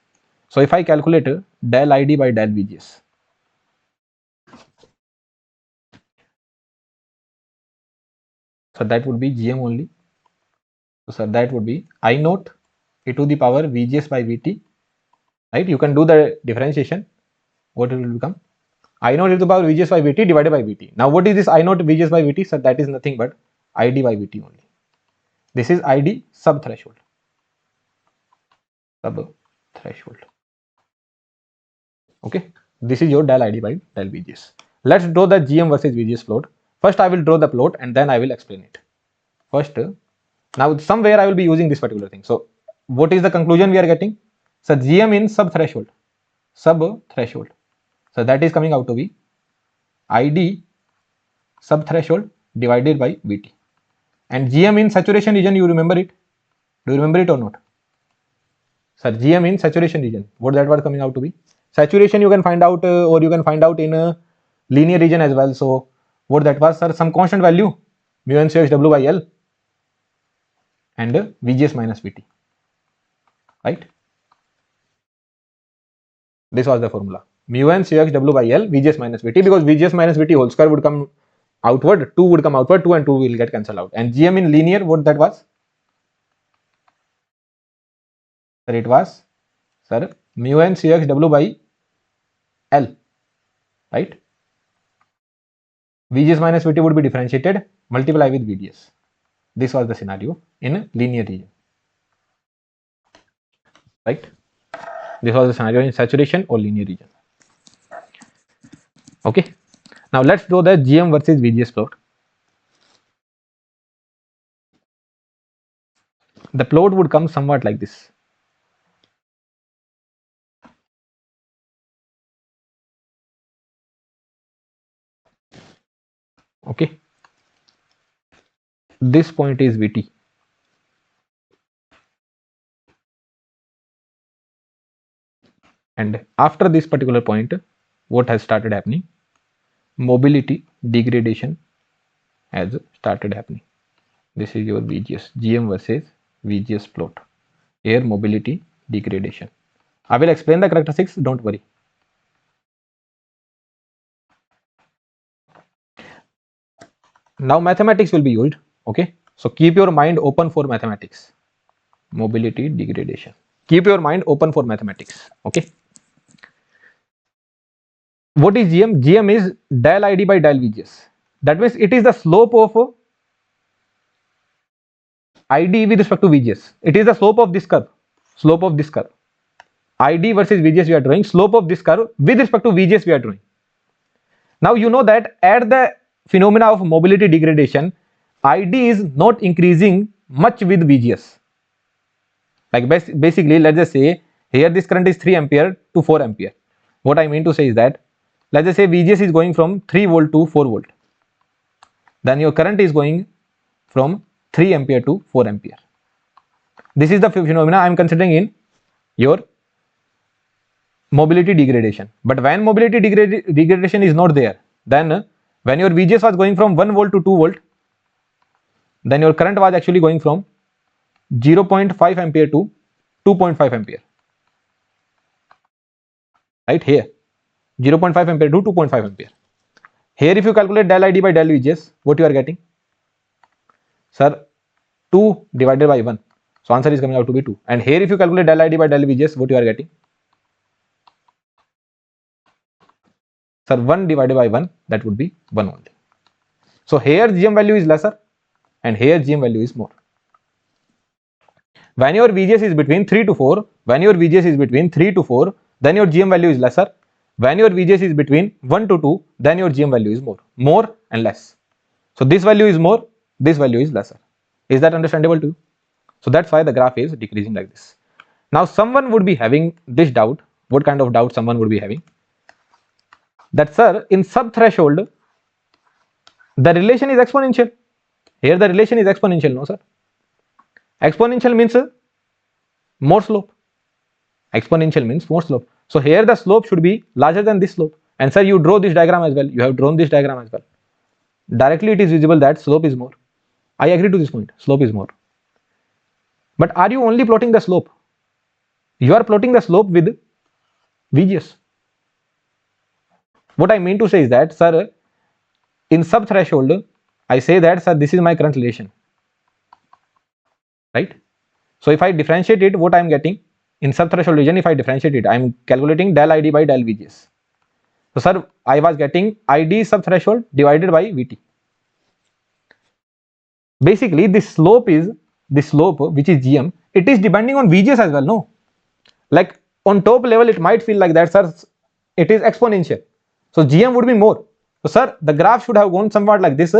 So if I calculate del ID by del VGS, so that would be GM only. So that would be I naught e to the power VGS by VT, right? You can do the differentiation. What it will become? I naught e to the power VGS by VT divided by VT. Now what is this I naught VGS by VT? So that is nothing but ID by VT only. This is ID sub threshold. Sub threshold. Okay. This is your del ID by del VGS. Let's draw the GM versus VGS plot. First I will draw the plot and then I will explain it. First, now somewhere I will be using this particular thing. So what is the conclusion we are getting? So GM in sub threshold. So that is coming out to be ID sub threshold divided by VT. And GM in saturation region, you remember it? Do you remember it or not? Sir, GM in saturation region. What that was coming out to be? Saturation you can find out or you can find out in a linear region as well. So what that was, sir? Some constant value mu n CH W by L and VGS minus VT, right? This was the formula, mu n CX W by L VGS minus VT, because VGS minus VT whole square would come outward, 2 would come outward, 2 and 2 will get cancelled out. And GM in linear, what that was? Sir, it was, sir, mu n Cx W by L, right? VGS minus VT would be differentiated, multiply with VDS. This was the scenario in linear region, right? This was the scenario in saturation or linear region. Okay. Now let's draw the GM versus VGS plot. The plot would come somewhat like this. Okay. This point is VT. And after this particular point, what has started happening? Mobility degradation has started happening. This is your VGS, GM versus VGS plot. Air mobility degradation. I will explain the characteristics, don't worry. Now mathematics will be used. Okay. So keep your mind open for mathematics. Mobility degradation. Keep your mind open for mathematics. Okay. What is GM? GM is del ID by del VGS. That means it is the slope of ID with respect to VGS. It is the slope of this curve. Slope of this curve. ID versus VGS we are drawing. Slope of this curve with respect to VGS we are drawing. Now you know that at the phenomena of mobility degradation, ID is not increasing much with VGS. Like basically, let's just say here this current is 3 ampere to 4 ampere. What I mean to say is that, let's just say VGS is going from 3 volt to 4 volt. Then your current is going from 3 ampere to 4 ampere. This is the phenomena I am considering in your mobility degradation. But when mobility degradation is not there, then when your VGS was going from 1 volt to 2 volt, then your current was actually going from 0.5 ampere to 2.5 ampere. Right here, 0.5 ampere to 2.5 ampere. Here if you calculate del ID by del VGS, what you are getting? Sir, 2 divided by 1. So answer is coming out to be 2. And here if you calculate del ID by del VGS, what you are getting? Sir, 1 divided by 1, that would be 1 only. So here GM value is lesser and here GM value is more. When your VGS is between 3 to 4, then your GM value is lesser. When your VGS is between 1 to 2, then your GM value is more and less. So this value is more, this value is lesser. Is that understandable to you? So that's why the graph is decreasing like this. Now someone would be having this doubt. What kind of doubt someone would be having? That sir, in sub-threshold, the relation is exponential. Here the relation is exponential, no sir? Exponential means more slope. Exponential means more slope. So here the slope should be larger than this slope. And sir, you draw this diagram as well. You have drawn this diagram as well. Directly it is visible that slope is more. I agree to this point. Slope is more. But are you only plotting the slope? You are plotting the slope with VGS. What I mean to say is that, sir, in sub-threshold, I say that, sir, this is my current relation. Right? So if I differentiate it, what I am getting? In sub-threshold region, if I differentiate it, I am calculating del ID by del VGS. So sir, I was getting ID sub-threshold divided by VT. Basically, this slope which is GM, it is depending on VGS as well, no? Like on top level, it might feel like that, sir, it is exponential. So GM would be more. So sir, the graph should have gone somewhat like this.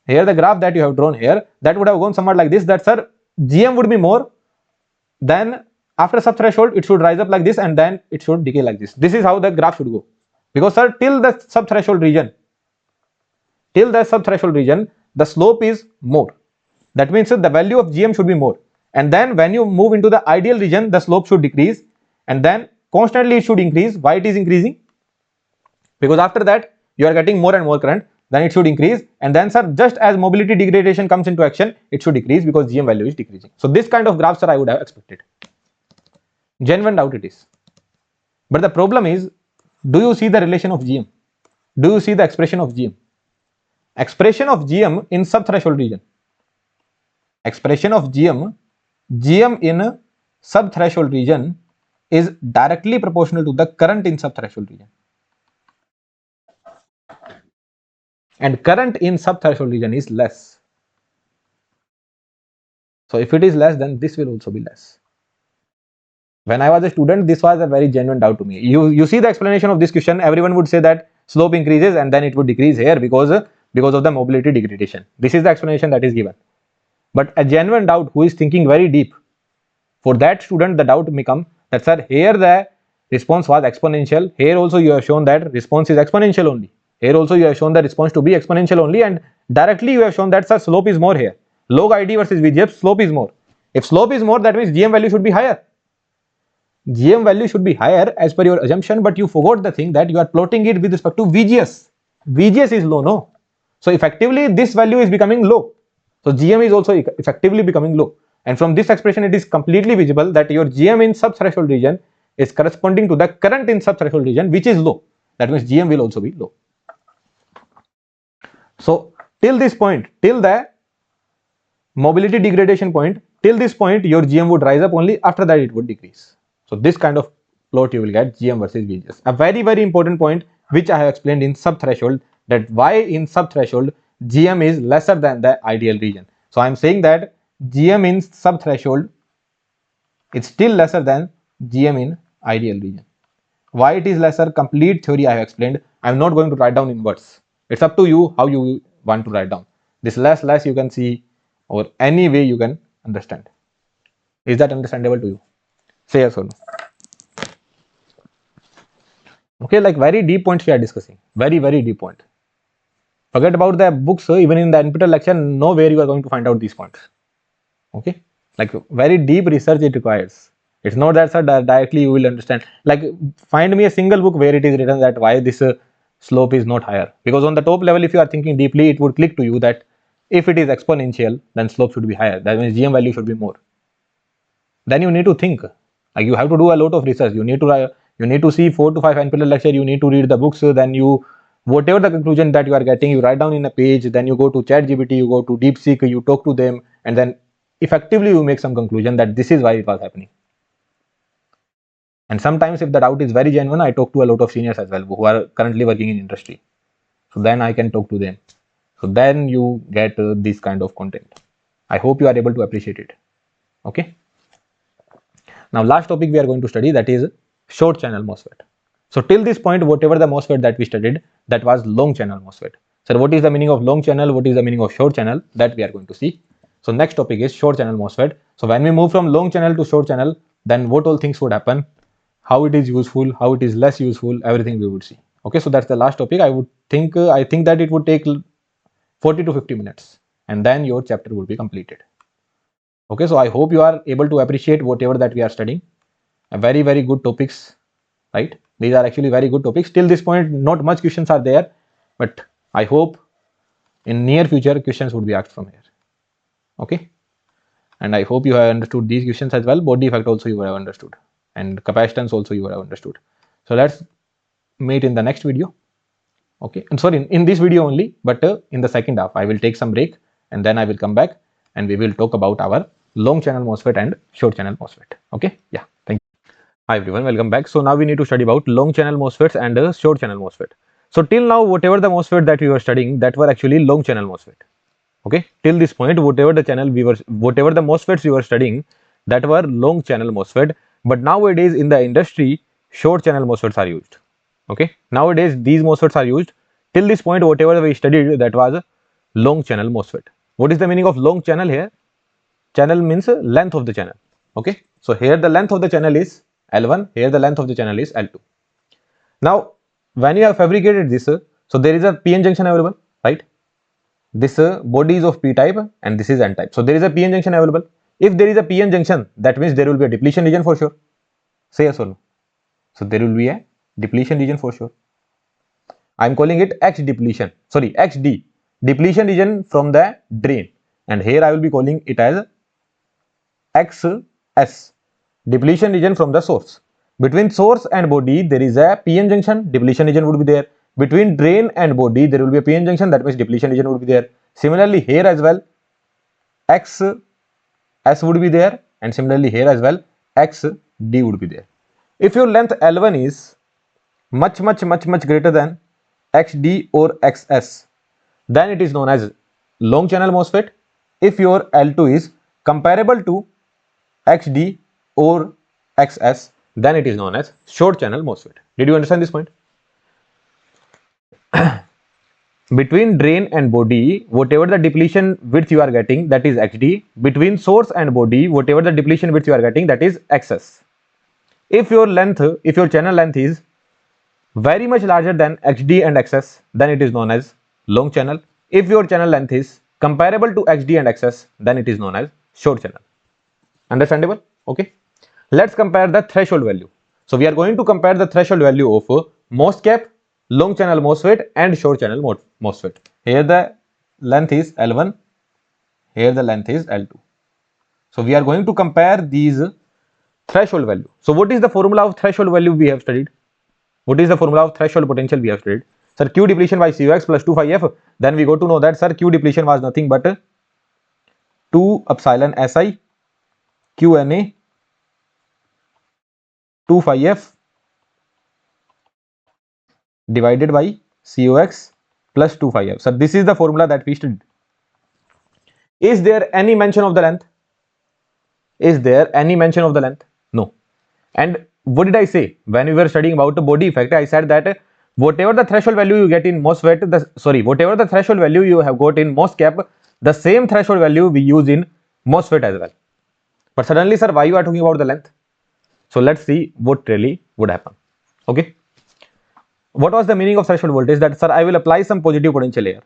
Here the graph that you have drawn here, that would have gone somewhat like this, that sir, GM would be more, then after sub-threshold, it should rise up like this and then it should decay like this. This is how the graph should go. Because sir, till the sub-threshold region, the slope is more. That means the value of GM should be more. And then when you move into the ideal region, the slope should decrease and then constantly it should increase. Why it is increasing? Because after that, you are getting more and more current, then it should increase. And then sir, just as mobility degradation comes into action, it should decrease because GM value is decreasing. So this kind of graph, sir, I would have expected. Genuine doubt it is. But the problem is, do you see the relation of GM? Do you see the expression of GM? expression of GM in subthreshold region. Expression of GM in subthreshold region is directly proportional to the current in subthreshold region. And current in subthreshold region is less. So if it is less, then this will also be less. When I was a student, this was a very genuine doubt to me. You see the explanation of this question, everyone would say that slope increases and then it would decrease here because of the mobility degradation. This is the explanation that is given. But a genuine doubt who is thinking very deep, for that student the doubt may come that sir, here the response was exponential, here also you have shown that response is exponential only, here also you have shown the response to be exponential only, and directly you have shown that sir, slope is more here. Log ID versus VGF, slope is more. If slope is more, that means GM value should be higher. GM value should be higher as per your assumption, but you forgot the thing that you are plotting it with respect to VGS. VGS is low, no? So effectively this value is becoming low. So GM is also effectively becoming low. And from this expression, it is completely visible that your GM in subthreshold region is corresponding to the current in subthreshold region, which is low. That means GM will also be low. So till this point, till the mobility degradation point, till this point, your GM would rise up only, after that it would decrease. So this kind of plot you will get GM versus VGS. A very, very important point which I have explained in subthreshold, that why in subthreshold GM is lesser than the ideal region. So I am saying that GM in subthreshold is still lesser than GM in ideal region. Why it is lesser? Complete theory I have explained. I am not going to write down in words. It's up to you how you want to write down. This less you can see, or any way you can understand. Is that understandable to you? Say yes or no. Okay, like very deep points we are discussing. Very, very deep point. Forget about the books. Even in the NPTEL lecture, nowhere you are going to find out these points. Okay, like very deep research it requires. It's not that sir, directly you will understand. Like find me a single book where it is written that why this slope is not higher. Because on the top level, if you are thinking deeply, it would click to you that if it is exponential, then slope should be higher. That means GM value should be more. Then you need to think. Like you have to do a lot of research. You need to see 4 to 5 NPTEL lecture. You need to read the books. Then you, whatever the conclusion that you are getting, you write down in a page. Then you go to ChatGPT, you go to DeepSeek, you talk to them, and then effectively you make some conclusion that this is why it was happening. And sometimes if the doubt is very genuine, I talk to a lot of seniors as well who are currently working in industry. So then I can talk to them. So then you get this kind of content. I hope you are able to appreciate it. Okay. Now last topic we are going to study, that is short channel MOSFET. So till this point, whatever the MOSFET that we studied, that was long channel MOSFET. So what is the meaning of long channel? What is the meaning of short channel? That we are going to see. So next topic is short channel MOSFET. So when we move from long channel to short channel, then what all things would happen, how it is useful, how it is less useful, everything we would see. Okay, so that's the last topic. I think that it would take 40 to 50 minutes and then your chapter will be completed. Okay, so I hope you are able to appreciate whatever that we are studying. Very, very good topics, right? These are actually very good topics. Till this point, not much questions are there, but I hope in near future questions would be asked from here. Okay, and I hope you have understood these questions as well. Body effect also you have understood, and capacitance also you have understood. So let's meet in the next video. Okay, and sorry, in this video only, but in the second half I will take some break and then I will come back and we will talk about our long channel MOSFET and short channel MOSFET. Okay, yeah, thank you. Hi everyone, welcome back. So now we need to study about long channel MOSFETs and short channel MOSFET. So till now, whatever the MOSFET that we were studying, that were actually long channel MOSFET. Okay, till this point, whatever the MOSFETs we were studying, that were long channel MOSFET. But nowadays in the industry, short channel MOSFETs are used. Okay, nowadays these MOSFETs are used. Till this point, whatever we studied, that was long channel MOSFET. What is the meaning of long channel here? Channel means length of the channel. Okay, so here the length of the channel is L1, here the length of the channel is L2. Now when you have fabricated this, so there is a PN junction available, right? This body is of P type and this is N type. So there is a PN junction available. If there is a PN junction, that means there will be a depletion region for sure. Say yes or no. So there will be a depletion region for sure. I am calling it X depletion, sorry, XD, depletion region from the drain, and here I will be calling it as XS, depletion region from the source. Between source and body there is a PN junction, depletion region would be there. between drain and body there will be a PN junction, that means depletion region would be there. Similarly here as well, X S would be there, and similarly here as well X D would be there. If your length L1 is much greater than XD or XS, then it is known as long channel MOSFET. If your L2 is comparable to XD or XS, then it is known as short channel MOSFET. Did you understand this point? Between drain and body, whatever the depletion width you are getting, that is XD. Between source and body, whatever the depletion width you are getting, that is XS. If your channel length is very much larger than XD and XS, then it is known as long channel. If your channel length is comparable to XD and XS, then it is known as short channel. Understandable? Okay. Let's compare the threshold value. So we are going to compare the threshold value of MOSCAP, long channel MOSFET and short channel MOSFET. Here the length is L1, here the length is L2. So we are going to compare these threshold value. So what is the formula of threshold value we have studied? What is the formula of threshold potential we have studied? Sir, Q depletion by COX plus 2 phi F. Then we go to know that, sir, Q depletion was nothing but 2 epsilon Si QNA 2 phi F divided by COX plus 2 phi F. So this is the formula that we studied. Is there any mention of the length? Is there any mention of the length? No. And what did I say when we were studying about the body effect? I said that whatever the threshold value you get in MOSFET, whatever the threshold value you have got in MOSCAP, the same threshold value we use in MOSFET as well. But suddenly, sir, why you are talking about the length? So let's see what really would happen. Okay. What was the meaning of threshold voltage? That, sir, I will apply some positive potential here.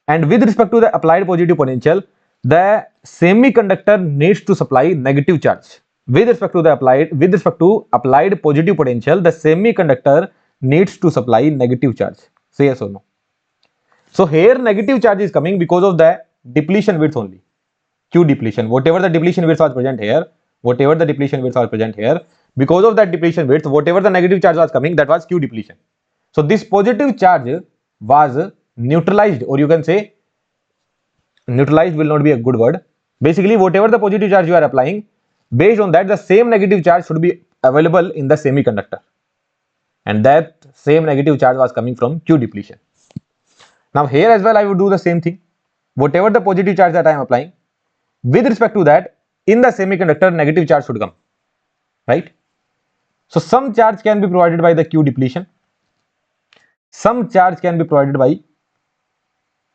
And with respect to the applied positive potential, the semiconductor needs to supply negative charge. With respect to applied positive potential, the semiconductor needs to supply negative charge. Say yes or no. So here negative charge is coming because of the depletion width only. Q depletion. Whatever the depletion width was present here, because of that depletion width, whatever the negative charge was coming, that was Q depletion. So this positive charge was neutralized, or you can say neutralized will not be a good word. Basically, whatever the positive charge you are applying, based on that, the same negative charge should be available in the semiconductor. And that same negative charge was coming from Q depletion. Now here as well, I would do the same thing. Whatever the positive charge that I am applying, with respect to that, in the semiconductor, negative charge should come. Right? So some charge can be provided by the Q depletion. Some charge can be provided by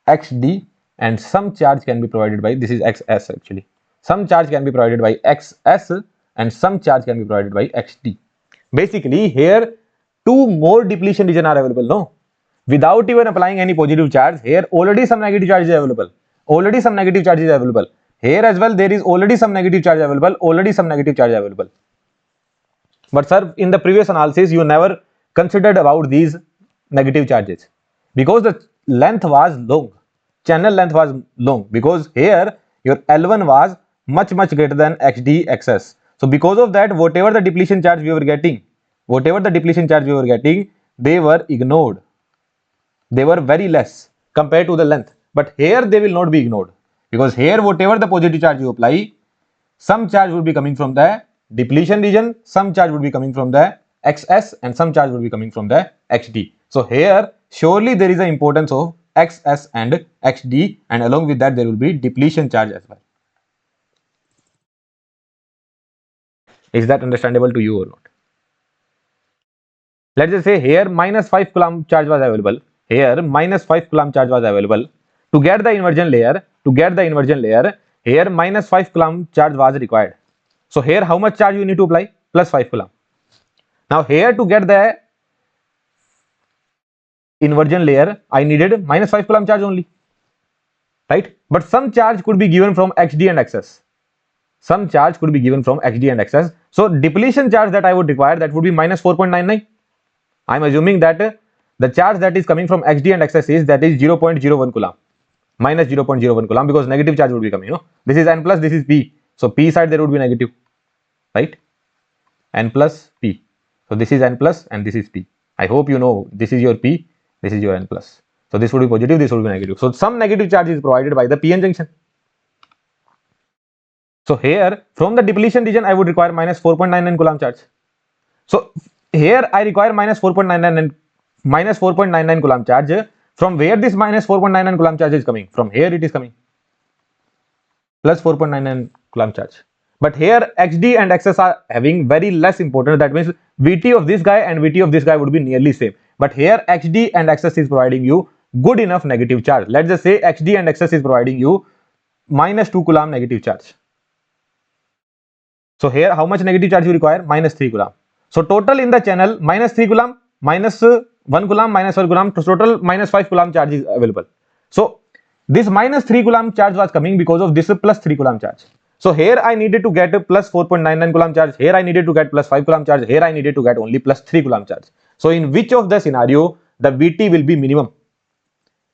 XD, and some charge can be provided by, this is XS actually. Some charge can be provided by XS and some charge can be provided by XD. Basically, here 2 more depletion region are available, no? Without even applying any positive charge, here already some negative charge is available. Here as well, there is already some negative charge available. But sir, in the previous analysis, you never considered about these negative charges because the length was long. Channel length was long, because here your L1 was much greater than XD XS. So because of that, whatever the depletion charge we were getting, they were ignored. They were very less compared to the length. But here they will not be ignored, because here whatever the positive charge you apply, some charge will be coming from the depletion region, some charge would be coming from the XS, and some charge would be coming from the XD. So here surely there is an importance of XS and XD, and along with that there will be depletion charge as well. Is that understandable to you or not? Let's just say here minus 5 coulomb charge was available. Here minus 5 coulomb charge was available. To get the inversion layer, here minus 5 coulomb charge was required. So here how much charge you need to apply? Plus 5 coulomb. Now here to get the inversion layer, I needed minus 5 coulomb charge only, right? But some charge could be given from XD and XS. So depletion charge that I would require, that would be minus 4.99. I am assuming that the charge that is coming from XD and XS is 0.01 coulomb, minus 0.01 coulomb, because negative charge would be coming. This is N plus, this is P. So P side there would be negative, right? N plus P. So this is N plus and this is P. I hope you know this is your P, this is your N plus. So this would be positive, this would be negative. So some negative charge is provided by the PN junction. So here from the depletion region I would require minus 4.99 coulomb charge. So here I require minus 4.99 coulomb charge. From where this minus 4.99 coulomb charge is coming? From here it is coming. Plus 4.99 coulomb charge. But here XD and XS are having very less importance. That means VT of this guy and VT of this guy would be nearly same. But here XD and XS is providing you good enough negative charge. Let's just say XD and XS is providing you minus 2 coulomb negative charge. So here how much negative charge you require? Minus 3 coulomb. So total in the channel minus 3 coulomb, minus 1 coulomb, minus 1 coulomb, total minus 5 coulomb charge is available. So this minus 3 coulomb charge was coming because of this plus 3 coulomb charge. So here I needed to get a plus 4.99 coulomb charge, here I needed to get plus 5 coulomb charge, here I needed to get only plus 3 coulomb charge. So in which of the scenario the VT will be minimum?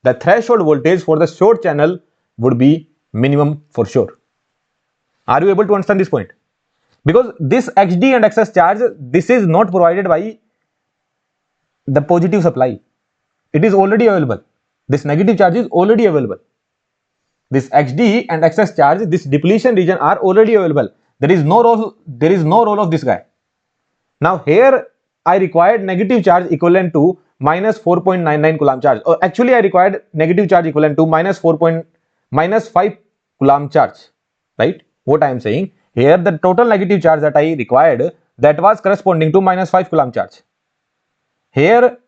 The threshold voltage for the short channel would be minimum for sure. Are you able to understand this point? Because this XD and XS charge, this is not provided by the positive supply. It is already available. This negative charge is already available. This XD and XS charge, this depletion region are already available. There is no role of this guy. Now here I required negative charge equivalent to minus 4.99 coulomb charge. Or actually I required negative charge equivalent to minus 5 coulomb charge. Right? What I am saying here, the total negative charge that I required, that was corresponding to minus 5 coulomb charge. Here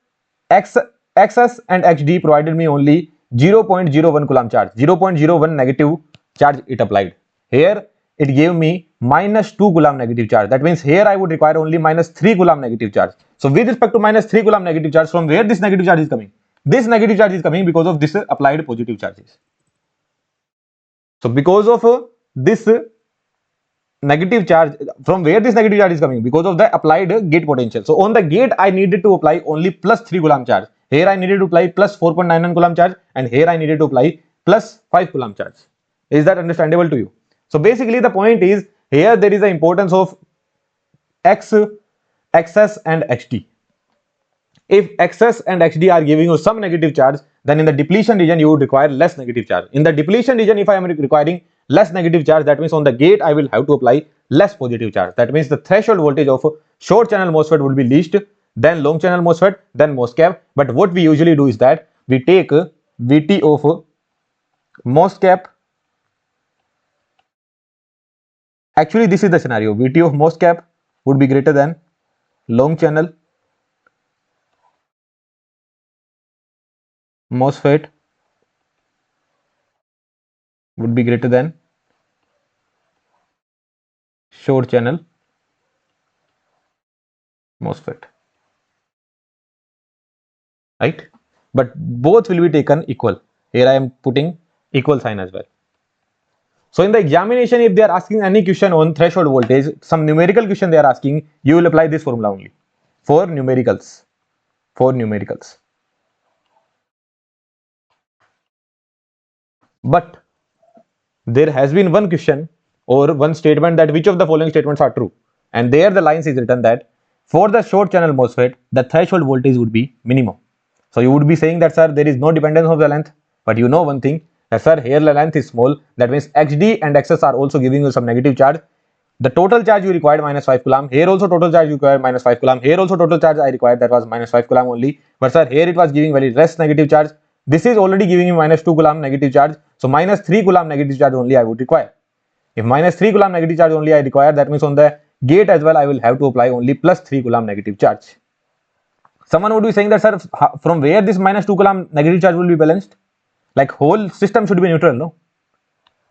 XS and XD provided me only 0.01 coulomb charge, 0.01 negative charge it applied. Here it gave me minus 2 coulomb negative charge. That means here I would require only minus 3 coulomb negative charge. So with respect to minus 3 coulomb negative charge, from where this negative charge is coming? This negative charge is coming because of this applied positive charges. So because of this negative charge, from where this negative charge is coming? Because of the applied gate potential. So on the gate I needed to apply only plus 3 coulomb charge. Here I needed to apply plus 4.99 coulomb charge, and here I needed to apply plus 5 coulomb charge. Is that understandable to you? So basically the point is, here there is the importance of XS and XD. If XS and XD are giving you some negative charge, then in the depletion region you would require less negative charge. In the depletion region, if I am requiring less negative charge, that means on the gate I will have to apply less positive charge. That means the threshold voltage of short channel MOSFET would be least, then long channel MOSFET, then MOSCAP. But what we usually do is that we take VT of MOSCAP. Actually this is the scenario. VT of MOSCAP would be greater than long channel MOSFET would be greater than short channel MOSFET, right? But both will be taken equal. Here I am putting equal sign as well. So in the examination, if they are asking any question on threshold voltage, some numerical question they are asking, you will apply this formula only for numericals. But there has been one question or one statement that which of the following statements are true, and there the lines is written that for the short channel MOSFET the threshold voltage would be minimum. So you would be saying that, sir, there is no dependence of the length, but you know one thing, that sir, here the length is small, that means XD and XS are also giving you some negative charge. The total charge you required minus 5 coulomb, here also total charge you required minus 5 coulomb, here also total charge I required, that was minus 5 coulomb only, but sir, here it was giving very less negative charge. This is already giving you minus 2 coulomb negative charge, so minus 3 coulomb negative charge only I would require. If minus 3 coulomb negative charge only I require, that means on the gate as well I will have to apply only plus 3 coulomb negative charge. Someone would be saying that, sir, from where this minus 2 coulomb negative charge will be balanced? Like whole system should be neutral, no?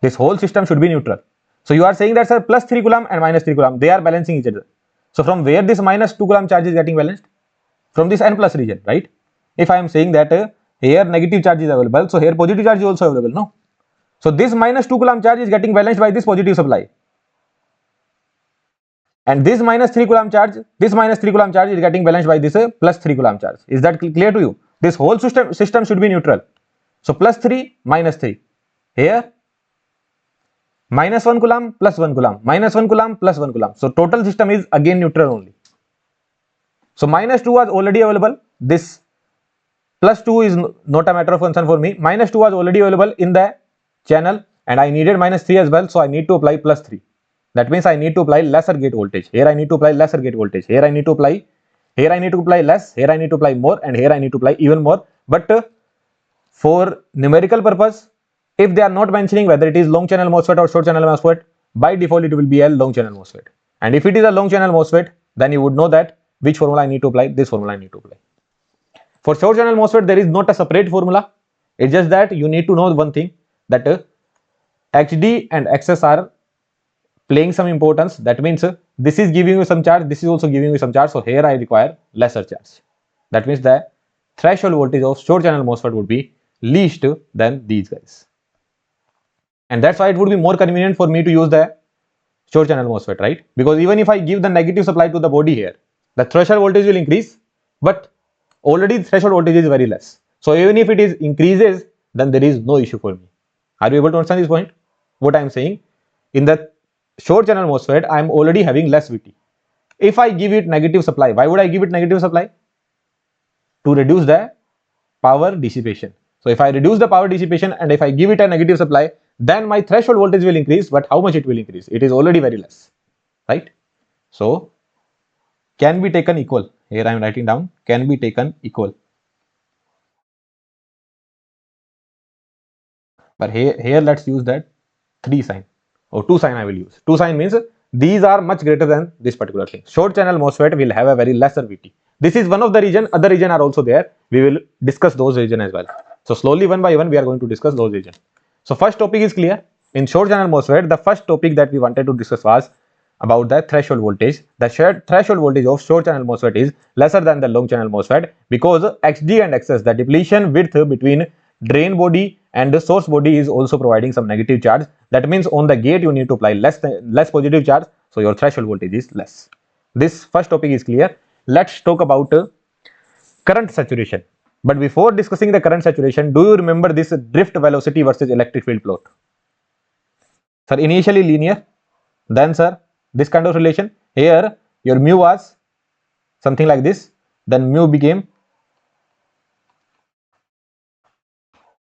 This whole system should be neutral. So you are saying that, sir, plus 3 coulomb and minus 3 coulomb, they are balancing each other. So from where this minus 2 coulomb charge is getting balanced? From this N plus region, right? If I am saying that here negative charge is available, so here positive charge is also available, no? So this minus 2 coulomb charge is getting balanced by this positive supply. And this minus 3 coulomb charge, is getting balanced by this plus 3 coulomb charge. Is that clear to you? This whole system should be neutral. So plus 3, minus 3. Here, minus 1 coulomb, plus 1 coulomb, minus 1 coulomb, plus 1 coulomb. So total system is again neutral only. So minus 2 was already available. This plus 2 is not a matter of concern for me. Minus 2 was already available in the channel and I needed minus 3 as well. So I need to apply plus 3. That means I need to apply lesser gate voltage. Here I need to apply lesser gate voltage. Here I need to apply, here I need to apply less, here I need to apply more, and here I need to apply even more. But for numerical purpose, if they are not mentioning whether it is long channel MOSFET or short channel MOSFET, by default it will be a long channel MOSFET. And if it is a long channel MOSFET, then you would know that which formula I need to apply, this formula I need to apply. For short channel MOSFET, there is not a separate formula. It's just that you need to know one thing, that HD and XS are playing some importance. That means this is giving you some charge, this is also giving you some charge. So here I require lesser charge. That means the threshold voltage of short channel MOSFET would be least than these guys. And that's why it would be more convenient for me to use the short channel MOSFET, right? Because even if I give the negative supply to the body here, the threshold voltage will increase, but already the threshold voltage is very less. So even if it is increases, then there is no issue for me. Are you able to understand this point? What I am saying, in the short channel MOSFET, I am already having less VT. If I give it negative supply, why would I give it negative supply? To reduce the power dissipation. So if I reduce the power dissipation and if I give it a negative supply, then my threshold voltage will increase, but how much it will increase? It is already very less, right? So can be taken equal. Here I am writing down, can be taken equal. But here let's use that 3 sign or 2 sign I will use. 2 sign means these are much greater than this particular thing. Short channel MOSFET will have a very lesser VT. This is one of the region, other region are also there. We will discuss those region as well. So slowly one by one we are going to discuss those region. So first topic is clear. In short channel MOSFET, the first topic that we wanted to discuss was about the threshold voltage. The shared threshold voltage of short channel MOSFET is lesser than the long channel MOSFET because XD and XS, the depletion width between drain body and the source body is also providing some negative charge. That means on the gate you need to apply less positive charge, so your threshold voltage is less. This first topic is clear. Let's talk about current saturation. But before discussing the current saturation, do you remember this drift velocity versus electric field plot? Sir, initially linear, then sir, this kind of relation. Here your mu was something like this, then mu became,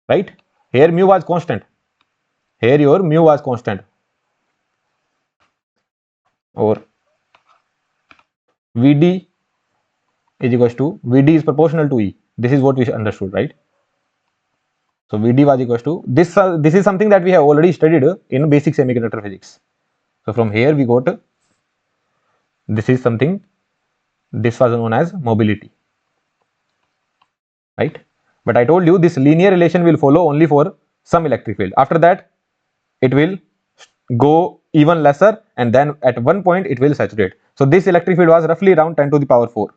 right? Here mu was constant. Here your mu was constant, or Vd is equals to, Vd is proportional to E. This is what we understood, right? So Vd was equals to this. This is something that we have already studied in basic semiconductor physics. So from here we got, this is something, this was known as mobility, right? But I told you this linear relation will follow only for some electric field. After that it will go even lesser, and then at one point it will saturate. So this electric field was roughly around 10 to the power 4,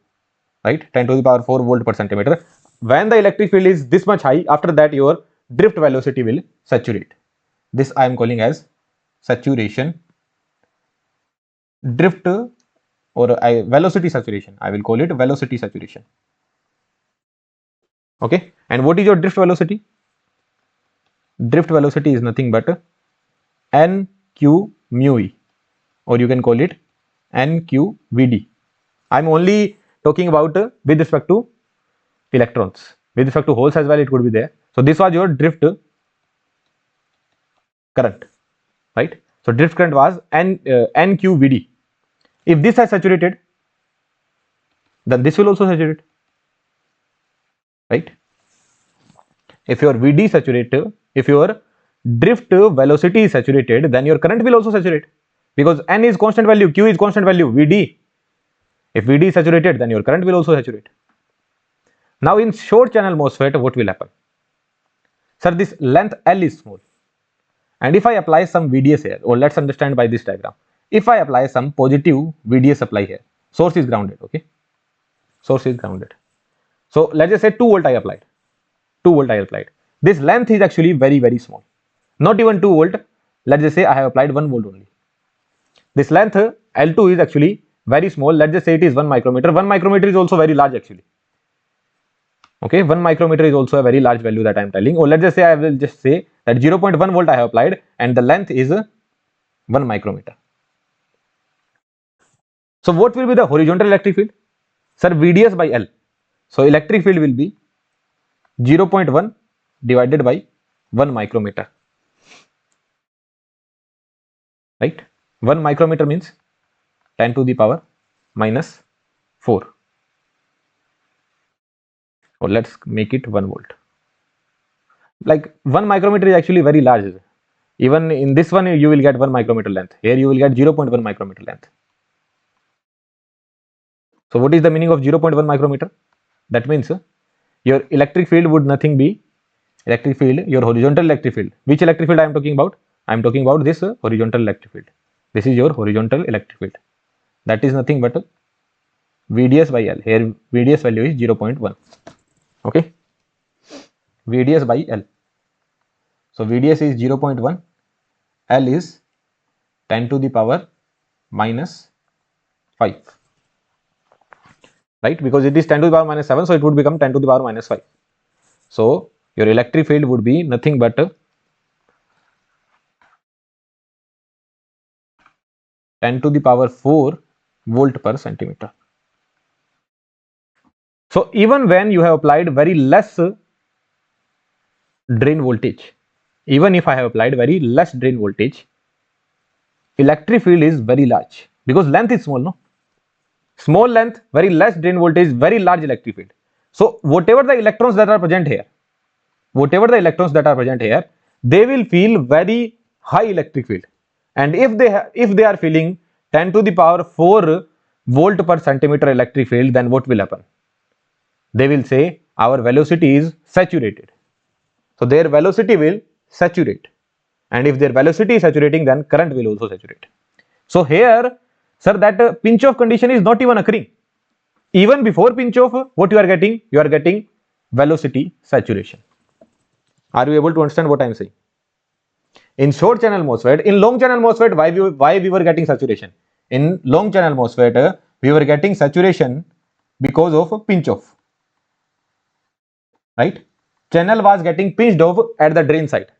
right? 10 to the power 4 volt per centimeter. When the electric field is this much high, after that your drift velocity will saturate. This I am calling as saturation. Drift or velocity saturation, I will call it velocity saturation. Okay, and what is your drift velocity? Drift velocity is nothing but NQ mu E, or you can call it NQVD. I am only talking about with respect to electrons. With respect to holes as well, it could be there. So this was your drift current, right? So drift current was NQVD. If this has saturated, then this will also saturate, right? If your Vd saturated, if your drift velocity is saturated, then your current will also saturate, because N is constant value, Q is constant value, Vd. If Vd is saturated, then your current will also saturate. Now in short channel MOSFET, what will happen? Sir, this length L is small, and if I apply some VDS here, or let's understand by this diagram. If I apply some positive VDS supply here, source is grounded, okay? Source is grounded. So let's just say 2 volt I applied. 2 volt I applied. This length is actually very, very small. Not even 2 volt. Let's just say I have applied 1 volt only. This length L2 is actually very small. Let's just say it is 1 micrometer. 1 micrometer is also very large actually. Okay, 1 micrometer is also a very large value that I am telling. Or let's just say I will just say that 0.1 volt I have applied and the length is 1 micrometer. So what will be the horizontal electric field? Sir, VDS by L. So electric field will be 0.1 divided by 1 micrometer. Right? 1 micrometer means 10 to the power minus 4. Or let's make it 1 volt. Like 1 micrometer is actually very large. Even in this one, you will get 1 micrometer length. Here you will get 0.1 micrometer length. So what is the meaning of 0.1 micrometer? That means your electric field would nothing be electric field, your horizontal electric field. Which electric field I am talking about? I am talking about this horizontal electric field. This is your horizontal electric field. That is nothing but VDS by L. Here VDS value is 0.1. Okay. VDS by L. So VDS is 0.1. L is 10 to the power minus 5. Right? Because it is 10 to the power minus 7. So it would become 10 to the power minus 5. So your electric field would be nothing but 10 to the power 4 volt per centimeter. So even when you have applied very less drain voltage, even if I have applied very less drain voltage, electric field is very large because length is small, no? Small length, very less drain voltage, very large electric field. So whatever the electrons that are present here, they will feel very high electric field. And if they are feeling 10 to the power 4 volt per centimeter electric field, then what will happen? They will say our velocity is saturated. So their velocity will saturate. And if their velocity is saturating, then current will also saturate. So here, sir, that pinch off condition is not even occurring. Even before pinch off, what you are getting? You are getting velocity saturation. Are you able to understand what I am saying? In short channel MOSFET, in long channel MOSFET, why we were getting saturation? In long channel MOSFET, we were getting saturation because of pinch off. Right? Channel was getting pinched off at the drain side.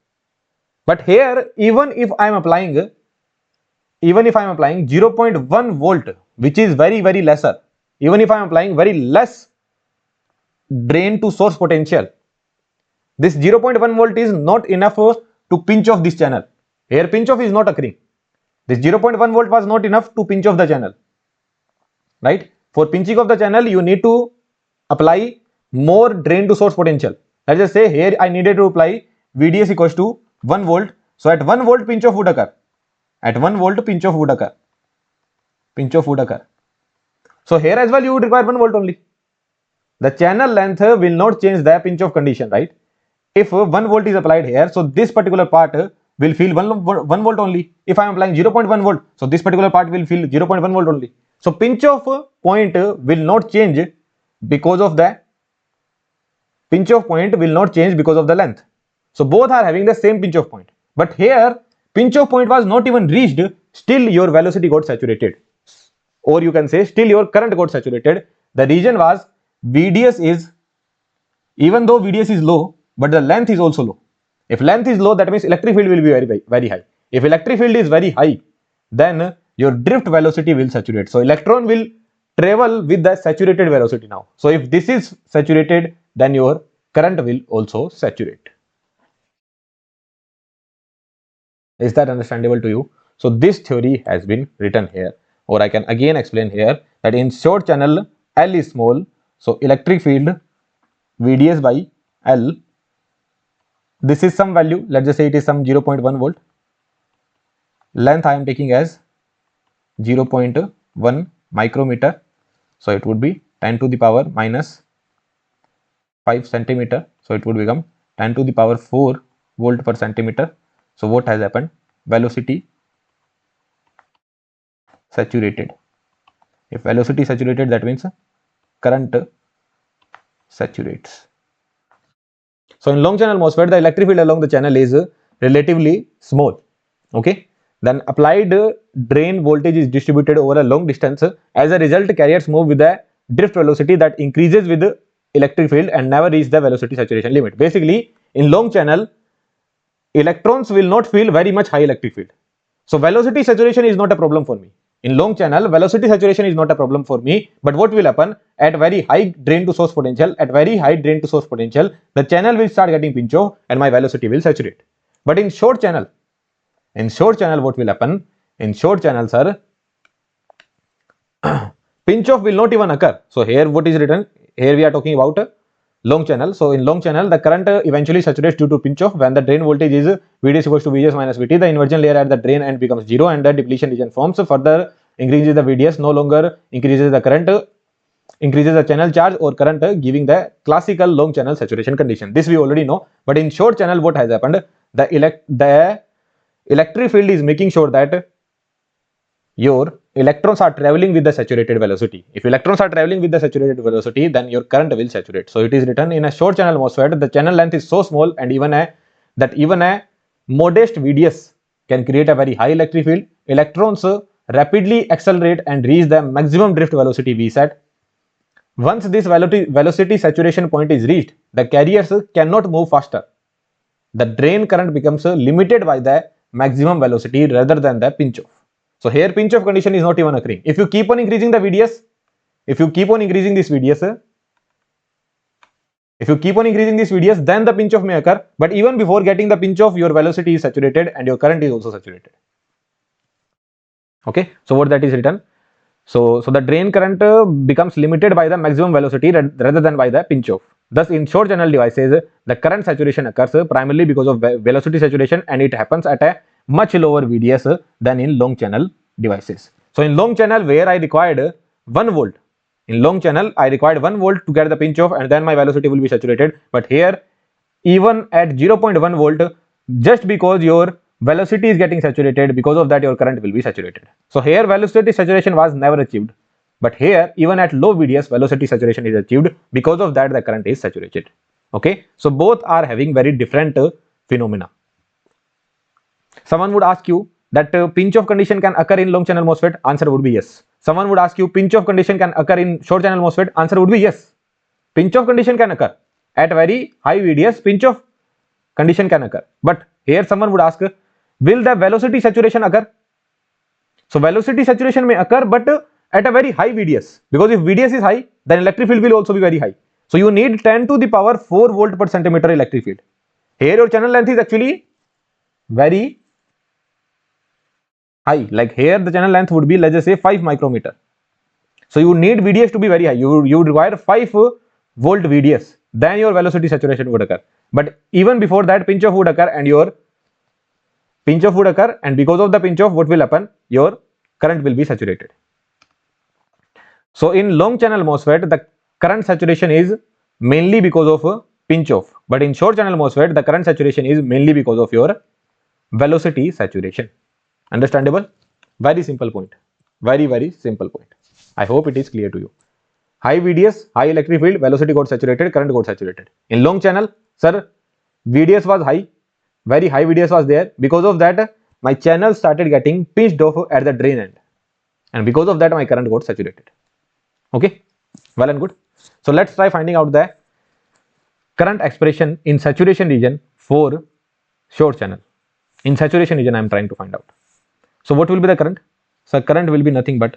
But here, even if I am applying 0.1 volt, which is very, very lesser, even if I am applying very less drain to source potential, this 0.1 volt is not enough to pinch off this channel. Here pinch off is not occurring. This 0.1 volt was not enough to pinch off the channel. Right? For pinching of the channel, you need to apply more drain to source potential. Let's just say here I needed to apply VDS equals to 1 volt. So at 1 volt pinch off would occur. At 1 volt pinch off would occur. So here as well you would require 1 volt only. The channel length will not change the pinch off condition, right? If 1 volt is applied here, so this particular part will feel 1 volt only. If I am applying 0.1 volt, so this particular part will feel 0.1 volt only. So pinch off point will not change because of the length. So both are having the same pinch off point. But here pinch off point was not even reached, still your velocity got saturated. Or you can say still your current got saturated. The reason was even though VDS is low, but the length is also low. If length is low, that means electric field will be very, very high. If electric field is very high, then your drift velocity will saturate. So electron will travel with the saturated velocity now. So if this is saturated, then your current will also saturate. Is that understandable to you? So this theory has been written here, or I can again explain here that in short channel L is small, so electric field VDS by L, this is some value, let's just say it is some 0.1 volt. Length I am taking as 0.1 micrometer, so it would be 10 to the power minus 5 centimeter, so it would become 10 to the power 4 volt per centimeter. So what has happened? Velocity saturated. If velocity saturated, that means current saturates. So in long channel MOSFET, the electric field along the channel is relatively small. Okay. Then applied drain voltage is distributed over a long distance. As a result, carriers move with a drift velocity that increases with the electric field and never reach the velocity saturation limit. Basically, in long channel, electrons will not feel very much high electric field. So velocity saturation is not a problem for me. In long channel, velocity saturation is not a problem for me, but what will happen at very high drain to source potential, the channel will start getting pinch off and my velocity will saturate. But in short channel, what will happen? In short channel, sir, pinch off will not even occur. So here what is written? Here we are talking about long channel. So in long channel, the current eventually saturates due to pinch off when the drain voltage is VDS equals to VGS minus VT. The inversion layer at the drain end becomes zero and the depletion region forms. Further increases the VDS, no longer increases the current, increases the channel charge or current, giving the classical long channel saturation condition. This we already know. But in short channel, what has happened? The electric field is making sure that your electrons are traveling with the saturated velocity. If electrons are traveling with the saturated velocity, then your current will saturate. So it is written in a short channel MOSFET, the channel length is so small and even a modest VDS can create a very high electric field. Electrons rapidly accelerate and reach the maximum drift velocity V set. Once this velocity saturation point is reached, the carriers cannot move faster. The drain current becomes limited by the maximum velocity rather than the pinch off. So here pinch off condition is not even occurring. If you keep on increasing the VDS, if you keep on increasing this VDS, then the pinch off may occur. But even before getting the pinch off, your velocity is saturated and your current is also saturated. Okay, so what that is written? So the drain current becomes limited by the maximum velocity rather than by the pinch off. Thus, in short channel devices, the current saturation occurs primarily because of velocity saturation and it happens at a much lower VDS than in long channel devices. So in long channel where I required 1 volt, to get the pinch off and then my velocity will be saturated. But here even at 0.1 volt, just because your velocity is getting saturated, because of that your current will be saturated. So here velocity saturation was never achieved. But here even at low VDS velocity saturation is achieved, because of that the current is saturated. Okay, so both are having very different phenomena. Someone would ask you that pinch off condition can occur in long channel MOSFET, answer would be yes. Someone would ask you pinch off condition can occur in short channel MOSFET, answer would be yes. Pinch off condition can occur at very high VDS, pinch off condition can occur. But here someone would ask, will the velocity saturation occur? So velocity saturation may occur but at a very high VDS, because if VDS is high, then electric field will also be very high. So you need 10 to the power 4 volt per centimeter electric field. Here your channel length is actually very high, like here the channel length would be, let's just say 5 micrometer. So you need VDS to be very high. You require 5 volt VDS, then your velocity saturation would occur. But even before that, pinch off would occur and because of the pinch off, what will happen? Your current will be saturated. So in long channel MOSFET, the current saturation is mainly because of pinch off. But in short channel MOSFET, the current saturation is mainly because of your velocity saturation. Understandable? Very simple point. Very simple point. I hope it is clear to you. High VDS, high electric field, velocity got saturated, current got saturated. In long channel, sir, VDS was high, very high VDS was there. Because of that, my channel started getting pinched off at the drain end. And because of that, my current got saturated. Okay, well and good. So let's try finding out the current expression in saturation region for short channel. In saturation region, I am trying to find out. So what will be the current? So current will be nothing but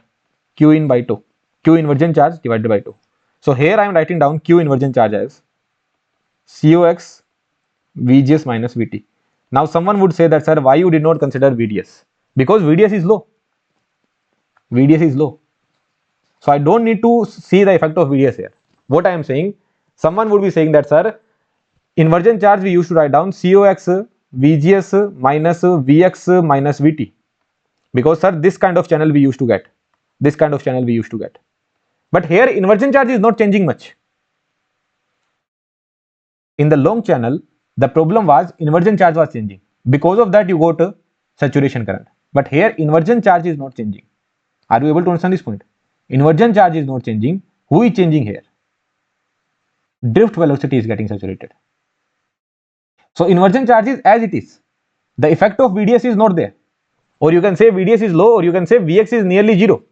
Q in by 2, Q inversion charge divided by 2. So here I am writing down Q inversion charge as COX VGS minus VT. Now someone would say that, sir, why you did not consider VDS? Because VDS is low. VDS is low. So I don't need to see the effect of VDS here. What I am saying, someone would be saying that, sir, inversion charge we used to write down COX VGS minus VX minus VT. Because, sir, this kind of channel we used to get. But here inversion charge is not changing much. In the long channel, the problem was inversion charge was changing. Because of that, you got a saturation current. But here inversion charge is not changing. Are you able to understand this point? Inversion charge is not changing. Who is changing here? Drift velocity is getting saturated. So inversion charge is as it is. The effect of VDS is not there. Or you can say VDS is low, or you can say Vx is nearly 0.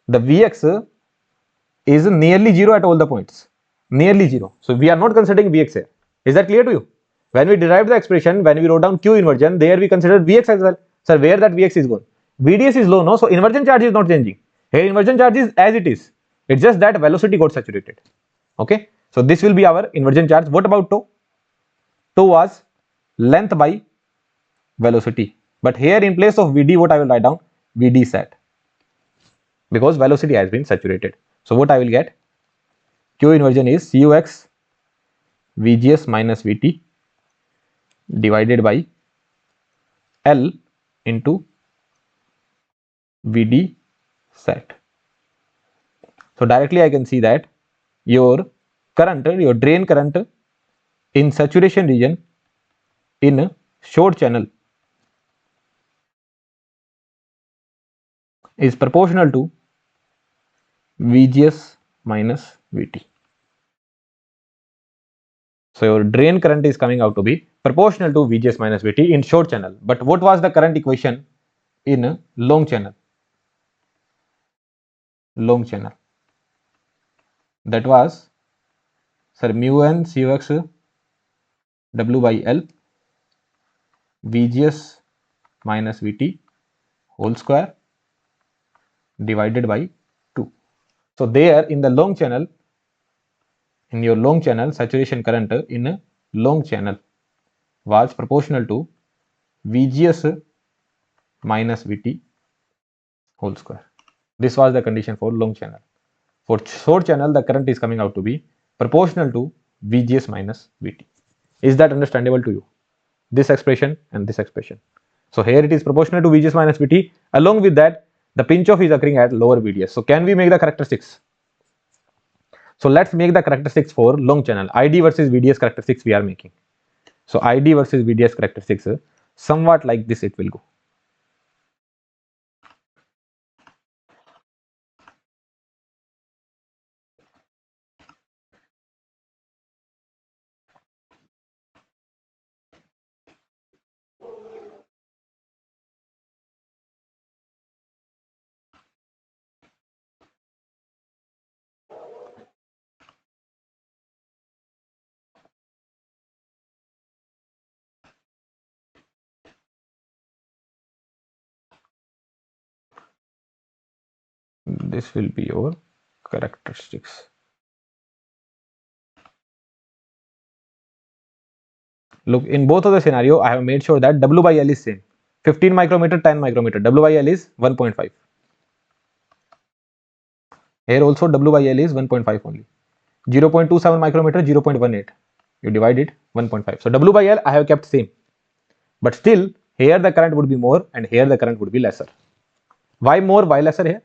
The Vx is nearly 0 at all the points. Nearly 0. So we are not considering Vx here. Is that clear to you? When we derived the expression, when we wrote down Q inversion, there we considered Vx as well. Sir, where that Vx is gone? VDS is low, no? So inversion charge is not changing. Here inversion charge is as it is. It's just that velocity got saturated. Okay. So this will be our inversion charge. What about tau? Tau was length by velocity. But here in place of VD, what I will write down? VD sat. Because velocity has been saturated. So what I will get? Q inversion is CUX VGS minus VT divided by L into VD sat. So directly I can see that your current, your drain current in saturation region in short channel is proportional to VGS minus VT. So your drain current is coming out to be proportional to VGS minus VT in short channel. But what was the current equation in long channel? Long channel. That was, sir, mu n CUX W by L VGS minus VT whole square divided by 2. So there in the long channel, in your long channel, saturation current in a long channel was proportional to VGS minus VT whole square. This was the condition for long channel. For short channel, the current is coming out to be proportional to VGS minus VT. Is that understandable to you? This expression and this expression. So here it is proportional to VGS minus VT. Along with that, the pinch off is occurring at lower VDS. So can we make the characteristics? So let's make the characteristics for long channel. ID versus VDS characteristics we are making. So ID versus VDS characteristics, somewhat like this it will go. This will be your characteristics. Look, in both of the scenario, I have made sure that W by L is same. 15 micrometer, 10 micrometer. W by L is 1.5. Here also W by L is 1.5 only. 0.27 micrometer, 0.18. You divide it 1.5. So W by L I have kept same. But still, here the current would be more and here the current would be lesser. Why more? Why lesser here?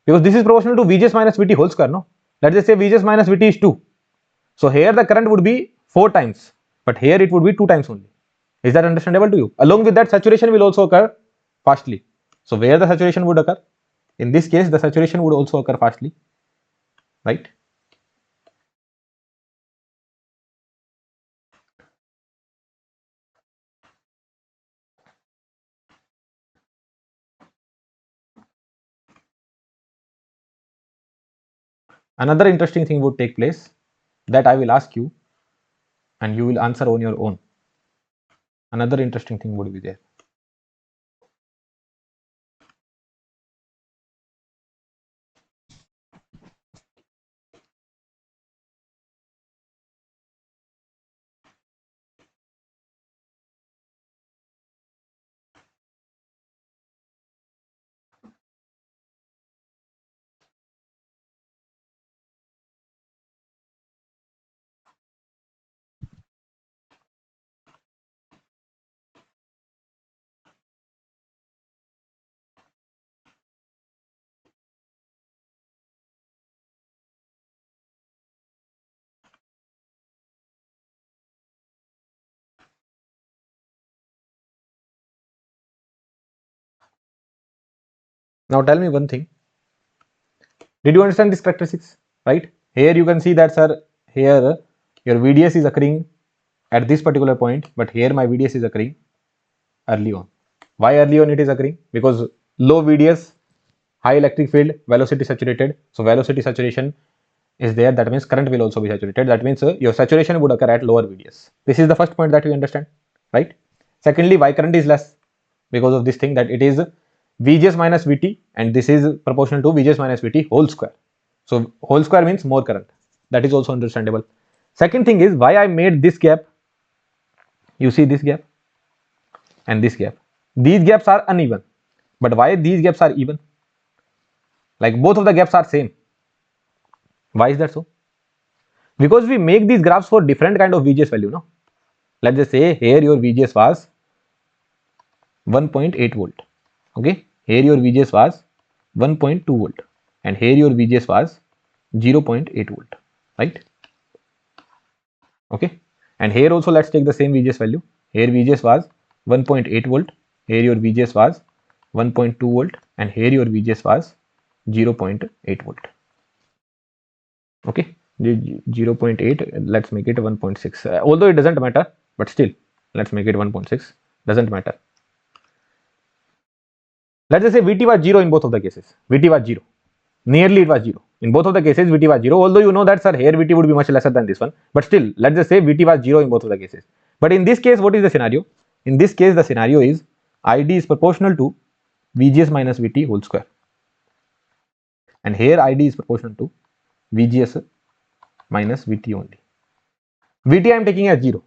Because this is proportional to VGS minus VT whole square, no? Let's just say VGS minus VT is 2. So here the current would be 4 times, but here it would be 2 times only. Is that understandable to you? Along with that, saturation will also occur fastly. So where the saturation would occur? In this case, the saturation would also occur fastly, right? Another interesting thing would take place that I will ask you and you will answer on your own. Another interesting thing would be there. Now tell me one thing. Did you understand this characteristics? Right? Here you can see that, sir, here your VDS is occurring at this particular point, but here my VDS is occurring early on. Why early on it is occurring? Because low VDS, high electric field, velocity saturated. So velocity saturation is there. That means current will also be saturated. That means your saturation would occur at lower VDS. This is the first point that we understand, right? Secondly, why current is less? Because of this thing that it is VGS minus VT, and this is proportional to VGS minus VT whole square. So whole square means more current. That is also understandable. Second thing is why I made this gap. You see this gap and this gap. These gaps are uneven. But why these gaps are even? Like both of the gaps are same. Why is that so? Because we make these graphs for different kind of VGS value, no? Let's just say here your VGS was 1.8 volt. Okay, here your VGS was 1.2 volt, and here your VGS was 0.8 volt, right? Okay, and here also let's take the same VGS value. Here VGS was 1.8 volt, here your VGS was 1.2 volt, and here your VGS was 0.8 volt. Okay, 0.8, let's make it 1.6, although it doesn't matter, but still let's make it 1.6, doesn't matter. Let's just say VT was 0 in both of the cases. VT was 0, nearly it was 0 in both of the cases. VT was 0, although you know that sir here VT would be much lesser than this one, but still let's just say VT was 0 in both of the cases. But in this case, what is the scenario? In this case, the scenario is ID is proportional to VGS minus VT whole square, and here ID is proportional to VGS minus VT only. VT I am taking as 0,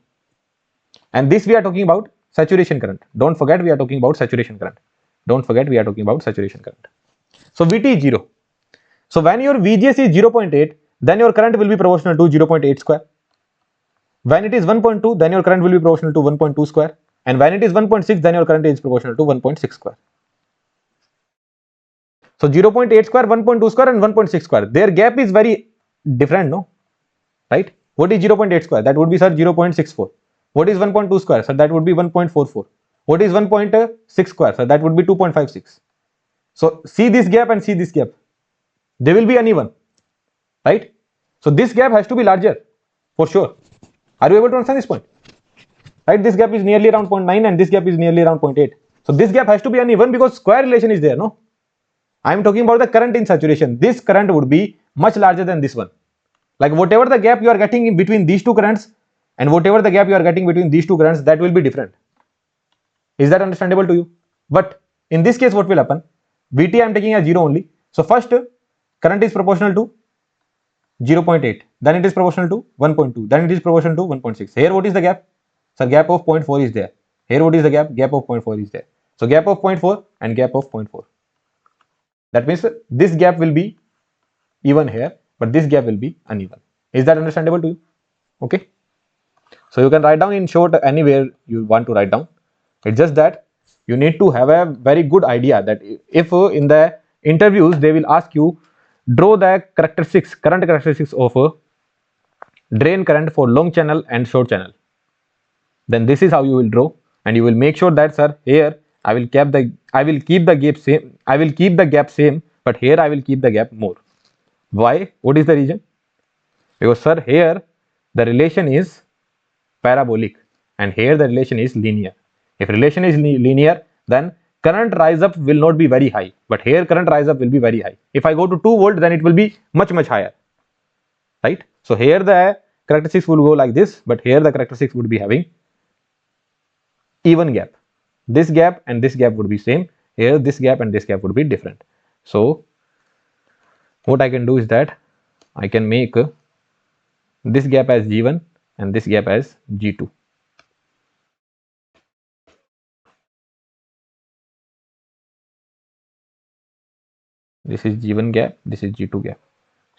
and this we are talking about saturation current. Don't forget we are talking about saturation current. Don't forget we are talking about saturation current. So VT is 0. So when your VGS is 0.8, then your current will be proportional to 0.8 square. When it is 1.2, then your current will be proportional to 1.2 square. And when it is 1.6, then your current is proportional to 1.6 square. So 0.8 square, 1.2 square, and 1.6 square. Their gap is very different, no? Right? What is 0.8 square? That would be, sir, 0.64. What is 1.2 square? So that would be 1.44. What is 1.6 square? So that would be 2.56. So see this gap and see this gap. They will be uneven, right? So this gap has to be larger for sure. Are you able to understand this point? Right? This gap is nearly around 0.9 and this gap is nearly around 0.8. So this gap has to be uneven because square relation is there, no? I am talking about the current in saturation. This current would be much larger than this one. Like whatever the gap you are getting in between these two currents and whatever the gap you are getting between these two currents, that will be different. Is that understandable to you? But in this case, what will happen? VT I am taking as 0 only. So first current is proportional to 0.8, then it is proportional to 1.2, then it is proportional to 1.6. Here what is the gap? So gap of 0.4 is there. Here what is the gap? Gap of 0.4 is there. So gap of 0.4 and gap of 0.4. That means this gap will be even here, but this gap will be uneven. Is that understandable to you? Okay. So you can write down in short anywhere you want to write down. It's just that you need to have a very good idea that if in the interviews they will ask you draw the characteristics, current characteristics of drain current for long channel and short channel, then this is how you will draw, and you will make sure that sir here I will keep the gap same, but here I will keep the gap more. Why? What is the reason? Because sir here the relation is parabolic and here the relation is linear. If relation is linear, then current rise up will not be very high, but here current rise up will be very high. If I go to 2 volt, then it will be much higher, right? So here the characteristics will go like this, but here the characteristics would be having even gap. This gap and this gap would be same. Here this gap and this gap would be different. So what I can do is that I can make this gap as G1 and this gap as G2. This is G1 gap, this is G2 gap.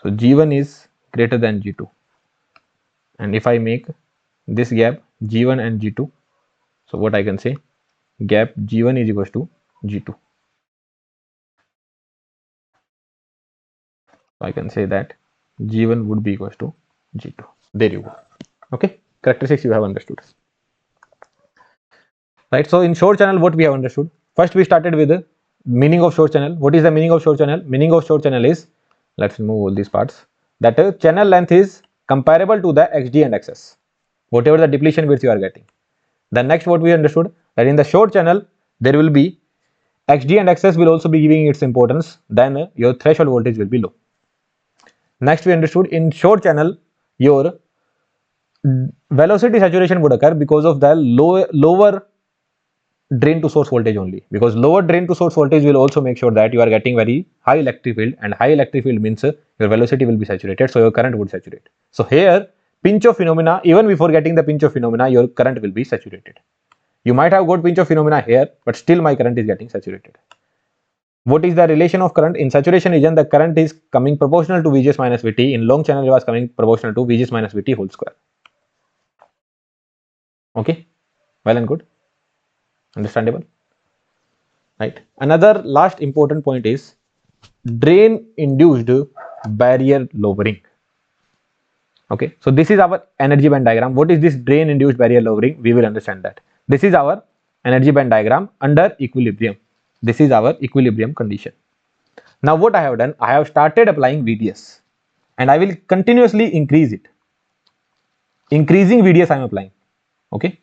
So G1 is greater than G2. And if I make this gap G1 and G2, so what I can say, gap G1 is equals to G2. So I can say that G1 would be equals to G2. There you go. Okay, characteristics you have understood. Right, so in short channel, what we have understood? First we started with the meaning of short channel. What is the meaning of short channel? Meaning of short channel is, let's remove all these parts, that channel length is comparable to the XD and XS, whatever the depletion width you are getting. Then next what we understood, that in the short channel there will be XD and XS will also be giving its importance, then your threshold voltage will be low. Next we understood in short channel your velocity saturation would occur because of the lower drain to source voltage only, because lower drain to source voltage will also make sure that you are getting very high electric field, and high electric field means your velocity will be saturated, so your current would saturate. So here pinch off phenomena, even before getting the pinch off phenomena, your current will be saturated. You might have got pinch off phenomena here, but still my current is getting saturated. What is the relation of current? In saturation region, the current is coming proportional to Vgs minus Vt. In long channel, it was coming proportional to Vgs minus Vt whole square. Okay, well and good, understandable, right? Another last important point is drain induced barrier lowering. Okay, so this is our energy band diagram. What is this drain induced barrier lowering? We will understand that. This is our energy band diagram under equilibrium. This is our equilibrium condition. Now what I have done, I have started applying VDS and I will continuously increase it. Increasing VDS I am applying. Okay,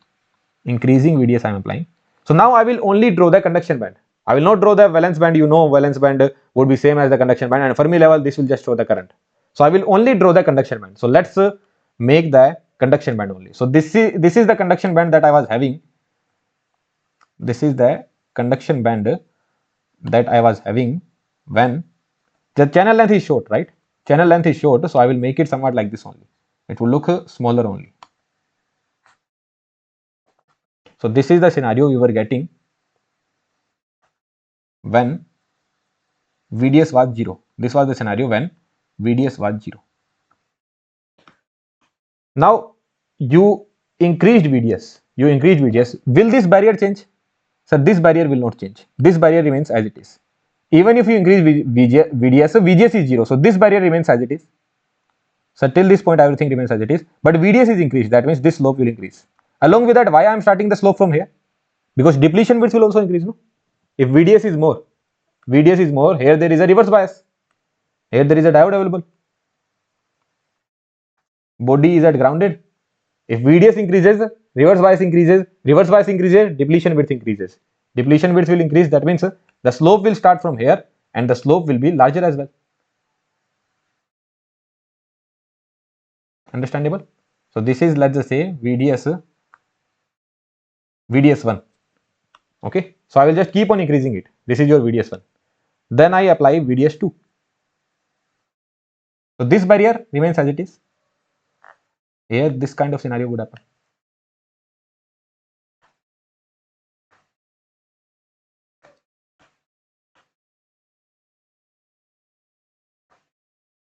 increasing VDS I am applying. So now I will only draw the conduction band. I will not draw the valence band. You know, valence band would be same as the conduction band, and Fermi level this will just show the current. So I will only draw the conduction band. So let's make the conduction band only. So this is the conduction band that I was having. This is the conduction band that I was having when the channel length is short, right? Channel length is short, so I will make it somewhat like this only. It will look smaller only. So this is the scenario we were getting when VDS was 0. This was the scenario when VDS was 0. Now you increased VDS. You increased VDS. Will this barrier change? So this barrier will not change. This barrier remains as it is. Even if you increase VDS, so VGS is 0. So this barrier remains as it is. So till this point everything remains as it is. But VDS is increased. That means this slope will increase. Along with that, why I am starting the slope from here? Because depletion width will also increase. No? If VDS is more, here there is a reverse bias. Here there is a diode available. Body is at grounded. If VDS increases, reverse bias increases, depletion width increases. Depletion width will increase. That means the slope will start from here and the slope will be larger as well. Understandable? So this is, let's just say, VDS1. Okay, so I will just keep on increasing it. This is your VDS1. Then I apply VDS2. So this barrier remains as it is. Here this kind of scenario would happen.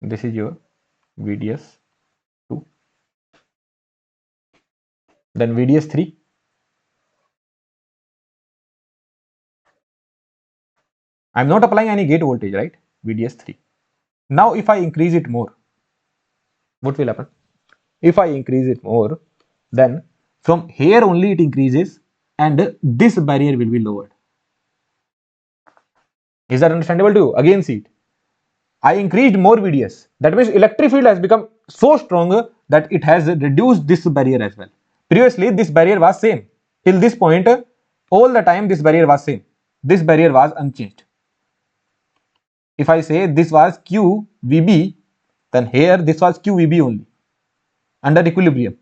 This is your VDS2. Then VDS3. I am not applying any gate voltage, right? VDS3. Now if I increase it more, what will happen? If I increase it more, then from here only it increases and this barrier will be lowered. Is that understandable to you? Again see it. I increased more VDS. That means electric field has become so strong that it has reduced this barrier as well. Previously this barrier was same. Till this point, all the time this barrier was same. This barrier was unchanged. If I say this was QVB, then here this was QVB only under equilibrium.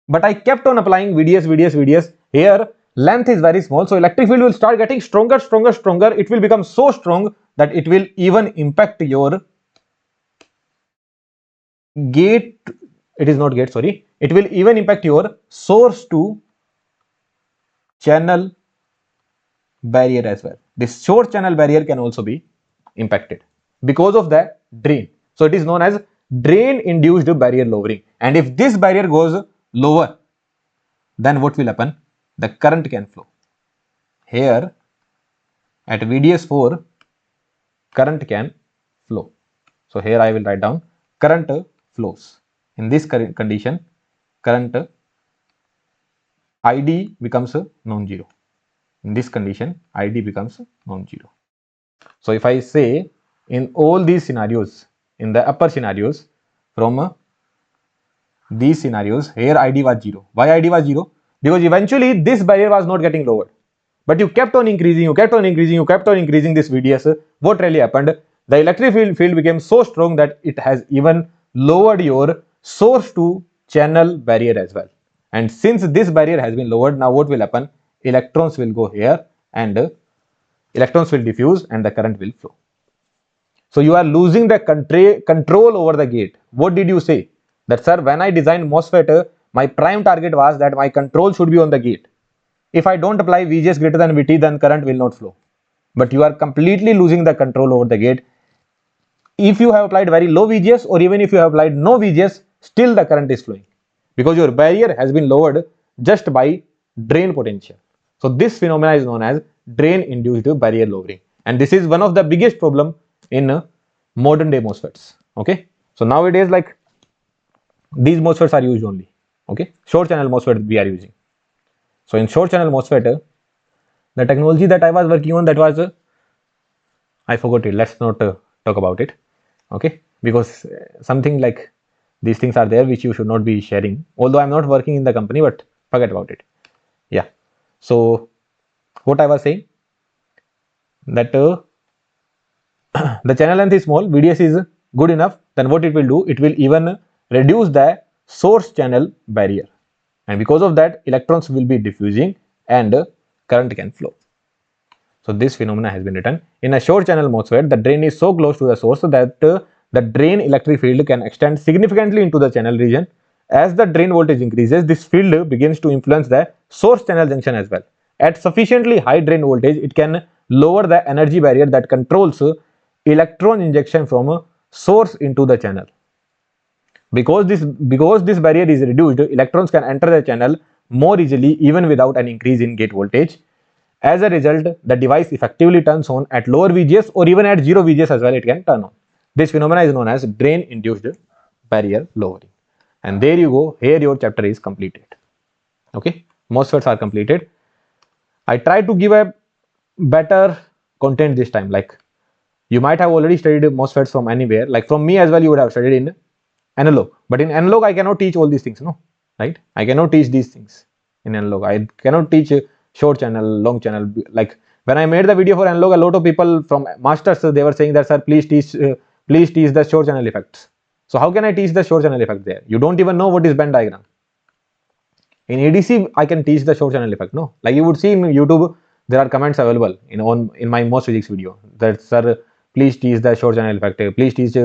But I kept on applying VDS. Here length is very small, so electric field will start getting stronger. It will become so strong that it will even impact your gate. It is not gate, sorry. It will even impact your source to channel barrier as well. This short channel barrier can also be impacted because of the drain. So it is known as drain induced barrier lowering. And if this barrier goes lower, then what will happen? The current can flow. Here at VDS4, current can flow. So here I will write down current flows. In this condition, current ID becomes non-zero. In this condition, ID becomes non-zero. So if I say in all these scenarios, in the upper scenarios, from these scenarios, here ID was 0. Why ID was 0? Because eventually this barrier was not getting lowered. But you kept on increasing this VDS. What really happened? The electric field became so strong that it has even lowered your source to channel barrier as well. And since this barrier has been lowered, now what will happen? Electrons will go here and electrons will diffuse and the current will flow. So you are losing the control over the gate. What did you say? That sir, when I designed MOSFET, my prime target was that my control should be on the gate. If I don't apply VGS greater than VT, then current will not flow. But you are completely losing the control over the gate. If you have applied very low VGS or even if you have applied no VGS, still the current is flowing because your barrier has been lowered just by drain potential. So this phenomena is known as drain induced barrier lowering, and this is one of the biggest problem in modern day MOSFETs. Okay, so nowadays like these MOSFETs are used only. Okay, short channel MOSFET we are using. So in short channel MOSFET, the technology that I was working on, that was I forgot it. Let's not talk about it. Okay, because something like these things are there which you should not be sharing. Although I'm not working in the company, but forget about it. Yeah. So what I was saying, that the channel length is small, VDS is good enough, then what it will do, it will even reduce the source channel barrier, and because of that electrons will be diffusing and current can flow. So this phenomena has been written. In a short channel MOSFET, the drain is so close to the source that the drain electric field can extend significantly into the channel region. As the drain voltage increases, this field begins to influence the source channel junction as well. At sufficiently high drain voltage, it can lower the energy barrier that controls electron injection from source into the channel. Because this barrier is reduced, electrons can enter the channel more easily even without an increase in gate voltage. As a result, the device effectively turns on at lower VGS or even at 0 VGS as well, it can turn on. This phenomena is known as drain induced barrier lowering. And there you go, here your chapter is completed. Okay, MOSFETs are completed. I tried to give a better content this time. Like you might have already studied MOSFETs from anywhere, like from me as well, you would have studied in analog. But in analog, I cannot teach all these things, no, right? I cannot teach these things in analog. I cannot teach short channel, long channel. Like when I made the video for analog, a lot of people from masters, they were saying that sir, please teach the short channel effects. So how can I teach the short channel effect there? You don't even know what is Venn diagram. In EDC, I can teach the short channel effect. No, like you would see in YouTube, there are comments available in my most physics video that sir, please teach the short channel effect. Please teach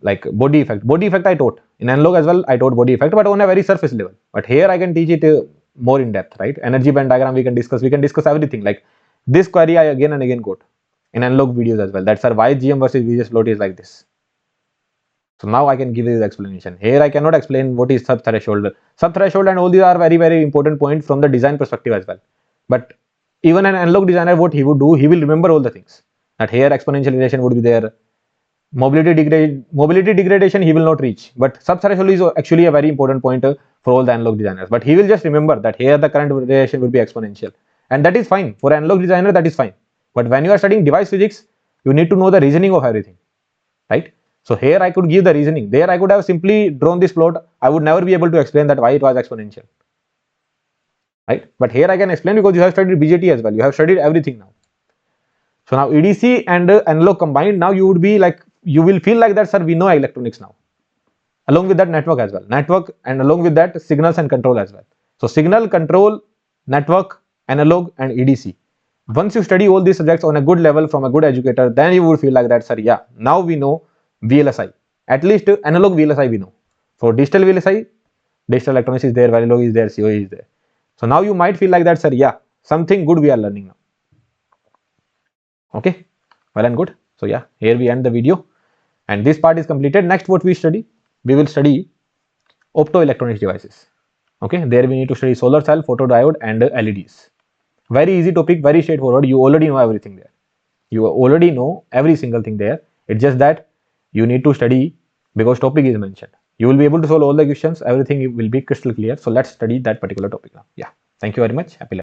like body effect. Body effect I taught in analog as well. I taught body effect, but on a very surface level. But here I can teach it more in depth, right? Energy band diagram we can discuss. We can discuss everything. Like this query I again and again got in analog videos as well. That's why GM versus VGS plot is like this. So now I can give you the explanation. Here I cannot explain what is sub threshold. Sub threshold and all these are very, very important points from the design perspective as well. But even an analog designer, what he would do, he will remember all the things. That here exponential relation would be there. Mobility degradation he will not reach. But sub threshold is actually a very important point for all the analog designers. But he will just remember that here the current relation will be exponential. And that is fine. For an analog designer, that is fine. But when you are studying device physics, you need to know the reasoning of everything. Right? So here I could give the reasoning. There I could have simply drawn this plot. I would never be able to explain that why it was exponential. Right? But here I can explain because you have studied BJT as well. You have studied everything now. So now EDC and analog combined, now you would be like, you will feel like that, sir, we know electronics now. Along with that network as well. Network and along with that signals and control as well. So signal, control, network, analog and EDC. Once you study all these subjects on a good level from a good educator, then you would feel like that, sir, yeah, now we know VLSI. At least analog VLSI we know. For digital VLSI, digital electronics is there, Verilog is there, COE is there. So now you might feel like that, sir, yeah, something good we are learning now. Okay, well and good. So yeah, here we end the video and this part is completed. Next what we study? We will study optoelectronics devices. Okay, there we need to study solar cell, photodiode and LEDs. Very easy topic, very straightforward. You already know everything there. You already know every single thing there. It's just that you need to study because topic is mentioned. You will be able to solve all the questions. Everything will be crystal clear. So let's study that particular topic now. Yeah. Thank you very much. Happy learning.